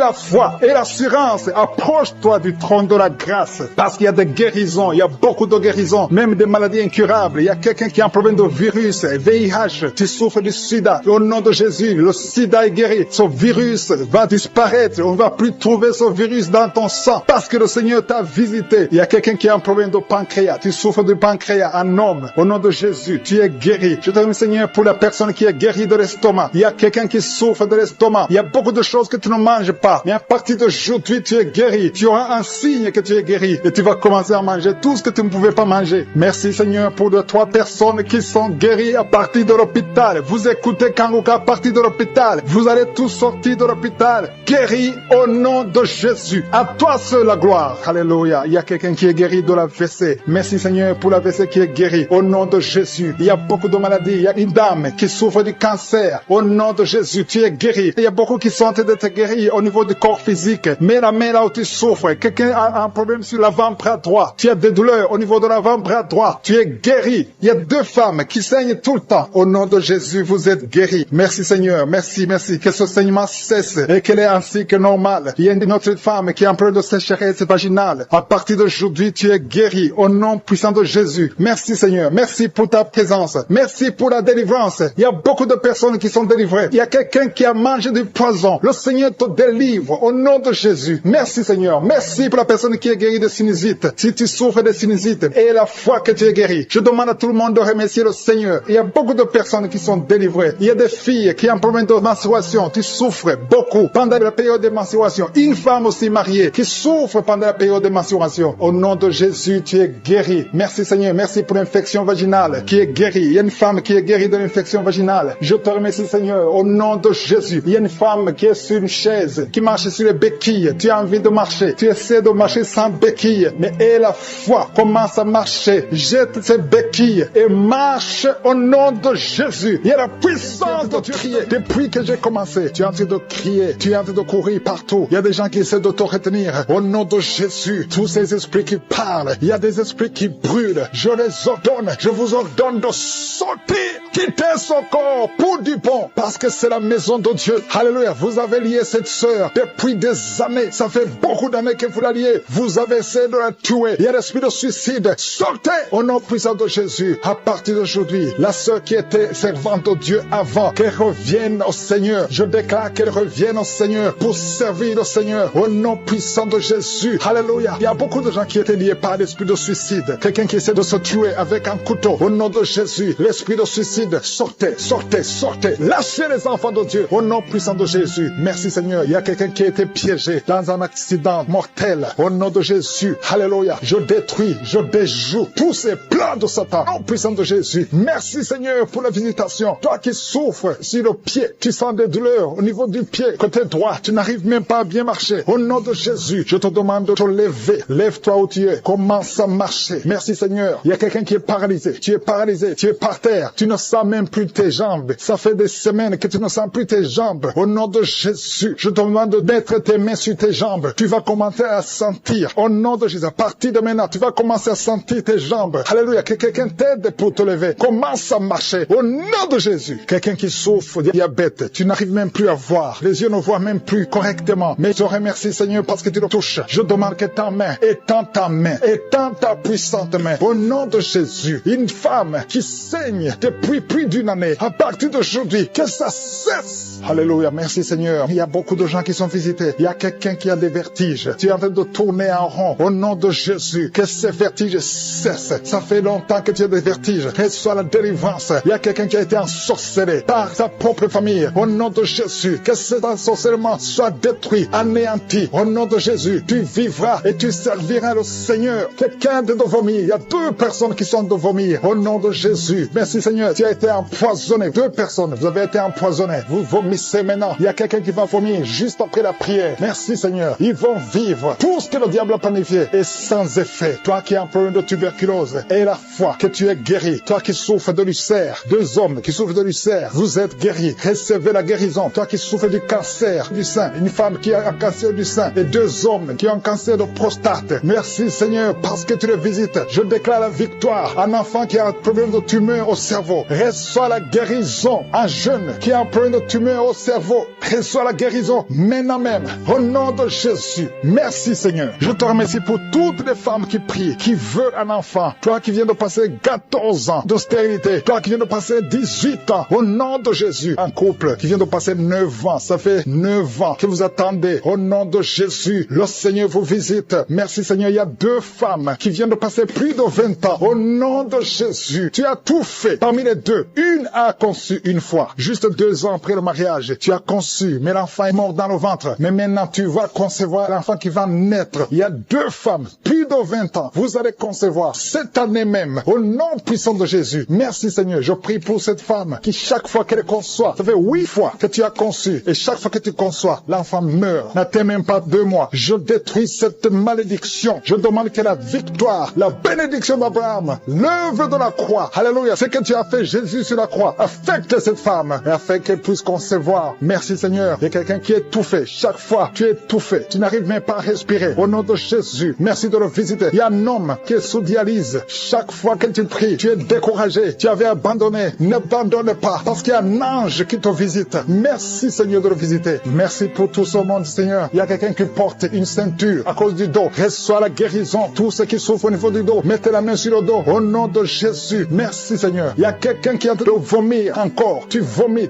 l'assurance, approche-toi du trône de la grâce. Parce qu'il y a des guérisons. Il y a beaucoup de guérisons. Même des maladies incurables incurables. Il y a quelqu'un qui a un problème de virus, VIH, tu souffres du sida. Au nom de Jésus, le sida est guéri. Ce virus va disparaître. On ne va plus trouver ce virus dans ton sang parce que le Seigneur t'a visité. Il y a quelqu'un qui a un problème de pancréas. Tu souffres du pancréas, un homme. Au nom de Jésus, tu es guéri. Je te remercie, Seigneur, pour la personne qui est guérie de l'estomac. Il y a quelqu'un qui souffre de l'estomac. Il y a beaucoup de choses que tu ne manges pas. Mais à partir d'aujourd'hui, tu es guéri. Tu auras un signe que tu es guéri. Et tu vas commencer à manger tout ce que tu ne pouvais pas manger. Merci, Seigneur, pour les 3 personnes qui sont guéries à partir de l'hôpital. Vous écoutez Kanguka à partir de l'hôpital. Vous allez tous sortir de l'hôpital. Guéris au nom de Jésus. À toi seul la gloire. Alléluia. Il y a quelqu'un qui est guéri de la WC. Merci, Seigneur, pour la WC qui est guérie. Au nom de Jésus. Il y a beaucoup de maladies. Il y a une dame qui souffre du cancer. Au nom de Jésus, tu es guéri. Il y a beaucoup qui sont en train d'être guéris au niveau du corps physique. Mais la main là où tu souffres, quelqu'un a un problème sur l'avant-bras droit. Tu as des douleurs au niveau de l'avant-bras droit. Tu es guéri. Il y a 2 femmes qui saignent tout le temps. Au nom de Jésus, vous êtes guéris. Merci, Seigneur. Merci, merci. Que ce saignement cesse et qu'elle est ainsi que normal. Il y a une autre femme qui a un problème de sécheresse vaginale. À partir d'aujourd'hui, tu es guéri. Au nom puissant de Jésus. Merci, Seigneur. Merci pour ta présence. Merci pour la délivrance. Il y a beaucoup de personnes qui sont délivrées. Il y a quelqu'un qui a mangé du poison. Le Seigneur te délivre au nom de Jésus. Merci, Seigneur. Merci pour la personne qui est guérie de sinusite. Si tu souffres de sinusite et la foi que tu es guéri, je demande à tout le monde de remercier le Seigneur. Il y a beaucoup de personnes qui sont délivrées. Il y a des filles qui ont un problème de menstruation. Tu souffres beaucoup pendant la période de menstruation. Une femme aussi mariée qui souffre pendant la période de menstruation. Au nom de Jésus, tu es guéri. Merci, Seigneur. Merci pour l'infection vaginale qui est guérie. Il y a une femme qui est guérie de l'infection vaginale. Je te remercie, Seigneur. Au nom de Jésus. Il y a une femme qui est sur une chaise, qui marche sur les béquilles. Tu as envie de marcher. Tu essaies de marcher sans béquilles. Mais aie la foi. Commence à marcher. Jette ces béquilles et marche au nom de Jésus. Il y a la puissance de crier. Depuis que j'ai commencé, tu es en train de crier. Tu es en train de courir partout. Il y a des gens qui essaient de te retenir. Au nom de Jésus, tous ces esprits qui parlent, il y a des esprits qui brûlent. Je les ordonne. Je vous ordonne de sortir. Quittez son corps pour du bon. Parce que c'est la maison de Dieu. Alléluia. Vous avez lié cette sœur depuis des années. Ça fait beaucoup d'années que vous la liez. Vous avez essayé de la tuer. Il y a l'esprit de suicide. Sortez au nom puissant de Jésus. À partir d'aujourd'hui, la sœur qui était servante de Dieu avant, qu'elle revienne au Seigneur. Je déclare qu'elle revienne au Seigneur pour servir le Seigneur. Au nom puissant de Jésus. Alléluia. Il y a beaucoup de gens qui étaient liés par l'esprit de suicide. Quelqu'un qui essaie de se tuer avec un couteau. Au nom de Jésus, l'esprit de suicide, sortez, sortez, sortez. Lâchez les enfants de Dieu. Au nom puissant de Jésus. Merci, Seigneur. Il y a quelqu'un qui a été piégé dans un accident mortel. Au nom de Jésus. Alléluia. Je détruis, je déjoue tous ces plans de Satan. Au nom puissant de Jésus. Merci, Seigneur, pour la visitation. Toi qui souffres sur le pied, tu sens des douleurs au niveau du pied, côté droit. Tu n'arrives même pas à bien marcher. Au nom de Jésus, je te demande de te lever. Lève-toi où tu es. Commence à marcher. Merci, Seigneur. Il y a quelqu'un qui est paralysé. Tu es paralysé. Tu es par terre. Tu ne sens même plus tes jambes. Ça fait des semaines que tu ne sens plus tes jambes. Au nom de Jésus, je te demande de mettre tes mains sur tes jambes. Tu vas commencer à sentir. Au nom de Jésus, à partir de maintenant, tu vas commencer à sentir tes jambes. Alléluia. Que quelqu'un t'aide pour te lever. Commence à marcher. Au nom de Jésus. Quelqu'un qui souffre de diabète. Tu n'arrives même plus à voir. Les yeux ne voient même plus correctement. Mais je te remercie, Seigneur, parce que tu le touches. Je demande que ta main, étends ta main, étends ta puissante main. Au nom de Jésus. Une femme qui saigne depuis plus d'une année. À partir d'aujourd'hui, que ça cesse. Alléluia. Merci, Seigneur. Il y a beaucoup de gens qui sont visités. Il y a quelqu'un qui a des vertiges. Tu es en train de tourner en rond. Au nom de Jésus, que ces vertiges cessent. Ça fait longtemps que tu as des vertiges. Que ce soit la délivrance. Il y a quelqu'un qui a été ensorcelé par sa propre famille. Au nom de Jésus, que cet ensorcellement soit détruit, anéanti. Au nom de Jésus, tu vivras et tu serviras le Seigneur. Quelqu'un de vomir. Il y a 2 personnes qui sont de vomir. Au nom de Jésus. Merci, Seigneur. Tu as été empoisonné. 2 personnes. Vous avez été empoisonnés. Vous vomissez maintenant. Il y a quelqu'un qui va vomir juste après la prière. Merci, Seigneur. Ils vont vivre. Tout ce que le diable a planifié est sans effet. Toi qui as un problème de tuberculose, aie la foi que tu es guéri. Toi qui souffres de l'ulcère, 2 hommes qui souffrent de l'ulcère, vous êtes guéris. Recevez la guérison. Toi qui souffres du cancer du sein, une femme qui a un cancer du sein et 2 hommes qui ont un cancer de prostate. Merci, Seigneur, parce que tu le visites. Je déclare la victoire. Un enfant qui a un problème de tumeur au cerveau, reçoit la guérison. Un jeune qui a un problème de tumeur au cerveau, reçoit la guérison maintenant même. Au nom de Jésus. Merci, Seigneur. Je te remercie pour toutes les femmes qui prient, qui veulent un enfant. Toi qui viens de passer 14 ans de stérilité, toi qui viens de passer 18 ans, au nom de Jésus, un couple qui vient de passer 9 ans, ça fait 9 ans que vous attendez, au nom de Jésus, le Seigneur vous visite. Merci Seigneur, il y a 2 femmes qui viennent de passer plus de 20 ans, au nom de Jésus, tu as tout fait. Parmi les 2, une a conçu une fois, juste 2 ans après le mariage, tu as conçu, mais l'enfant est mort dans le ventre, mais maintenant tu vas concevoir l'enfant qui va naître. Il y a 2 femmes, plus de 20 ans, vous allez concevoir cette année même, au nom puissant de Jésus. Merci Seigneur, je prie pour cette femme qui chaque fois qu'elle conçoit, ça fait 8 fois que tu as conçu, et chaque fois que tu conçois, l'enfant meurt, n'atteint même pas 2 mois. Je détruis cette malédiction, je demande que la victoire, la bénédiction d'Abraham, l'œuvre de la croix, alléluia, ce que tu as fait Jésus sur la croix, affecte cette femme, et afin qu'elle puisse concevoir. Merci Seigneur, il y a quelqu'un qui est étouffé, chaque fois tu es étouffé, tu n'arrives même pas à respirer, au nom de Jésus, merci de le visiter. Il y a un homme qui est sous dialyse, chaque fois que tu pries, tu es découragé, tu avais abandonné, n'abandonne pas, parce qu'il y a un ange qui te visite. Merci Seigneur de le visiter. Merci pour tout ce monde Seigneur. Il y a quelqu'un qui porte une ceinture à cause du dos, reçois la guérison. Tous ceux qui souffrent au niveau du dos, mettez la main sur le dos, au nom de Jésus. Merci Seigneur. Il y a quelqu'un qui est en train de vomir encore, tu vomis.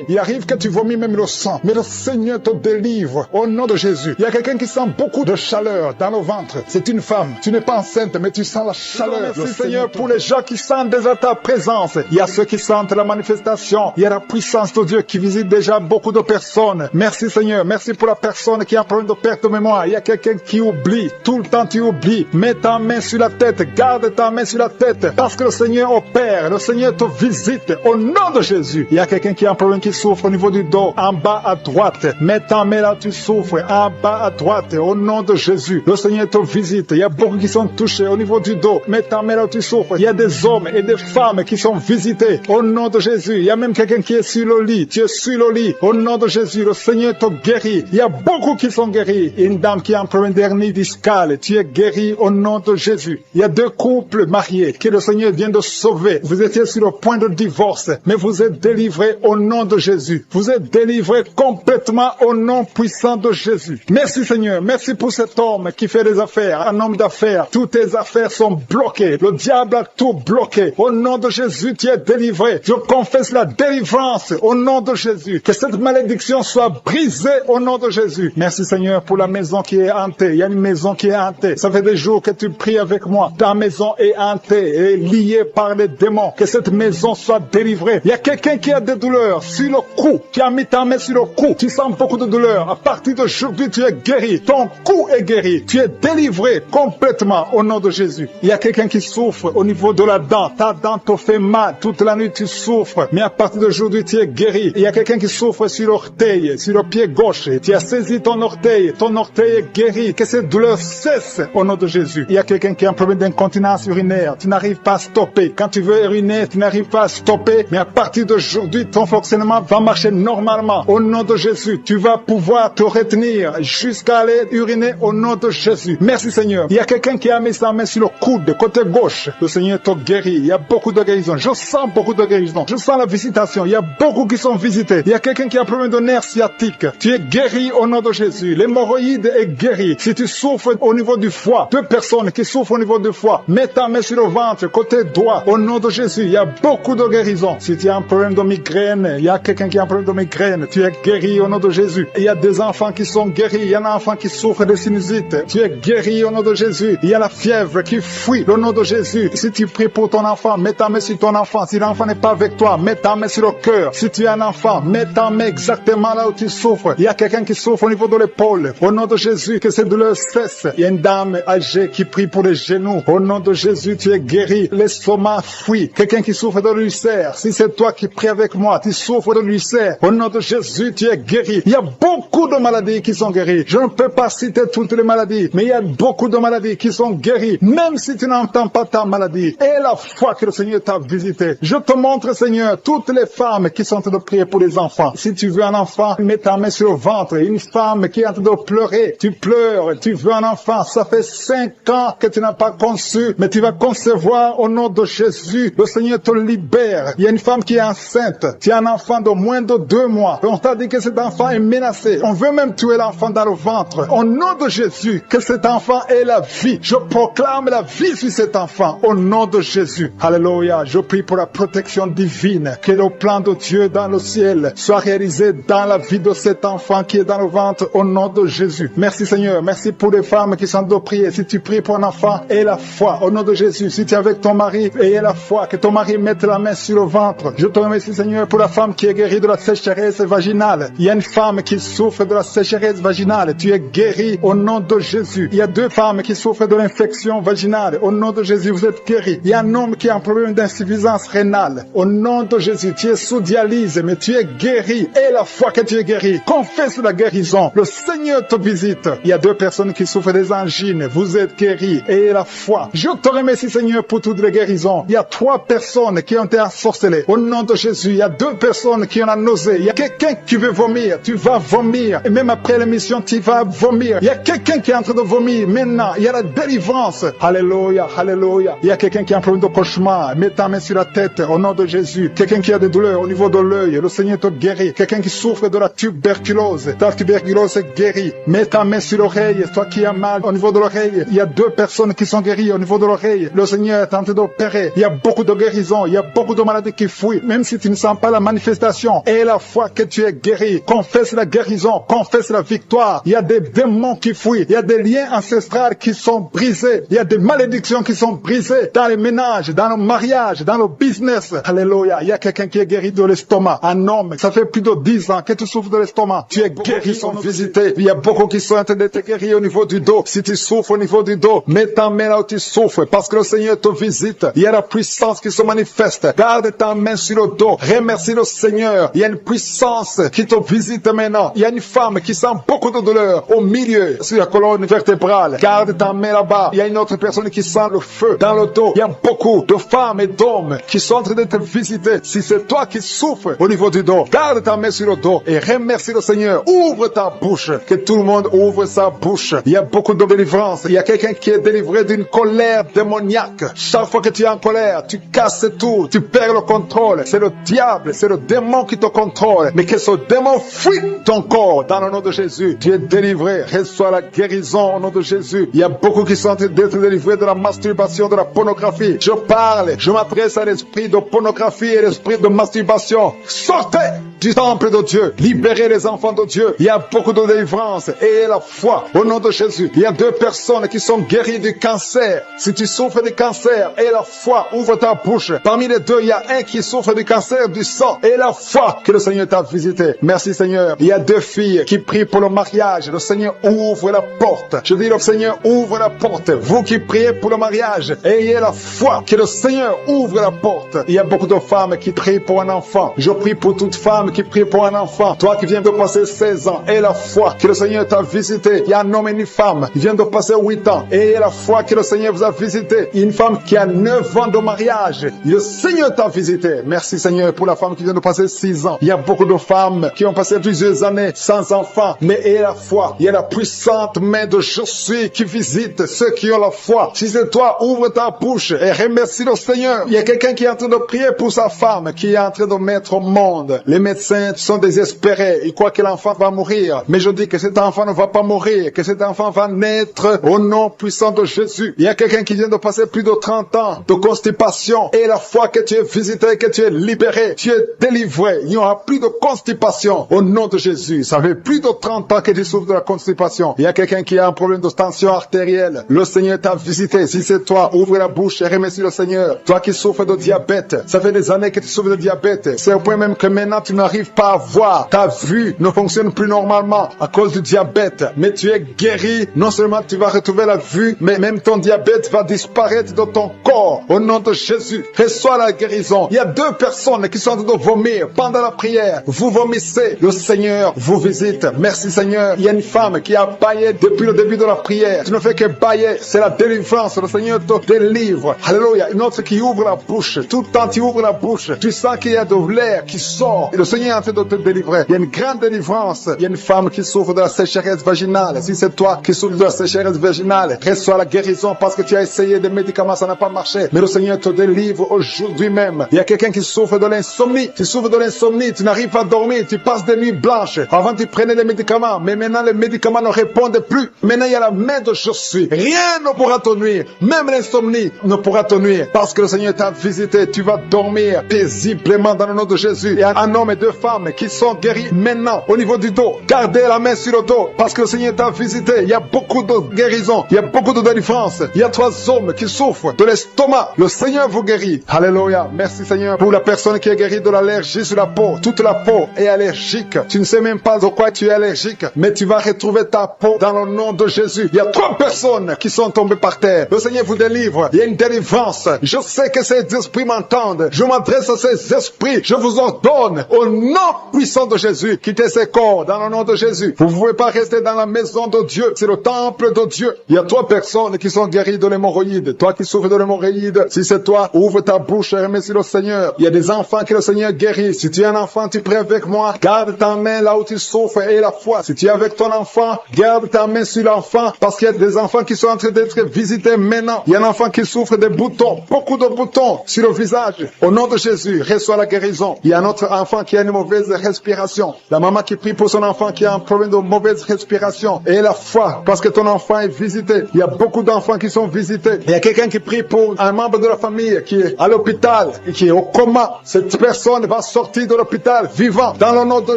Il arrive que tu vomis même le sang, mais le Seigneur te délivre, au nom de Jésus. Il y a quelqu'un qui sent beaucoup de chaleur dans le ventre, c'est une femme, tu n'es pas enceinte mais tu sens la chaleur. Merci Seigneur pour les gens qui sentent déjà ta présence. Il y a ceux qui sentent la manifestation, il y a la puissance de Dieu qui visite déjà beaucoup de personnes. Merci Seigneur, merci pour la personne qui a un problème de perte de mémoire. Il y a quelqu'un qui oublie, tout le temps tu oublies. Mets ta main sur la tête, garde ta main sur la tête, parce que le Seigneur opère, le Seigneur te visite, au nom de Jésus. Il y a quelqu'un qui a un problème qui souffre au niveau du dos, en bas à droite. Mets ta main là, tu souffres, en bas à droite, au nom de Jésus. Le Seigneur te visite. Il y a beaucoup qui sont touchés au niveau du dos. Mets ta main là où tu souffres. Il y a des hommes et des femmes qui sont visités, au nom de Jésus. Il y a même quelqu'un qui est sur le lit, tu es sur le lit, au nom de Jésus. Le Seigneur te guérit. Il y a beaucoup qui sont guéris. Une dame qui a un problème d'hernie discale, tu es guéri au nom de Jésus. Il y a 2 couples mariés que le Seigneur vient de sauver. Vous étiez sur le point de divorce, mais vous êtes délivrés au nom de Jésus. Vous êtes délivrés complètement au nom puissant de Jésus. Merci Seigneur, merci pour cet homme qui fait des affaires, un homme d'affaires. Toutes tes affaires sont bloquées. Le diable a tout bloqué. Au nom de Jésus, tu es délivré. Je confesse la délivrance au nom de Jésus. Que cette malédiction soit brisée au nom de Jésus. Merci Seigneur pour la maison qui est hantée. Il y a une maison qui est hantée. Ça fait des jours que tu pries avec moi. Ta maison est hantée et liée par les démons. Que cette maison soit délivrée. Il y a quelqu'un qui a des douleurs sur le cou. Tu as mis ta main sur le cou. Tu sens beaucoup de douleurs. À partir d'aujourd'hui, tu es guéri. Ton cou est guéri. Tu es délivré complètement au nom de Jésus. Il y a quelqu'un qui souffre au niveau de la dent. Ta dent te fait mal. Toute la nuit, tu souffres. Mais à partir d'aujourd'hui, tu es guéri. Il y a quelqu'un qui souffre sur l'orteil, sur le pied gauche. Tu as saisi ton orteil. Ton orteil est guéri. Que cette douleur cesse au nom de Jésus. Il y a quelqu'un qui a un problème d'incontinence urinaire. Tu n'arrives pas à stopper. Quand tu veux uriner, tu n'arrives pas à stopper. Mais à partir d'aujourd'hui, ton fonctionnement va marcher normalement. Au nom de Jésus, tu vas pouvoir te retenir jusqu'à aller uriner au nom de Jésus. Merci Seigneur. Il y a quelqu'un qui a mis sa main sur le coude, côté gauche. Le Seigneur te guérit. Il y a beaucoup de guérison. Je sens beaucoup de guérison. Je sens la visitation. Il y a beaucoup qui sont visités. Il y a quelqu'un qui a un problème de nerf sciatique. Tu es guéri au nom de Jésus. L'hémorroïde est guéri. Si tu souffres au niveau du foie, 2 personnes qui souffrent au niveau du foie, mets ta main sur le ventre, côté droit, au nom de Jésus. Il y a beaucoup de guérison. Si tu as un problème de migraine, il y a quelqu'un qui a un problème de migraine, tu es guéri au nom de Jésus. Il y a des enfants qui sont guéris. Il y a un enfant qui souffre de sinusite. Tu es guéri au nom de Jésus. Il y a la fièvre qui fuit au nom de Jésus. Si tu pries pour ton enfant, mets ta main sur ton enfant. Si l'enfant n'est pas avec toi, mets ta main sur le cœur. Si tu es un enfant, mets ta main exactement là où tu souffres. Il y a quelqu'un qui souffre au niveau de l'épaule. Au nom de Jésus, que cette douleur cesse. Il y a une dame âgée qui prie pour les genoux. Au nom de Jésus, tu es guéri. L'estomac fuit. Quelqu'un qui souffre de l'ulcère. Si c'est toi qui pries avec moi, tu souffres de l'ulcère. Au nom de Jésus, tu es guéri. Il y a beaucoup de maladies qui sont guéries. Je ne peux pas citer toutes les maladies, mais il y a beaucoup de maladies qui sont guéries. Même si tu n'entends pas ta maladie. Et la foi que le Seigneur t'a visité. Je te montre, Seigneur, toutes les femmes qui sont en train de prier pour les enfants. Si tu veux un enfant, mets ta main sur le ventre. Une femme qui est en train de pleurer. Tu pleures, tu veux un enfant. Ça fait 5 ans que tu n'as pas conçu, mais tu vas concevoir au nom de Jésus. Le Seigneur te libère. Il y a une femme qui est enceinte. Tu as un enfant de moins de 2 mois. On t'a dit que cet enfant est menacé. On veut même tuer l'enfant dans le ventre. Au nom de Jésus, que cet enfant ait la vie. Je proclame la vie sur cet cet enfant au nom de Jésus. Alléluia. Je prie pour la protection divine, que le plan de Dieu dans le ciel soit réalisé dans la vie de cet enfant qui est dans le ventre au nom de Jésus. Merci Seigneur. Merci pour les femmes qui sont de prier. Si tu pries pour un enfant, aie la foi au nom de Jésus. Si tu es avec ton mari, aie la foi, que ton mari mette la main sur le ventre. Je te remercie Seigneur pour la femme qui est guérie de la sécheresse vaginale. Il y a une femme qui souffre de la sécheresse vaginale. Tu es guérie au nom de Jésus. Il y a 2 femmes qui souffrent de l'infection vaginale. Au nom de Jésus, vous êtes guéris. Il y a un homme qui a un problème d'insuffisance rénale. Au nom de Jésus, tu es sous dialyse, mais tu es guéri. Et la foi que tu es guéri, confesse la guérison. Le Seigneur te visite. Il y a 2 personnes qui souffrent des angines. Vous êtes guéris. Et la foi. Je te remercie Seigneur pour toutes les guérisons. Il y a 3 personnes qui ont été ensorcelées. Au nom de Jésus, il y a 2 personnes qui ont la nausée. Il y a quelqu'un qui veut vomir. Tu vas vomir. Et même après l'émission, tu vas vomir. Il y a quelqu'un qui est en train de vomir. Maintenant, il y a la délivrance. Alléluia, alléluia. Il y a quelqu'un qui a un problème de cauchemar. Mets ta main sur la tête au nom de Jésus. Quelqu'un qui a des douleurs au niveau de l'œil. Le Seigneur te guérit. Quelqu'un qui souffre de la tuberculose. Ta tuberculose est guérie. Mets ta main sur l'oreille. Toi qui as mal au niveau de l'oreille. Il y a 2 personnes qui sont guéries au niveau de l'oreille. Le Seigneur est en train d'opérer. Il y a beaucoup de guérisons. Il y a beaucoup de maladies qui fuient. Même si tu ne sens pas la manifestation. Et la foi que tu es guéri. Confesse la guérison. Confesse la victoire. Il y a des démons qui fuient. Il y a des liens ancestrales qui sont brisés. Il y a des malédictions qui sont brisées dans les ménages, dans le mariage, dans le business. Alléluia. Il y a quelqu'un qui est guéri de l'estomac. Un homme, ça fait plus de 10 ans que tu souffres de l'estomac. Tu es guéri, sont visités. Il y a beaucoup qui sont en train d'être guéris au niveau du dos. Si tu souffres au niveau du dos, mets ta main là où tu souffres parce que le Seigneur te visite. Il y a la puissance qui se manifeste. Garde ta main sur le dos. Remercie le Seigneur. Il y a une puissance qui te visite maintenant. Il y a une femme qui sent beaucoup de douleur au milieu, sur la colonne vertébrale. Garde ta main là-bas. Il y a une autre personne qui sent le feu dans le dos. Il y a beaucoup de femmes et d'hommes qui sont en train d'être visités. Si c'est toi qui souffres au niveau du dos, garde ta main sur le dos et remercie le Seigneur. Ouvre ta bouche. Que tout le monde ouvre sa bouche. Il y a beaucoup de délivrance. Il y a quelqu'un qui est délivré d'une colère démoniaque. Chaque fois que tu es en colère, tu casses tout. Tu perds le contrôle. C'est le diable, c'est le démon qui te contrôle. Mais que ce démon fuit ton corps dans le nom de Jésus. Tu es délivré. Reçois la guérison au nom de Jésus. Il y a beaucoup qui sont en train d'être délivrés de la masturbation, de la pornographie. Je parle, je m'adresse à l'esprit de pornographie et l'esprit de masturbation. Sortez du temple de Dieu. Libérez les enfants de Dieu. Il y a beaucoup de délivrance. Et la foi au nom de Jésus. Il y a 2 personnes qui sont guéries du cancer. Si tu souffres du cancer, et la foi, ouvre ta bouche. Parmi les 2, il y a un qui souffre du cancer du sang. Et la foi que le Seigneur t'a visité. Merci Seigneur. Il y a 2 filles qui prient pour le mariage. Le Seigneur ouvre la porte. Je dis le Seigneur ouvre la porte. Vous qui priez pour le mariage, ayez la foi que le Seigneur ouvre la porte. Il y a beaucoup de femmes qui prient pour un enfant. Je prie pour toute femme qui prie pour un enfant. Toi qui viens de passer 16 ans, aie la foi que le Seigneur t'a visité. Il y a un homme et une femme qui viennent de passer 8 ans. Ayez la foi que le Seigneur vous a visité. Il y a une femme qui a 9 ans de mariage. Le Seigneur t'a visité. Merci Seigneur pour la femme qui vient de passer 6 ans. Il y a beaucoup de femmes qui ont passé plusieurs années sans enfants. Mais ayez la foi. Il y a la puissante main de je suis qui visite ceux qui ont la foi. Si c'est toi, ouvre ta bouche et remercie le Seigneur. Il y a quelqu'un qui est en train de prier pour sa femme, qui est en train de mettre au monde. Les médecins sont désespérés. Ils croient que l'enfant va mourir. Mais je dis que cet enfant ne va pas mourir, que cet enfant va naître au nom puissant de Jésus. Il y a quelqu'un qui vient de passer plus de 30 ans de constipation. Et la foi que tu es visité, que tu es libéré, tu es délivré. Il n'y aura plus de constipation au nom de Jésus. Ça fait plus de 30 ans que tu souffres de la constipation. Il y a quelqu'un qui a un problème de tension artérielle. Le Seigneur t'a visité. Si c'est toi, ouvre la bouche et remercie le Seigneur. Toi qui souffres de diabète, ça fait des années que tu souffres de diabète. C'est au point même que maintenant tu n'arrives pas à voir. Ta vue ne fonctionne plus normalement à cause du diabète. Mais tu es guéri. Non seulement tu vas retrouver la vue, mais même ton diabète va disparaître de ton corps. Au nom de Jésus, reçois la guérison. Il y a 2 personnes qui sont en train de vomir pendant la prière. Vous vomissez. Le Seigneur vous visite. Merci Seigneur. Il y a une femme qui a baillé depuis le début de la prière. Tu ne fais que bailler. C'est la délivrance. Le Seigneur te délivre. Alléluia. Une autre qui ouvre la bouche. Tout le temps tu ouvres la bouche. Tu sens qu'il y a de l'air qui sort. Et le Seigneur Seigneur est en train de te délivrer. Il y a une grande délivrance. Il y a une femme qui souffre de la sécheresse vaginale. Si c'est toi qui souffres de la sécheresse vaginale, reçois la guérison parce que tu as essayé des médicaments, ça n'a pas marché. Mais le Seigneur te délivre aujourd'hui même. Il y a quelqu'un qui souffre de l'insomnie. Tu souffres de l'insomnie, tu n'arrives pas à dormir, tu passes des nuits blanches. Avant tu prenais des médicaments, mais maintenant les médicaments ne répondent plus. Maintenant il y a la main de je suis. Rien ne pourra te nuire. Même l'insomnie ne pourra te nuire. Parce que le Seigneur t'a visité, tu vas dormir paisiblement dans le nom de Jésus. Il y a un homme et deux femmes qui sont guéris maintenant au niveau du dos. Gardez la main sur le dos parce que le Seigneur t'a visité. Il y a beaucoup de guérison, il y a beaucoup de délivrance. Il y a 3 hommes qui souffrent de l'estomac. Le Seigneur vous guérit. Alléluia. Merci Seigneur pour la personne qui est guérie de l'allergie sur la peau. Toute la peau est allergique. Tu ne sais même pas de quoi tu es allergique, mais tu vas retrouver ta peau dans le nom de Jésus. Il y a 3 personnes qui sont tombées par terre. Le Seigneur vous délivre. Il y a une délivrance. Je sais que ces esprits m'entendent. Je m'adresse à ces esprits. Je vous ordonne au nom puissant de Jésus, quittez ces corps dans le nom de Jésus. Vous ne pouvez pas rester dans la maison de Dieu. C'est le temple de Dieu. Il y a 3 personnes qui sont guéries de l'hémorroïde. Toi qui souffres de l'hémorroïde, si c'est toi, ouvre ta bouche et remercie le Seigneur. Il y a des enfants que le Seigneur guérit. Si tu es un enfant, tu pries avec moi. Garde ta main là où tu souffres et la foi. Si tu es avec ton enfant, garde ta main sur l'enfant parce qu'il y a des enfants qui sont en train d'être visités maintenant. Il y a un enfant qui souffre des boutons, beaucoup de boutons sur le visage. Au nom de Jésus, reçois la guérison. Il y a un autre enfant qui a une mauvaise respiration. La maman qui prie pour son enfant qui a un problème de mauvaise respiration. Et la foi, parce que ton enfant est visité. Il y a beaucoup d'enfants qui sont visités. Il y a quelqu'un qui prie pour un membre de la famille qui est à l'hôpital et qui est au coma. Cette personne va sortir de l'hôpital vivant dans le nom de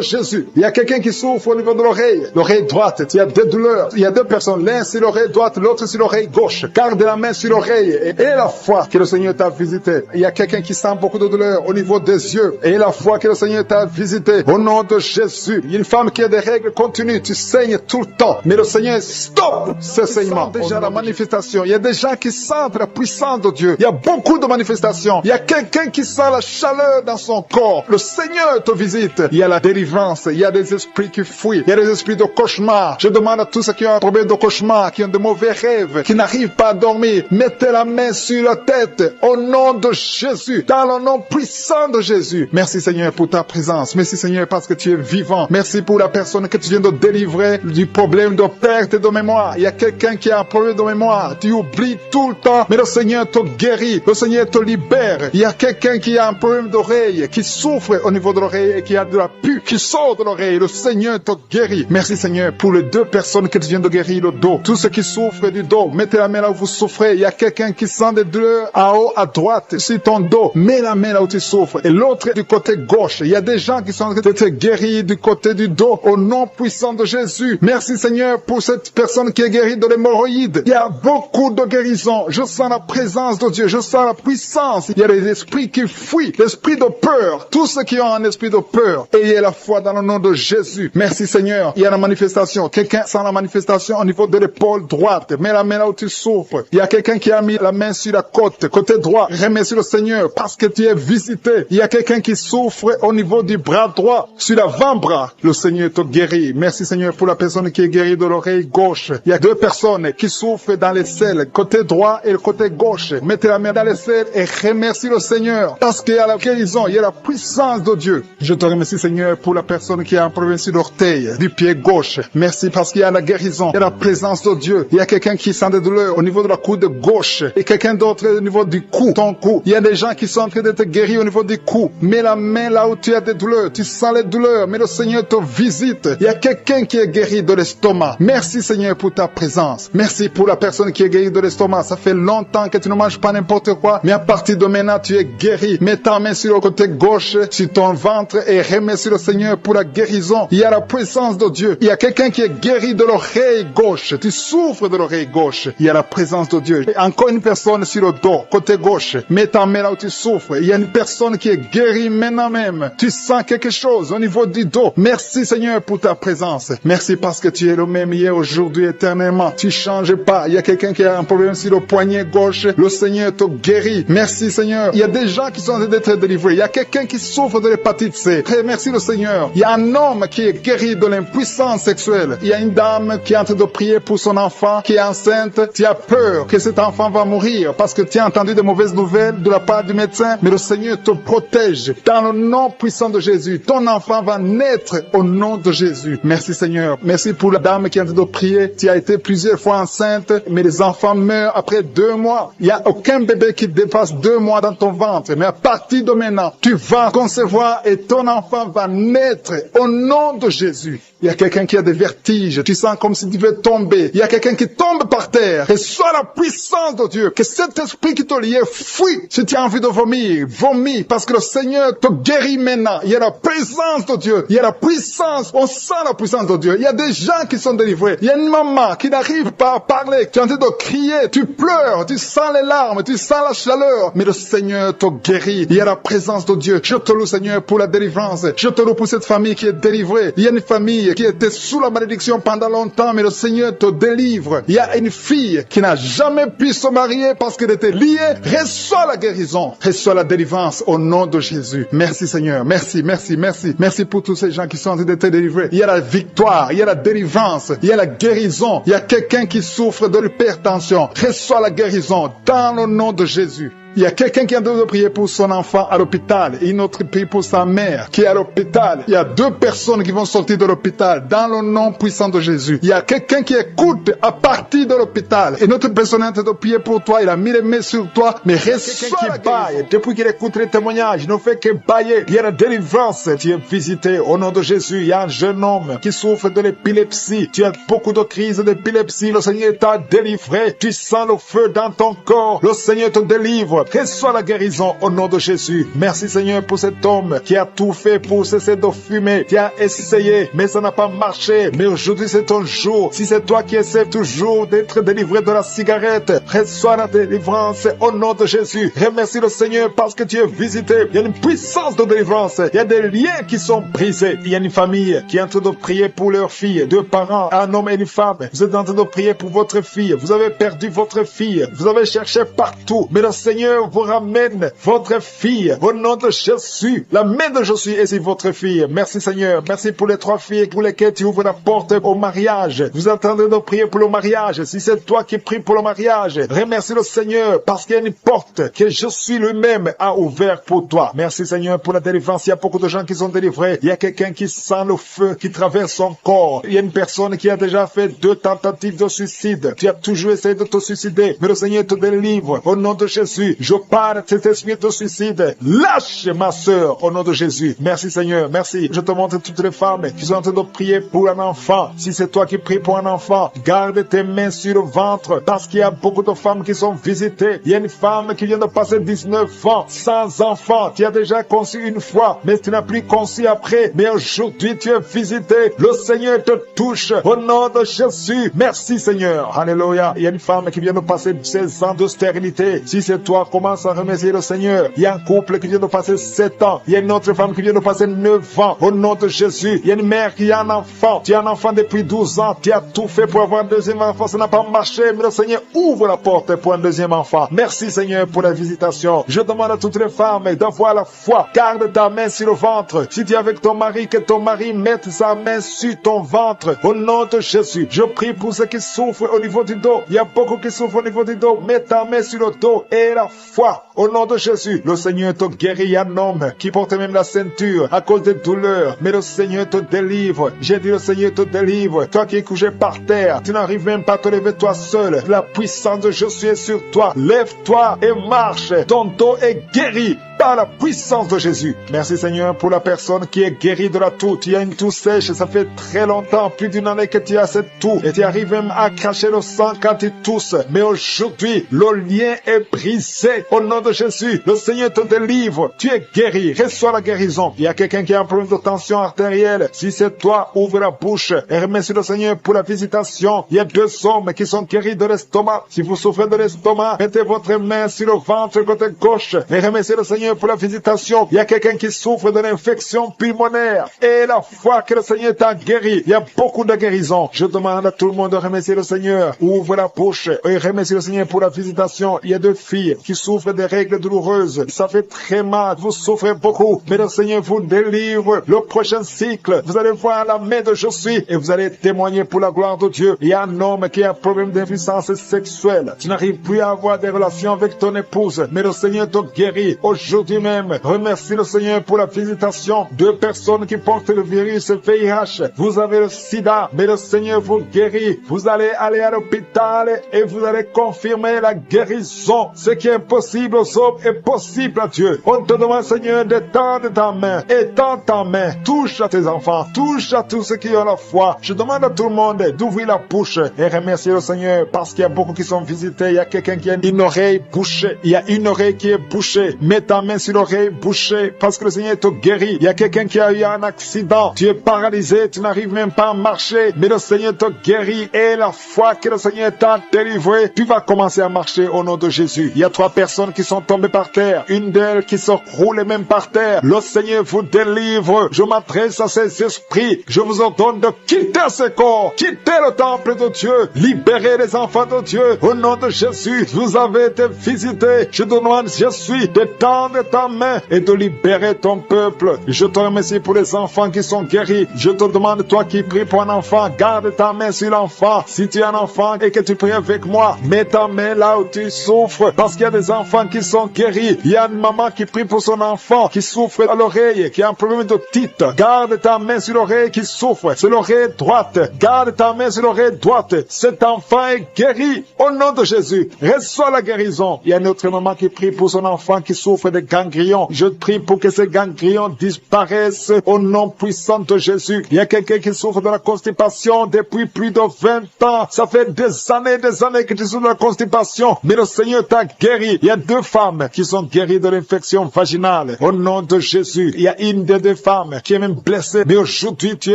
Jésus. Il y a quelqu'un qui souffre au niveau de l'oreille droite. Il y a des douleurs. Il y a 2 personnes, l'un sur l'oreille droite, l'autre sur l'oreille gauche. Garde la main sur l'oreille et la foi que le Seigneur t'a visité. Il y a quelqu'un qui sent beaucoup de douleur au niveau des yeux et la foi que le Seigneur t'a visité. Au nom de Jésus. Il y a une femme qui a des règles continues. Tu saignes tout le temps. Mais le Seigneur stoppe ce saignement. Déjà la manifestation. Il y a des gens qui sentent la puissance de Dieu. Il y a beaucoup de manifestations. Il y a quelqu'un qui sent la chaleur dans son corps. Le Seigneur te visite. Il y a la délivrance. Il y a des esprits qui fuient. Il y a des esprits de cauchemar. Je demande à tous ceux qui ont un problème de cauchemar, qui ont de mauvais rêves, qui n'arrivent pas à dormir, mettez la main sur la tête au nom de Jésus, dans le nom puissant de Jésus. Merci Seigneur pour ta présence. Merci Seigneur parce que tu es vivant. Merci pour la personne que tu viens de délivrer du problème de perte de mémoire. Il y a quelqu'un qui a un problème de mémoire. Tu oublies tout le temps, mais le Seigneur te guérit. Le Seigneur te libère. Il y a quelqu'un qui a un problème d'oreille, qui souffre au niveau de l'oreille et qui a de la pus qui sort de l'oreille. Le Seigneur te guérit. Merci Seigneur pour les 2 personnes que tu viens de guérir le dos. Tous ceux qui souffrent du dos, mettez la main là où vous souffrez. Il y a quelqu'un qui sent des douleurs en haut à droite sur ton dos. Mets la main là où tu souffres. Et l'autre du côté gauche. Il y a des gens qui sont en train d'être guéris du côté du dos au nom puissant de Jésus. Merci Seigneur pour cette personne qui est guérie de l'hémorroïde. Il y a beaucoup de guérisons. Je sens la présence de Dieu. Je sens la puissance. Il y a des esprits qui fuient. L'esprit de peur. Tous ceux qui ont un esprit de peur. Ayez la foi dans le nom de Jésus. Merci Seigneur. Il y a la manifestation. Quelqu'un sent la manifestation au niveau de l'épaule droite. Mets la main là où tu souffres. Il y a quelqu'un qui a mis la main sur la côte. Côté droit. Remercie le Seigneur parce que tu es visité. Il y a quelqu'un qui souffre au niveau du bras droit. Sur l'avant-bras. Le Seigneur te guérit. Merci Seigneur pour la personne qui est guérie de l'oreille gauche. Il y a 2 personnes qui souffrent dans les selles. Côté droit et le côté gauche. Mettez la main dans les selles et remercie le Seigneur. Parce qu'il y a la guérison. Il y a la puissance de Dieu. Je te remercie Seigneur pour la personne qui a un problème sur l'orteil du pied gauche. Merci parce qu'il y a la guérison. Il y a la présence de Dieu. Il y a quelqu'un qui sent des douleurs au niveau de la coude gauche et quelqu'un d'autre au niveau du cou, ton cou. Il y a des gens qui sont en train d'être guéris au niveau du cou. Mets la main là où tu as des douleurs. Tu sens les douleurs, mais le Seigneur te visite. Il y a quelqu'un qui est guéri de l'estomac. Merci Seigneur pour ta présence. Merci pour la personne qui est guérie de l'estomac. Ça fait longtemps que tu ne manges pas n'importe quoi, mais à partir de maintenant, tu es guéri. Mets ta main sur le côté gauche, sur ton ventre et remercie le Seigneur pour la guérison. Il y a la présence de Dieu. Il y a quelqu'un qui est guéri de l'oreille gauche. Tu souffres de l'oreille gauche. Il y a la présence de Dieu. Et encore une personne sur le dos, côté gauche. Mets ta main là où tu souffres. Il y a une personne qui est guérie maintenant même. Tu sens quelque chose au niveau du dos. Merci Seigneur pour ta présence. Merci parce que tu es le même hier, aujourd'hui, éternellement. Tu changes pas. Il y a quelqu'un qui a un problème sur le poignet gauche. Le Seigneur te guérit. Merci Seigneur. Il y a des gens qui sont en train d'être délivrés. Il y a quelqu'un qui souffre de l'hépatite C. Merci le Seigneur. Il y a un homme qui est guéri de l'impuissance sexuelle. Il y a une dame qui est en train de prier pour son enfant qui est enceinte. Tu as peur que cet enfant va mourir parce que tu as entendu de mauvaises nouvelles de la part du médecin. Mais le Seigneur te protège. Dans le nom puissant de Jésus. Ton enfant va naître au nom de Jésus. Merci Seigneur. Merci pour la dame qui est en train de prier. Tu as été plusieurs fois enceinte, mais les enfants meurent après 2 mois. Il n'y a aucun bébé qui dépasse 2 mois dans ton ventre. Mais à partir de maintenant, tu vas concevoir et ton enfant va naître au nom de Jésus. Il y a quelqu'un qui a des vertiges. Tu sens comme si tu veux tomber. Il y a quelqu'un qui tombe par terre. Reçois la puissance de Dieu. Que cet esprit qui te liait fuit. Si tu as envie de vomir, vomis. Parce que le Seigneur te guérit maintenant. Il y a la présence de Dieu. Il y a la puissance. On sent la puissance de Dieu. Il y a des gens qui sont délivrés. Il y a une maman qui n'arrive pas à parler. Tu es en train de crier. Tu pleures. Tu sens les larmes. Tu sens la chaleur. Mais le Seigneur te guérit. Il y a la présence de Dieu. Je te loue, Seigneur, pour la délivrance. Je te loue pour cette famille qui est délivrée. Il y a une famille qui était sous la malédiction pendant longtemps, mais le Seigneur te délivre. Il y a une fille qui n'a jamais pu se marier parce qu'elle était liée. Reçois la guérison. Reçois la délivrance au nom de Jésus. Merci Seigneur. Merci, merci, merci. Merci pour tous ces gens qui sont en train d'être délivrés. Il y a la victoire, il y a la délivrance, il y a la guérison. Il y a quelqu'un qui souffre de l'hypertension. Reçois la guérison dans le nom de Jésus. Il y a quelqu'un qui est en train de prier pour son enfant à l'hôpital et une autre prie pour sa mère qui est à l'hôpital. Il y a 2 personnes qui vont sortir de l'hôpital dans le nom puissant de Jésus. Il y a quelqu'un qui écoute à partir de l'hôpital et notre personne est en train de prier pour toi. Il a mis les mains sur toi, mais reçois quelqu'un qui baille. Depuis qu'il écoute les témoignages, il ne fait que bailler. Il y a la délivrance. Tu es visité au nom de Jésus. Il y a un jeune homme qui souffre de l'épilepsie. Tu as beaucoup de crises d'épilepsie. Le Seigneur t'a délivré. Tu sens le feu dans ton corps. Le Seigneur te délivre. Reçois la guérison au nom de Jésus. Merci Seigneur pour cet homme qui a tout fait pour cesser de fumer, qui a essayé, mais ça n'a pas marché. Mais aujourd'hui c'est ton jour. Si c'est toi qui essaies toujours d'être délivré de la cigarette, reçois la délivrance au nom de Jésus. Remercie le Seigneur parce que tu es visité. Il y a une puissance de délivrance. Il y a des liens qui sont brisés. Il y a une famille qui est en train de prier pour leur fille. 2 parents, un homme et une femme. Vous êtes en train de prier pour votre fille. Vous avez perdu votre fille. Vous avez cherché partout. Mais le Seigneur vous ramène votre fille au nom de Jésus. La main de Jésus est sur votre fille. Merci Seigneur. Merci pour les 3 filles pour lesquelles tu ouvres la porte au mariage. Vous attendez de prier pour le mariage. Si c'est toi qui pries pour le mariage, remercie le Seigneur parce qu'il y a une porte que Jésus lui-même a ouverte pour toi. Merci Seigneur pour la délivrance. Il y a beaucoup de gens qui sont délivrés. Il y a quelqu'un qui sent le feu qui traverse son corps. Il y a une personne qui a déjà fait 2 tentatives de suicide. Tu as toujours essayé de te suicider, mais le Seigneur te délivre au nom de Jésus. Je parle de cet esprit de suicide. Lâche ma sœur au nom de Jésus. Merci Seigneur, merci. Je te montre toutes les femmes qui sont en train de prier pour un enfant. Si c'est toi qui pries pour un enfant, garde tes mains sur le ventre parce qu'il y a beaucoup de femmes qui sont visitées. Il y a une femme qui vient de passer 19 ans sans enfant. Tu as déjà conçu une fois, mais tu n'as plus conçu après. Mais aujourd'hui, tu es visité. Le Seigneur te touche au nom de Jésus. Merci Seigneur. Alléluia. Il y a une femme qui vient de passer 16 ans de stérilité. Si c'est toi, commence à remercier le Seigneur. Il y a un couple qui vient de passer 7 ans. Il y a une autre femme qui vient de passer 9 ans. Au nom de Jésus. Il y a une mère qui a un enfant. Tu as un enfant depuis 12 ans. Tu as tout fait pour avoir un deuxième enfant. Ça n'a pas marché. Mais le Seigneur ouvre la porte pour un deuxième enfant. Merci Seigneur pour la visitation. Je demande à toutes les femmes d'avoir la foi. Garde ta main sur le ventre. Si tu es avec ton mari, que ton mari mette sa main sur ton ventre. Au nom de Jésus. Je prie pour ceux qui souffrent au niveau du dos. Il y a beaucoup qui souffrent au niveau du dos. Mets ta main sur le dos et la foi. Au nom de Jésus, le Seigneur te guérit. Un homme qui porte même la ceinture à cause des douleurs, mais le Seigneur te délivre. J'ai dit le Seigneur te délivre. Toi qui es couché par terre, tu n'arrives même pas à te lever toi seul. La puissance de Jésus est sur toi. Lève-toi et marche. Ton dos est guéri par la puissance de Jésus. Merci Seigneur pour la personne qui est guérie de la toux. Tu as une toux sèche, ça fait très longtemps, plus d'une année que tu as cette toux et tu arrives même à cracher le sang quand tu tousses. Mais aujourd'hui, le lien est brisé. Au nom de Jésus, le Seigneur te délivre. Tu es guéri. Reçois la guérison. Il y a quelqu'un qui a un problème de tension artérielle. Si c'est toi, ouvre la bouche et remercie le Seigneur pour la visitation. Il y a 2 hommes qui sont guéris de l'estomac. Si vous souffrez de l'estomac, mettez votre main sur le ventre côté gauche et remerciez le Seigneur pour la visitation. Il y a quelqu'un qui souffre de l'infection pulmonaire et la foi que le Seigneur t'a guéri. Il y a beaucoup de guérisons. Je demande à tout le monde de remercier le Seigneur. Ouvre la bouche et remercie le Seigneur pour la visitation. Il y a 2 filles qui qui souffrent des règles douloureuses. Ça fait très mal, vous souffrez beaucoup, mais le Seigneur vous délivre. Le prochain cycle, vous allez voir la main de Jésus et vous allez témoigner pour la gloire de Dieu. Il y a un homme qui a un problème d'impuissance sexuelle. Tu n'arrives plus à avoir des relations avec ton épouse, mais le Seigneur te guérit. Aujourd'hui même, remercie le Seigneur pour la visitation. 2 personnes qui portent le virus VIH. Vous avez le sida, mais le Seigneur vous guérit. Vous allez aller à l'hôpital et vous allez confirmer la guérison. Ce qui est impossible aux hommes est possible à Dieu. On te demande, Seigneur, d'étendre ta main. Étends ta main. Touche à tes enfants. Touche à tous ceux qui ont la foi. Je demande à tout le monde d'ouvrir la bouche et remercier le Seigneur parce qu'il y a beaucoup qui sont visités. Il y a quelqu'un qui a une oreille bouchée. Il y a une oreille qui est bouchée. Mets ta main sur l'oreille bouchée parce que le Seigneur te guérit. Il y a quelqu'un qui a eu un accident. Tu es paralysé. Tu n'arrives même pas à marcher. Mais le Seigneur te guérit. Et la foi que le Seigneur t'a délivré, tu vas commencer à marcher au nom de Jésus. Il y a 3 personnes qui sont tombées par terre. Une d'elles qui se roule même par terre. Le Seigneur vous délivre. Je m'adresse à ces esprits. Je vous ordonne de quitter ce corps. Quitter le temple de Dieu. Libérez les enfants de Dieu. Au nom de Jésus, vous avez été visités. Je te demande, Jésus, d'étendre ta main et de libérer ton peuple. Je te remercie pour les enfants qui sont guéris. Je te demande, toi qui pries pour un enfant, garde ta main sur l'enfant. Si tu es un enfant et que tu pries avec moi, mets ta main là où tu souffres, parce qu'il y a des enfants qui sont guéris. Il y a une maman qui prie pour son enfant qui souffre à l'oreille, qui a un problème d'otite. Garde ta main sur l'oreille qui souffre. C'est l'oreille droite. Garde ta main sur l'oreille droite. Cet enfant est guéri au nom de Jésus. Reçois la guérison. Il y a une autre maman qui prie pour son enfant qui souffre de ganglions. Je prie pour que ces ganglions disparaissent au nom puissant de Jésus. Il y a quelqu'un qui souffre de la constipation depuis plus de 20 ans. Ça fait des années que tu souffres de la constipation, mais le Seigneur t'a guéri. Il y a 2 femmes qui sont guéries de l'infection vaginale au nom de Jésus. Il y a une des 2 femmes qui est même blessée, mais aujourd'hui tu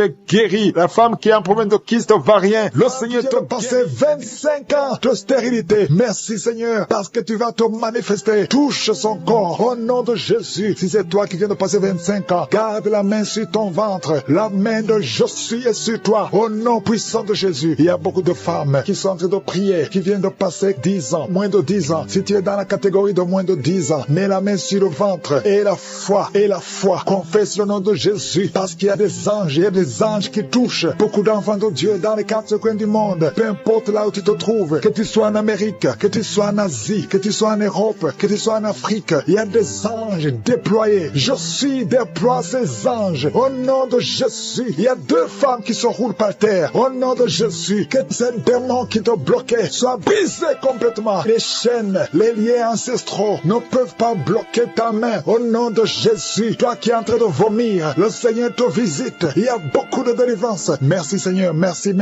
es guéri. La femme qui a un problème de kyste ovarien, le Seigneur t'a passé 25 ans de stérilité. Merci Seigneur, parce que tu vas te manifester. Touche son corps au nom de Jésus. Si c'est toi qui viens de passer 25 ans, garde la main sur ton ventre. La main de Jésus est sur toi au nom puissant de Jésus. Il y a beaucoup de femmes qui sont en train de prier, qui viennent de passer 10 ans, moins de 10 ans. Si tu es dans la catégorie de moins de 10 ans, mets la main sur le ventre et la foi, confesse le nom de Jésus, parce qu'il y a des anges, il y a des anges qui touchent beaucoup d'enfants de Dieu dans les 4 coins du monde. Peu importe là où tu te trouves, que tu sois en Amérique, que tu sois en Asie, que tu sois en Europe, que tu sois en Afrique, il y a des anges déployés. Jésus déploie ces anges au nom de Jésus. Il y a 2 femmes qui se roulent par terre au nom de Jésus. Que ces démons qui te bloquaient soient brisés complètement. Les chaînes, les liens ancestraux ne peuvent pas bloquer ta main au nom de Jésus. Toi qui es en train de vomir, le Seigneur te visite. Il y a beaucoup de délivrance. Merci Seigneur, merci.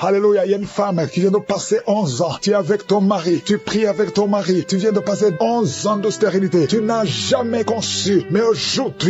Alléluia. Il y a une femme qui vient de passer 11 ans. Tu es avec ton mari, tu pries avec ton mari. Tu viens de passer 11 ans de stérilité. Tu n'as jamais conçu. Mais aujourd'hui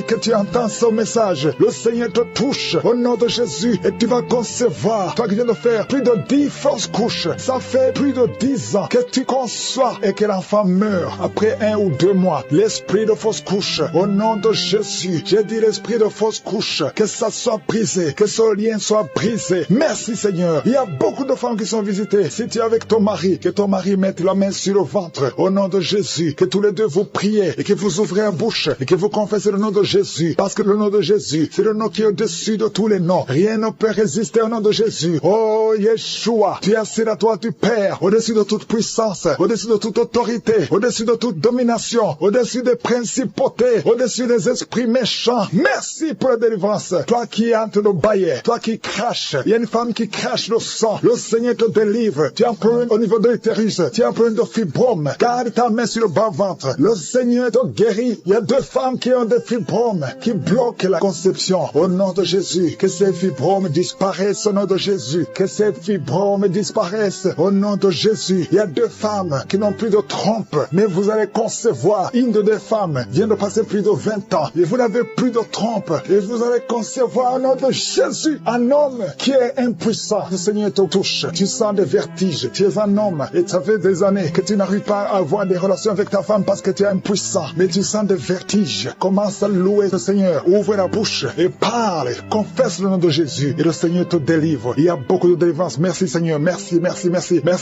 que tu entends ce message, le Seigneur te touche au nom de Jésus et tu vas concevoir. Toi qui viens de faire plus de 10 fausses couches, ça fait plus de 10 ans que tu conçois et que l'enfant meurt après 1 ou 2 mois. L'esprit de fausse couche, au nom de Jésus, j'ai dit l'esprit de fausse couche, que ça soit brisé, que ce lien soit brisé. Merci Seigneur. Il y a beaucoup de femmes qui sont visitées. Si tu es avec ton mari, que ton mari mette la main sur le ventre, au nom de Jésus, que tous les 2 vous priez et que vous ouvrez la bouche et que vous confessez le nom de Jésus, parce que le nom de Jésus, c'est le nom qui est au-dessus de tous les noms. Rien ne peut résister au nom de Jésus. Oh Yeshua, tu es assis à toi du Père, au-dessus de toute puissance, au-dessus de toute autorité, au-dessus de toute domination, au-dessus des principautés, au-dessus des esprits méchants. Merci pour la délivrance. Toi qui es en train de bailler, toi qui craches, il y a une femme qui crache le sang. Le Seigneur te délivre. Tu as un problème au niveau de l'utérus, tu as un problème de fibrome. Garde ta main sur le bas-ventre. Le Seigneur te guérit. Il y a 2 femmes qui ont des fibromes, qui bloquent la conception. Au nom de Jésus, que ces fibromes disparaissent au nom de Jésus. Que ces fibromes disparaissent au nom de Jésus. Il y a 2 femmes qui n'ont plus de trompe, mais vous allez concevoir. Une de 2 femmes vient de passer plus de 20 ans et vous n'avez plus de trompe et vous allez concevoir au nom de Jésus un homme qui est impuissant. Le Seigneur te touche. Tu sens des vertiges. Tu es un homme et ça fait des années que tu n'arrives pas à avoir des relations avec ta femme parce que tu es impuissant, mais tu sens des vertiges. Commence à louer le Seigneur. Ouvre la bouche et parle. Confesse le nom de Jésus et le Seigneur te délivre. Il y a beaucoup de délivrance. Merci Seigneur. Merci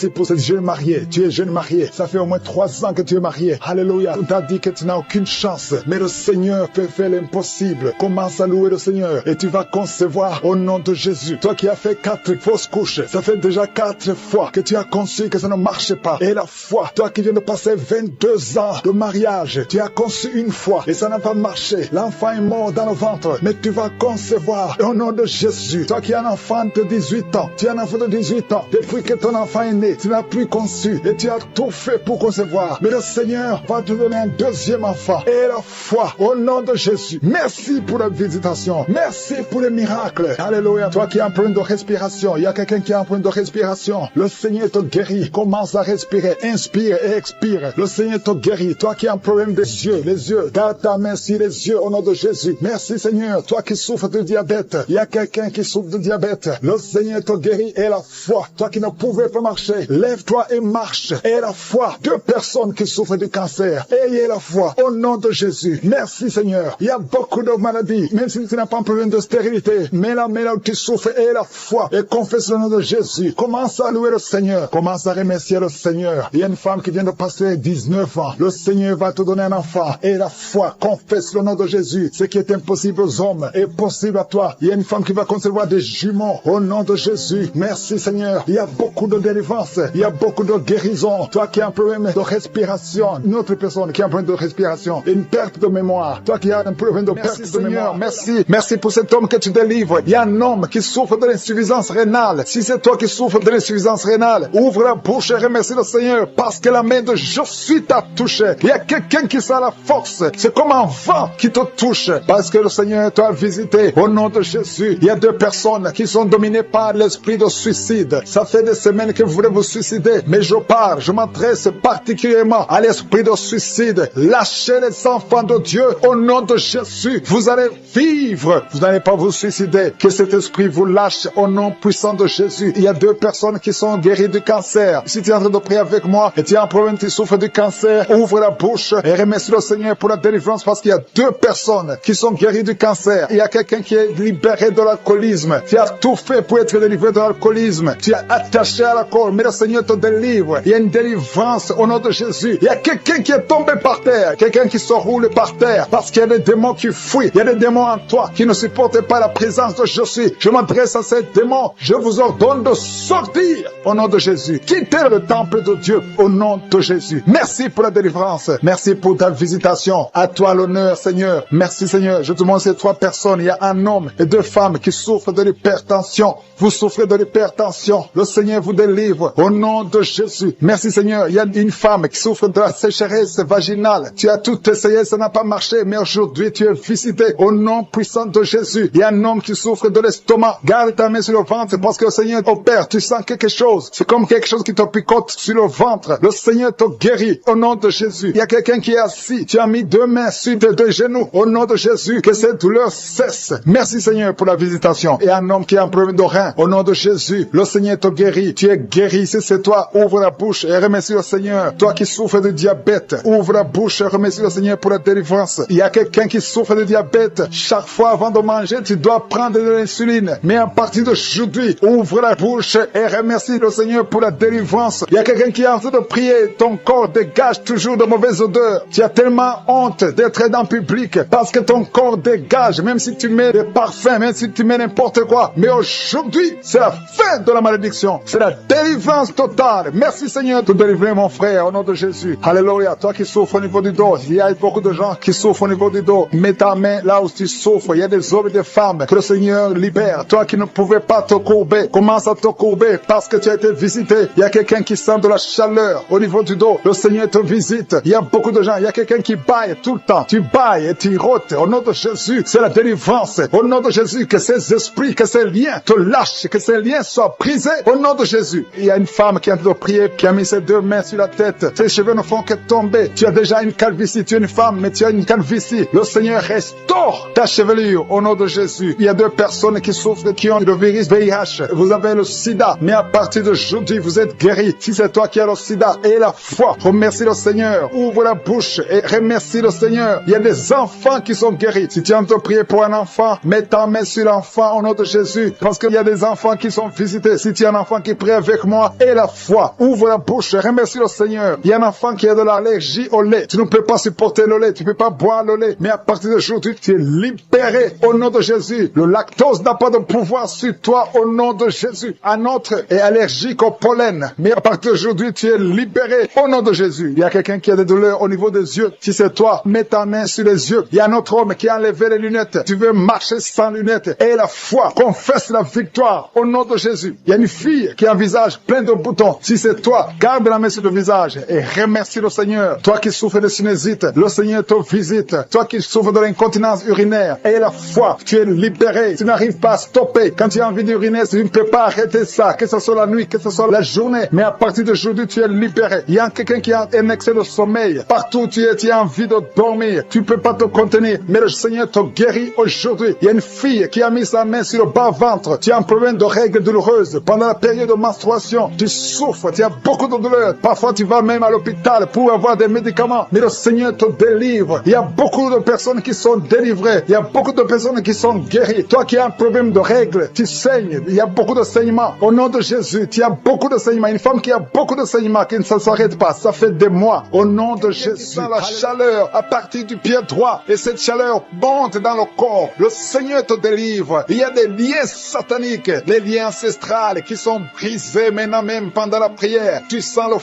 pour cette jeune mariée. Tu tu es jeune marié. Ça fait au moins 3 ans que tu es marié. Alléluia. On t'a dit que tu n'as aucune chance. Mais le Seigneur peut faire l'impossible. Commence à louer le Seigneur et tu vas concevoir au nom de Jésus. Toi qui as fait 4 fausses couches, ça fait déjà 4 fois que tu as conçu que ça ne marche pas. Et la foi, toi qui viens de passer 22 ans de mariage, tu as conçu une fois et ça n'a pas marché. L'enfant est mort dans le ventre, mais tu vas concevoir au nom de Jésus. Toi qui as un enfant de 18 ans, tu as un enfant de 18 ans, depuis que ton enfant est né, tu n'as plus conçu et tu as tout fait pour concevoir. Mais le Seigneur va te donner un deuxième enfant. Et la foi au nom de Jésus. Merci pour la visitation. Merci pour les miracles. Alléluia. Toi qui as un problème de respiration, il y a quelqu'un qui a un problème de respiration. Le Seigneur te guérit. Commence à respirer. Inspire et expire. Le Seigneur te guérit. Toi qui as un problème des yeux, les yeux, garde ta main sur les yeux au nom de Jésus. Merci Seigneur. Toi qui souffres de diabète, il y a quelqu'un qui souffre de diabète. Le Seigneur te guérit et la foi. Toi qui ne pouvais pas marcher, lève-toi et marche. Et la foi. 2 personnes qui souffrent du cancer. Ayez la foi au nom de Jésus. Merci Seigneur. Il y a beaucoup de maladies, même si tu n'as pas un problème de stérilité. Mais là où tu souffres, aie la foi et confesse le nom de Jésus. Commence à louer le Seigneur. Commence à remercier le Seigneur. Il y a une femme qui vient de passer 19 ans. Le Seigneur va te donner un enfant. Et la foi, confesse le nom de Jésus. Ce qui est impossible aux hommes est possible à toi. Il y a une femme qui va concevoir des jumeaux au nom de Jésus. Merci Seigneur. Il y a beaucoup de délivrance. Il y a beaucoup de guérison. Toi qui as un problème de respiration, une autre personne qui a un problème de respiration, une perte de mémoire. Toi qui as un problème de perte de mémoire. Merci. Merci pour cet homme que tu délivres. Il y a un homme qui souffre de l'insuffisance rénale. Si c'est toi qui souffres de l'insuffisance rénale, ouvre la bouche et remercie le Seigneur parce que la main de Jésus t'a touché. Il y a quelqu'un qui sent la force. C'est comme un vent qui te touche parce que le Seigneur t'a visité. Au nom de Jésus, il y a 2 personnes qui sont dominées par l'esprit de suicide. Ça fait des semaines que vous voulez vous suicider, mais je m'adresse particulièrement à l'esprit de suicide. Lâchez les enfants de Dieu au nom de Jésus. Vous allez vivre. Vous n'allez pas vous suicider. Que cet esprit vous lâche au nom puissant de Jésus. Il y a 2 personnes qui sont guéries du cancer. Si tu es en train de prier avec moi et tu as un problème, tu souffres du cancer, ouvre la bouche et remercie le Seigneur pour la délivrance parce qu'il y a 2 personnes qui sont guéries du cancer. Il y a quelqu'un qui est libéré de l'alcoolisme. Tu as tout fait pour être délivré de l'alcoolisme. Tu es attaché à l'alcool, mais le Seigneur te délivre. Il y a une délivrance au nom de Jésus. Il y a quelqu'un qui est tombé par terre, quelqu'un qui se roule par terre parce qu'il y a des démons qui fuient. Il y a des démons en toi qui ne supportent pas la présence de Jésus. Je m'adresse à ces démons. Je vous ordonne de sortir au nom de Jésus. Quittez le temple de Dieu au nom de Jésus. Merci pour la délivrance. Merci pour ta visitation. À toi l'honneur, Seigneur. Merci, Seigneur. Je te montre ces 3 personnes. Il y a un homme et 2 femmes qui souffrent de l'hypertension. Vous souffrez de l'hypertension. Le Seigneur vous délivre au nom de Jésus. Merci, Seigneur. Il y a une femme qui souffre de la sécheresse vaginale. Tu as tout essayé, ça n'a pas marché, mais aujourd'hui tu es visité au nom puissant de Jésus. Il y a un homme qui souffre de l'estomac. Garde ta main sur le ventre parce que le Seigneur opère. Tu sens quelque chose. C'est comme quelque chose qui te picote sur le ventre. Le Seigneur te guérit au nom de Jésus. Il y a quelqu'un qui est assis. Tu as mis 2 mains sur tes 2 genoux au nom de Jésus. Que cette douleur cesse. Merci, Seigneur, pour la visitation. Et un homme qui a un problème de rein au nom de Jésus. Le Seigneur te guérit. Tu es guéri. Si c'est toi, ouvre la bouche et remercie le Seigneur. Toi qui souffres de diabète, ouvre la bouche et remercie le Seigneur pour la délivrance. Il y a quelqu'un qui souffre de diabète. Chaque fois avant de manger, tu dois prendre de l'insuline. Mais à partir d'aujourd'hui, ouvre la bouche et remercie le Seigneur pour la délivrance. Il y a quelqu'un qui est en train de prier. Ton corps dégage toujours de mauvaises odeurs. Tu as tellement honte d'être dans le public parce que ton corps dégage, même si tu mets des parfums, même si tu mets n'importe quoi. Mais aujourd'hui, c'est la fin de la malédiction. C'est la délivrance totale. Merci Seigneur de délivrer mon frère au nom de Jésus. Alléluia. Toi qui souffres au niveau du dos, il y a beaucoup de gens qui souffrent au niveau du dos. Mets ta main là où tu souffres. Il y a des hommes et des femmes que le Seigneur libère. Toi qui ne pouvais pas te courber, commence à te courber parce que tu as été visité. Il y a quelqu'un qui sent de la chaleur au niveau du dos. Le Seigneur te visite. Il y a beaucoup de gens. Il y a quelqu'un qui baille tout le temps. Tu bailles et tu rôtes. Au nom de Jésus, c'est la délivrance. Au nom de Jésus, que ces esprits, que ces liens te lâchent, que ces liens soient brisés. Au nom de Jésus. Il y a une femme qui est en train de prier, qui a mis ses 2 mains sur la tête. Ses cheveux ne font que tomber. Tu as déjà une calvitie. Tu es une femme, mais tu as une calvitie. Le Seigneur restaure ta chevelure au nom de Jésus. Il y a 2 personnes qui souffrent, qui ont le virus VIH. Vous avez le sida, mais à partir d'aujourd'hui, vous êtes guéris. Si c'est toi qui as le sida et la foi, remercie le Seigneur. Ouvre la bouche et remercie le Seigneur. Il y a des enfants qui sont guéris. Si tu es en train de prier pour un enfant, mets ta main sur l'enfant au nom de Jésus, parce qu'il y a des enfants qui sont visités. Si tu as un enfant qui prie avec moi et la foi, ouvre Ouvre la bouche, remercie le Seigneur. Il y a un enfant qui a de l'allergie au lait. Tu ne peux pas supporter le lait, tu ne peux pas boire le lait. Mais à partir d'aujourd'hui, tu es libéré au nom de Jésus. Le lactose n'a pas de pouvoir sur toi au nom de Jésus. Un autre est allergique au pollen. Mais à partir d'aujourd'hui, tu es libéré au nom de Jésus. Il y a quelqu'un qui a des douleurs au niveau des yeux. Si c'est toi, mets ta main sur les yeux. Il y a un autre homme qui a enlevé les lunettes. Tu veux marcher sans lunettes. Et la foi, confesse la victoire au nom de Jésus. Il y a une fille qui a un visage plein de boutons. Si c'est toi, garde la main sur le visage et remercie le Seigneur. Toi qui souffres de sinusite, le Seigneur te visite. Toi qui souffres de l'incontinence urinaire, et la foi, tu es libéré. Tu n'arrives pas à stopper. Quand tu as envie d'uriner, tu ne peux pas arrêter ça, que ce soit la nuit, que ce soit la journée. Mais à partir d'aujourd'hui, tu es libéré. Il y a quelqu'un qui a un excès de sommeil. Partout où tu es, tu as envie de dormir. Tu ne peux pas te contenir, mais le Seigneur te guérit aujourd'hui. Il y a une fille qui a mis sa main sur le bas-ventre. Tu as un problème de règles douloureuses. Pendant la période de menstruation, tu souffres, tu as beaucoup de douleurs. Parfois, tu vas même à l'hôpital pour avoir des médicaments. Mais le Seigneur te délivre. Il y a beaucoup de personnes qui sont délivrées. Il y a beaucoup de personnes qui sont guéries. Toi qui as un problème de règles, tu saignes. Il y a beaucoup de saignements. Au nom de Jésus, tu as beaucoup de saignements. Une femme qui a beaucoup de saignements, qui ne s'arrête pas. Ça fait des mois. Au nom de Jésus, la chaleur à partir du pied droit. Et cette chaleur monte dans le corps. Le Seigneur te délivre. Il y a des liens sataniques, les liens ancestrales qui sont brisés maintenant même pendant la prière. Tu sens le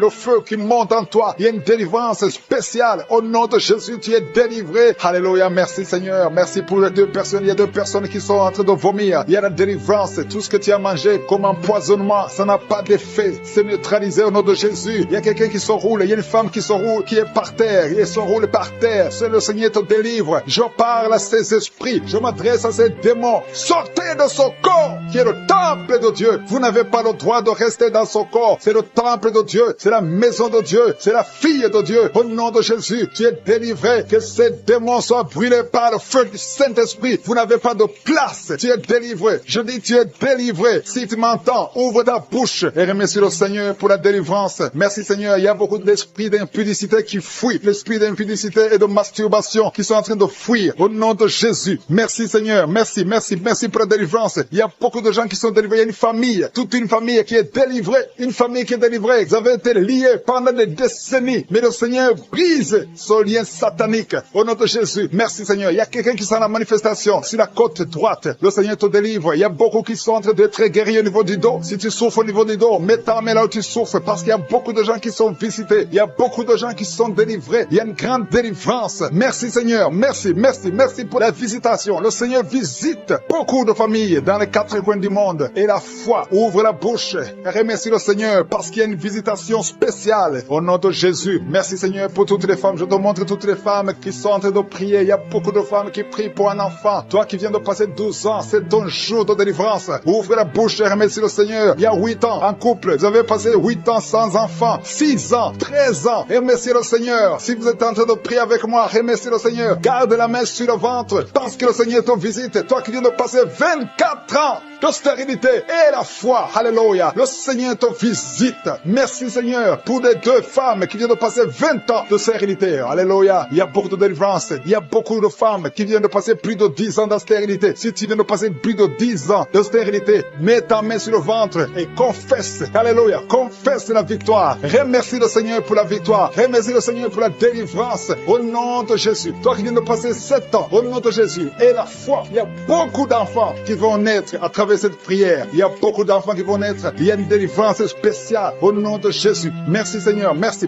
feu qui monte en toi. Il y a une délivrance spéciale. Au nom de Jésus, tu es délivré. Alléluia, merci Seigneur. Merci pour les deux personnes. Il y a deux personnes qui sont en train de vomir. Il y a la délivrance. Tout ce que tu as mangé comme empoisonnement, ça n'a pas d'effet. C'est neutralisé au nom de Jésus. Il y a quelqu'un qui se roule. Il y a une femme qui se roule, qui est par terre. Il se roule par terre. C'est le Seigneur te délivre. Je parle à ces esprits. Je m'adresse à ces démons. Sortez de son corps, qui est le temple de Dieu. Vous n'avez pas le droit de rester dans son corps. C'est le temple de Dieu. C'est la maison de Dieu. C'est la fille de Dieu. Au nom de Jésus, tu es délivré. Que ces démons soient brûlés par le feu du Saint-Esprit. Vous n'avez pas de place. Tu es délivré. Je dis, tu es délivré. Si tu m'entends, ouvre ta bouche et remercie le Seigneur pour la délivrance. Merci Seigneur. Il y a beaucoup d'esprits d'impudicité qui fuient. L'esprit d'impudicité et de masturbation qui sont en train de fuir. Au nom de Jésus. Merci Seigneur. Merci pour la délivrance. Il y a beaucoup de gens qui sont délivrés. Il y a une famille, toute une famille qui est délivrée. Une famille qui est délivrée. Vous avez été liés pendant des décennies. Mais le Seigneur brise ce lien satanique. Au nom de Jésus. Merci Seigneur. Il y a quelqu'un qui sent la manifestation sur la côte droite. Le Seigneur te délivre. Il y a beaucoup qui sont en train d'être guéris au niveau du dos. Si tu souffres au niveau du dos, mets ta main là où tu souffres parce qu'il y a beaucoup de gens qui sont visités. Il y a beaucoup de gens qui sont délivrés. Il y a une grande délivrance. Merci Seigneur. Merci pour la visitation. Le Seigneur visite beaucoup de familles dans les quatre coins du monde. Et la foi, ouvre la bouche et remercie le Seigneur parce qu'il y a une visitation spéciale au nom de Jésus. Merci Seigneur pour toutes les femmes. Je te montre toutes les femmes qui sont en train de prier. Il y a beaucoup de femmes qui prient pour un enfant. Toi qui viens de passer 12 ans, c'est ton jour de délivrance. Ouvre la bouche et remercie le Seigneur. Il y a 8 ans en couple. Vous avez passé 8 ans sans enfant. 6 ans, 13 ans. Remerciez le Seigneur. Si vous êtes en train de prier avec moi, remerciez le Seigneur. Garde la main sur le ventre parce que le Seigneur te visite. Toi qui viens de passer 24 ans de stérilité et la foi. Alléluia. Le Seigneur te visite. Merci Seigneur pour les deux femmes qui viennent de passer 20 ans de stérilité. Alléluia. Il y a beaucoup de délivrance. Il y a beaucoup de femmes qui viennent de passer plus de 10 ans de stérilité. Si tu viens de passer plus de 10 ans de stérilité, mets ta main sur le ventre et confesse. Alléluia. Confesse la victoire. Remercie le Seigneur pour la victoire. Remercie le Seigneur pour la délivrance. Au nom de Jésus. Toi qui viens de passer 7 ans, au nom de Jésus. Et la foi. Il y a beaucoup d'enfants qui vont naître à travers cette prière. Il y a beaucoup d'enfants qui vont naître. Il y a une délivrance spéciale au nom de Jésus. Merci Seigneur. Merci.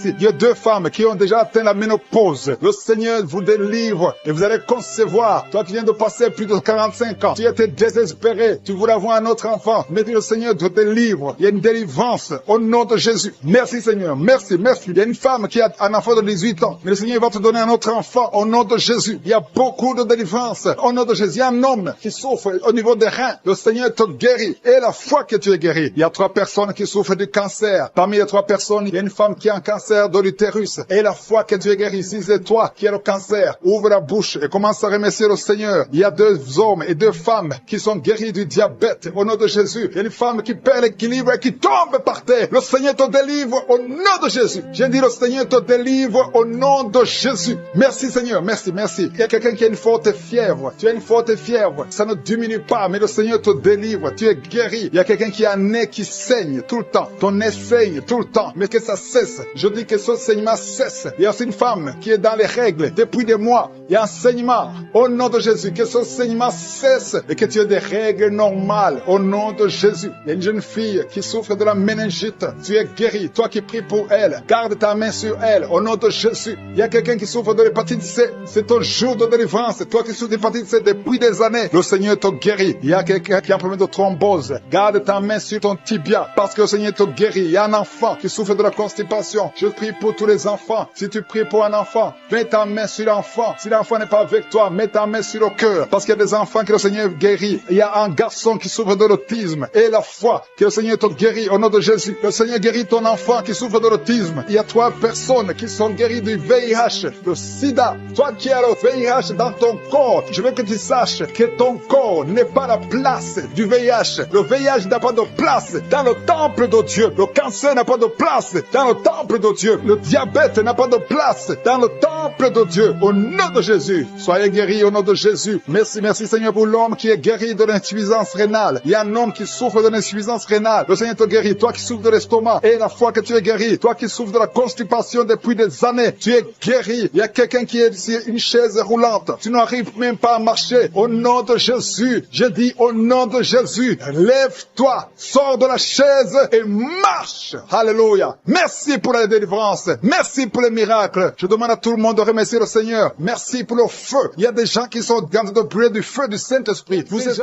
Il y a 2 femmes qui ont déjà atteint la ménopause. Le Seigneur vous délivre et vous allez concevoir. Toi qui viens de passer plus de 45 ans, tu étais désespéré. Tu voulais avoir un autre enfant. Mais le Seigneur te délivre. Il y a une délivrance au nom de Jésus. Merci Seigneur. Merci. Il y a une femme qui a un enfant de 18 ans. Mais le Seigneur va te donner un autre enfant au nom de Jésus. Il y a beaucoup de délivrance au nom de Jésus. Il y a un homme qui souffre au niveau des reins. Le Seigneur te guérit. Et la foi que tu es guéri. Il y a 3 personnes qui souffrent du cancer. Parmi les 3 personnes, il y a une femme qui a un cancer de l'utérus. Et la foi que tu es guéri. Si c'est toi qui as le cancer, ouvre la bouche et commence à remercier le Seigneur. Il y a 2 hommes et 2 femmes qui sont guéris du diabète au nom de Jésus. Il y a une femme qui perd l'équilibre et qui tombe par terre. Le Seigneur te délivre au nom de Jésus. J'ai dit le Seigneur te délivre au nom de Jésus. Merci Seigneur. Merci. Il y a quelqu'un qui a une forte fièvre. Tu as une forte fièvre. Ça ne diminue pas, mais le Seigneur te délivre. Tu es guéri. Il y a quelqu'un qui a un nez qui saigne tout le temps. Ton nez saigne tout le temps, mais que ça cesse. Je dis que ce saignement cesse. Il y a aussi une femme qui est dans les règles depuis des mois. Il y a un saignement. Au nom de Jésus, que ce saignement cesse et que tu aies des règles normales. Au nom de Jésus. Il y a une jeune fille qui souffre de la méningite. Tu es guéri. Toi qui pries pour elle, garde ta main sur elle. Au nom de Jésus. Il y a quelqu'un qui souffre de l'hépatite C. C'est ton jour de délivrance. Toi qui souffres de l'hépatite C depuis des années, le Seigneur te guérit. Il y a quelqu'un qui a un problème de thrombose. Garde ta main sur ton tibia parce que le Seigneur te guérit. Il y a un enfant qui souffre de la constipation. Je prie pour tous les enfants. Si tu pries pour un enfant, mets ta main sur l'enfant. Si l'enfant n'est pas avec toi, mets ta main sur le cœur parce qu'il y a des enfants que le Seigneur guérit. Il y a un garçon qui souffre de l'autisme et la foi que le Seigneur te guérit au nom de Jésus. Le Seigneur guérit ton enfant qui souffre de l'autisme. Il y a 3 personnes qui sont guéries du VIH, le sida. Toi qui as le VIH dans ton corps, je veux que tu saches que ton corps n'est pas la place du VIH. Le VIH n'a pas de place dans le temple de Dieu. Le cancer n'a pas de place dans le temple de Dieu. Le diabète n'a pas de place dans le temple de Dieu. Au nom de Jésus, soyez guéris au nom de Jésus. Merci, merci Seigneur pour l'homme qui est guéri de l'insuffisance rénale. Il y a un homme qui souffre de l'insuffisance rénale. Le Seigneur te guérit. Toi qui souffres de l'estomac et la foi que tu es guéri. Toi qui souffres de la constipation depuis des années, tu es guéri. Il y a quelqu'un qui est sur une chaise roulante. Tu n'arrives même pas à marcher. Au nom de Jésus, je dis au nom de Jésus, lève-toi, sors de la chaise et marche. Alléluia. Merci pour la délivrance. Merci pour les miracles. Je demande à tout le monde de remercier le Seigneur. Merci pour le feu. Il y a des gens qui sont en train de brûler du feu du Saint-Esprit. Vous êtes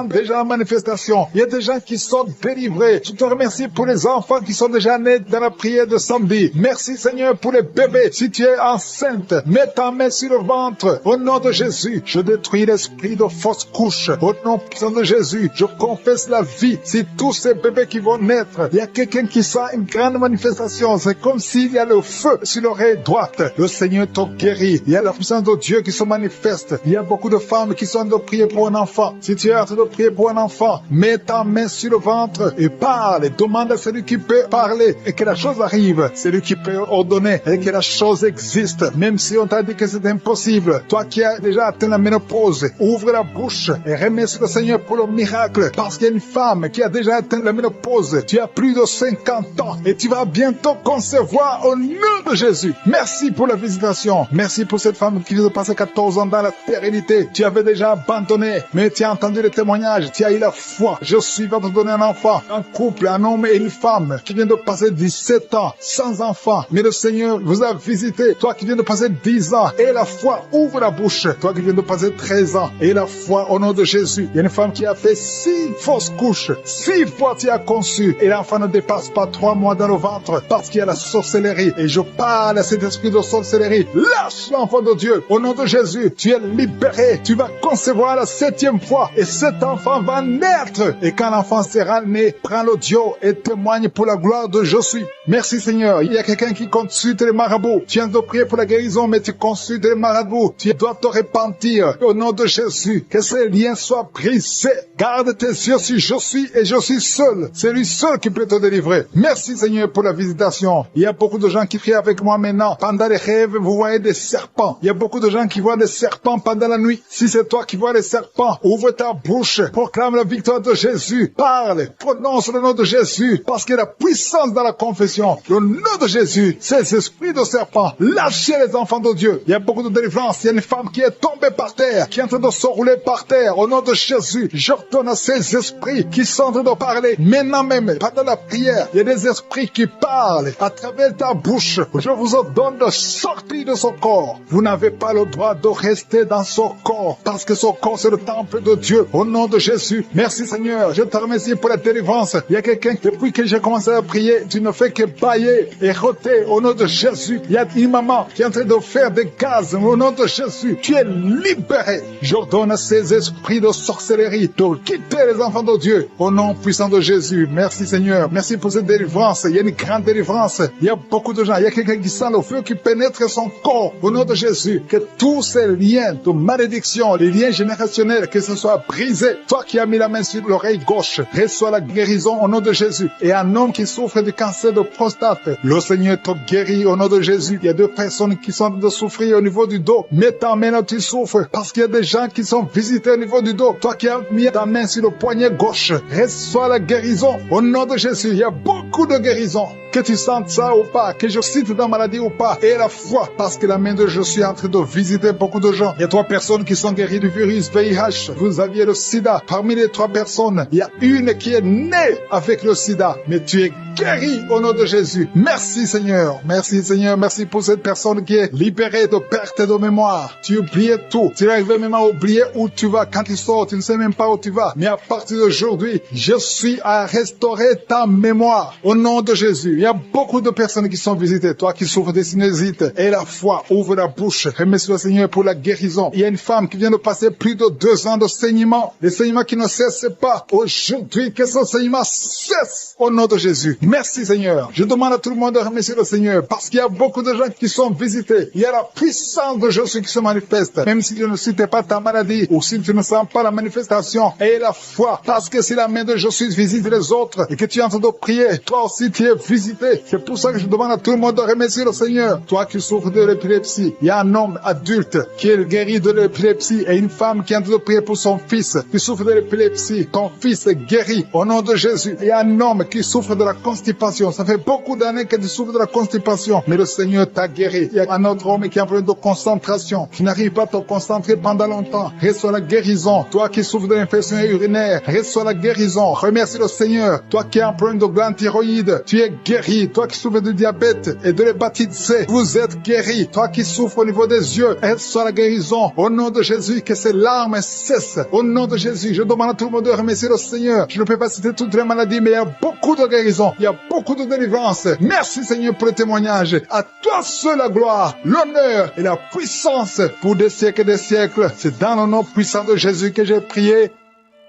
déjà en manifestation. Il y a des gens qui sont délivrés. Je te remercie pour les enfants qui sont déjà nés dans la prière de samedi. Merci Seigneur pour les bébés. Si tu es enceinte, mets ta main sur le ventre. Au nom de Jésus, je détruis l'esprit de fausse couche. Au nom puissant de Jésus, je confesse la vie. Si tous ces bébés qui vont naître, il y a quelqu'un qui sent une grande manifestation. C'est comme s'il y a le feu sur l'oreille droite. Le Seigneur te guérit. Il y a la puissance de Dieu qui se manifeste. Il y a beaucoup de femmes qui sont en train de prier pour un enfant. Si tu es en train de prier pour un enfant, mets ta main sur le ventre et parle. Demande à celui qui peut parler et que la chose arrive. Celui qui peut ordonner et que la chose existe. Même si on t'a dit que c'est impossible. Toi qui as déjà atteint la ménopause, ouvre la bouche et remercie le Seigneur pour le miracle. Parce qu'il y a une femme qui a déjà atteint la ménopause. Tu as plus de 50 ans et tu vas bientôt concevoir au nom de Jésus. Merci pour la visitation. Merci pour cette femme qui vient de passer 14 ans dans la stérilité. Tu avais déjà abandonné, mais tu as entendu le témoignage. Tu as eu la foi. Je suis va te donner un enfant. Un couple, un homme et une femme qui vient de passer 17 ans sans enfant. Mais le Seigneur vous a visité. Toi qui viens de passer 10 ans et la foi, ouvre la bouche. Toi qui viens de passer 13 ans et la foi au nom de Jésus. Il y a une femme qui a fait 6 fausses couches. 6 fois tu as conçu et l'enfant ne dépasse pas 3 mois dans le ventre parce qu'il y a la sorcellerie. Et je parle à cet esprit de sorcellerie. Lâche l'enfant de Dieu. Au nom de Jésus, tu es libéré. Tu vas concevoir la 7e fois et cet enfant va naître. Et quand l'enfant sera né, prends l'audio et témoigne pour la gloire de je suis. Merci Seigneur. Il y a quelqu'un qui consulte les marabouts. Tu viens de prier pour la guérison, mais tu consultes les marabouts. Tu dois te repentir. Au nom de Jésus, que ces liens soient brisés. Garde tes yeux sur je suis et je suis seul. C'est lui seul qui peut te délivrer. Merci Seigneur pour la visitation. Il y a beaucoup de gens qui prient avec moi maintenant. Pendant les rêves, vous voyez des serpents. Il y a beaucoup de gens qui voient des serpents pendant la nuit. Si c'est toi qui vois les serpents, ouvre ta bouche. Proclame la victoire de Jésus. Parle. Prononce le nom de Jésus. Parce qu'il y a la puissance dans la confession. Le nom de Jésus, ces esprits de serpents. Lâchez les enfants de Dieu. Il y a beaucoup de délivrance. Il y a une femme qui est tombée par terre, qui est en train de se rouler par terre. Au nom de Jésus, j'ordonne à ces esprits qui sont en train de parler. Maintenant même, pendant la prière, il y a des esprits qui parlent à travers ta bouche. Je vous ordonne de sortir de son corps. Vous n'avez pas le droit de rester dans son corps, parce que son corps c'est le temple de Dieu. Au nom de Jésus, merci Seigneur. Je te remercie pour la délivrance. Il y a quelqu'un, depuis que j'ai commencé à prier, tu ne fais que bailler et roter. Au nom de Jésus, il y a une maman qui est en train de faire des gaz. Au nom de Jésus, tu es libéré. J'ordonne à ces esprits de sorcellerie de quitter les enfants de Dieu. Au nom puissant de Jésus, merci Seigneur. Merci pour cette délivrance. Il y a une grande délivrance. Il y a beaucoup de gens. Il y a quelqu'un qui sent le feu qui pénètre son corps. Au nom de Jésus, que tous ces liens de malédiction, les liens générationnels, que ce soit brisé. Toi qui as mis la main sur l'oreille gauche, reçois la guérison au nom de Jésus. Et un homme qui souffre du cancer de prostate, le Seigneur te guérit au nom de Jésus. Il y a 2 personnes qui sont en train de souffrir au niveau du dos. Mets ta main là, tu souffres, parce qu'il y a des gens qui sont visités au niveau du dos. Toi qui as mis ta main sur le poignet gauche, reçois la guérison au nom de Jésus. Il y a beaucoup de guérisons. Que tu sentes ça ou pas, que je cite ta maladie ou pas, et la foi, parce que la main de Jésus est en train de visiter beaucoup de gens. Il y a 3 personnes qui sont guéries du virus VIH. Vous aviez le sida. Parmi les 3 personnes, il y a une qui est née avec le sida, mais tu es guéri au nom de Jésus. Merci Seigneur. Merci Seigneur. Merci pour cette personne qui est libérée de perte de mémoire. Tu oubliais tout. Tu arrives même à oublier où tu vas. Quand tu sors, tu ne sais même pas où tu vas. Mais à partir d'aujourd'hui, je suis à restaurer ta mémoire au nom de Jésus. Il y a beaucoup de personnes qui sont visitées. Toi qui souffres de sinusite, et la foi, ouvre la bouche. Remercie le Seigneur pour la guérison. Il y a une femme qui vient de passer plus de 2 ans de saignement. Les saignements qui ne cessent pas. Aujourd'hui, que ce saignement cesse au nom de Jésus. Merci Seigneur. Je demande à tout le monde de remercier le Seigneur parce qu'il y a beaucoup de gens qui sont visités. Il y a la puissance de Jésus qui se manifeste. Même si tu ne cites pas ta maladie ou si tu ne sens pas la manifestation, et la foi. Parce que si la main de Jésus visite les autres et que tu es en train de prier, toi aussi tu es visité. C'est pour ça que je demande à tout le monde de remercier le Seigneur. Toi qui souffres de l'épilepsie, il y a un homme adulte qui est guéri de l'épilepsie et une femme qui est en train de prier pour son fils qui souffre de l'épilepsie. Ton fils est guéri au nom de Jésus. Il y a un homme qui souffre de la constipation. Ça fait beaucoup d'années que tu souffres de la constipation, mais le Seigneur t'a guéri. Il y a un autre homme qui a un problème de concentration, qui n'arrive pas à te concentrer pendant longtemps. Reçois la guérison. Toi qui souffres de l'infection urinaire, reçois la guérison. Remercie le Seigneur. Toi qui as un problème de glande thyroïde, tu es guéri. Toi qui souffres de diabète et de l'hépatite C, vous êtes guéri. Toi qui souffres au niveau des yeux, reçois la guérison. Au nom de Jésus, que ces larmes cessent. Au nom de Jésus, je demande à tout le monde de remercier le Seigneur. Je ne peux pas citer toutes les maladies, mais il y a beaucoup de guérisons. Il y a beaucoup de délivrance. Merci Seigneur pour le témoignage. À toi seul la gloire, l'honneur et la puissance pour des siècles et des siècles. C'est dans le nom puissant de Jésus que j'ai prié.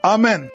Amen.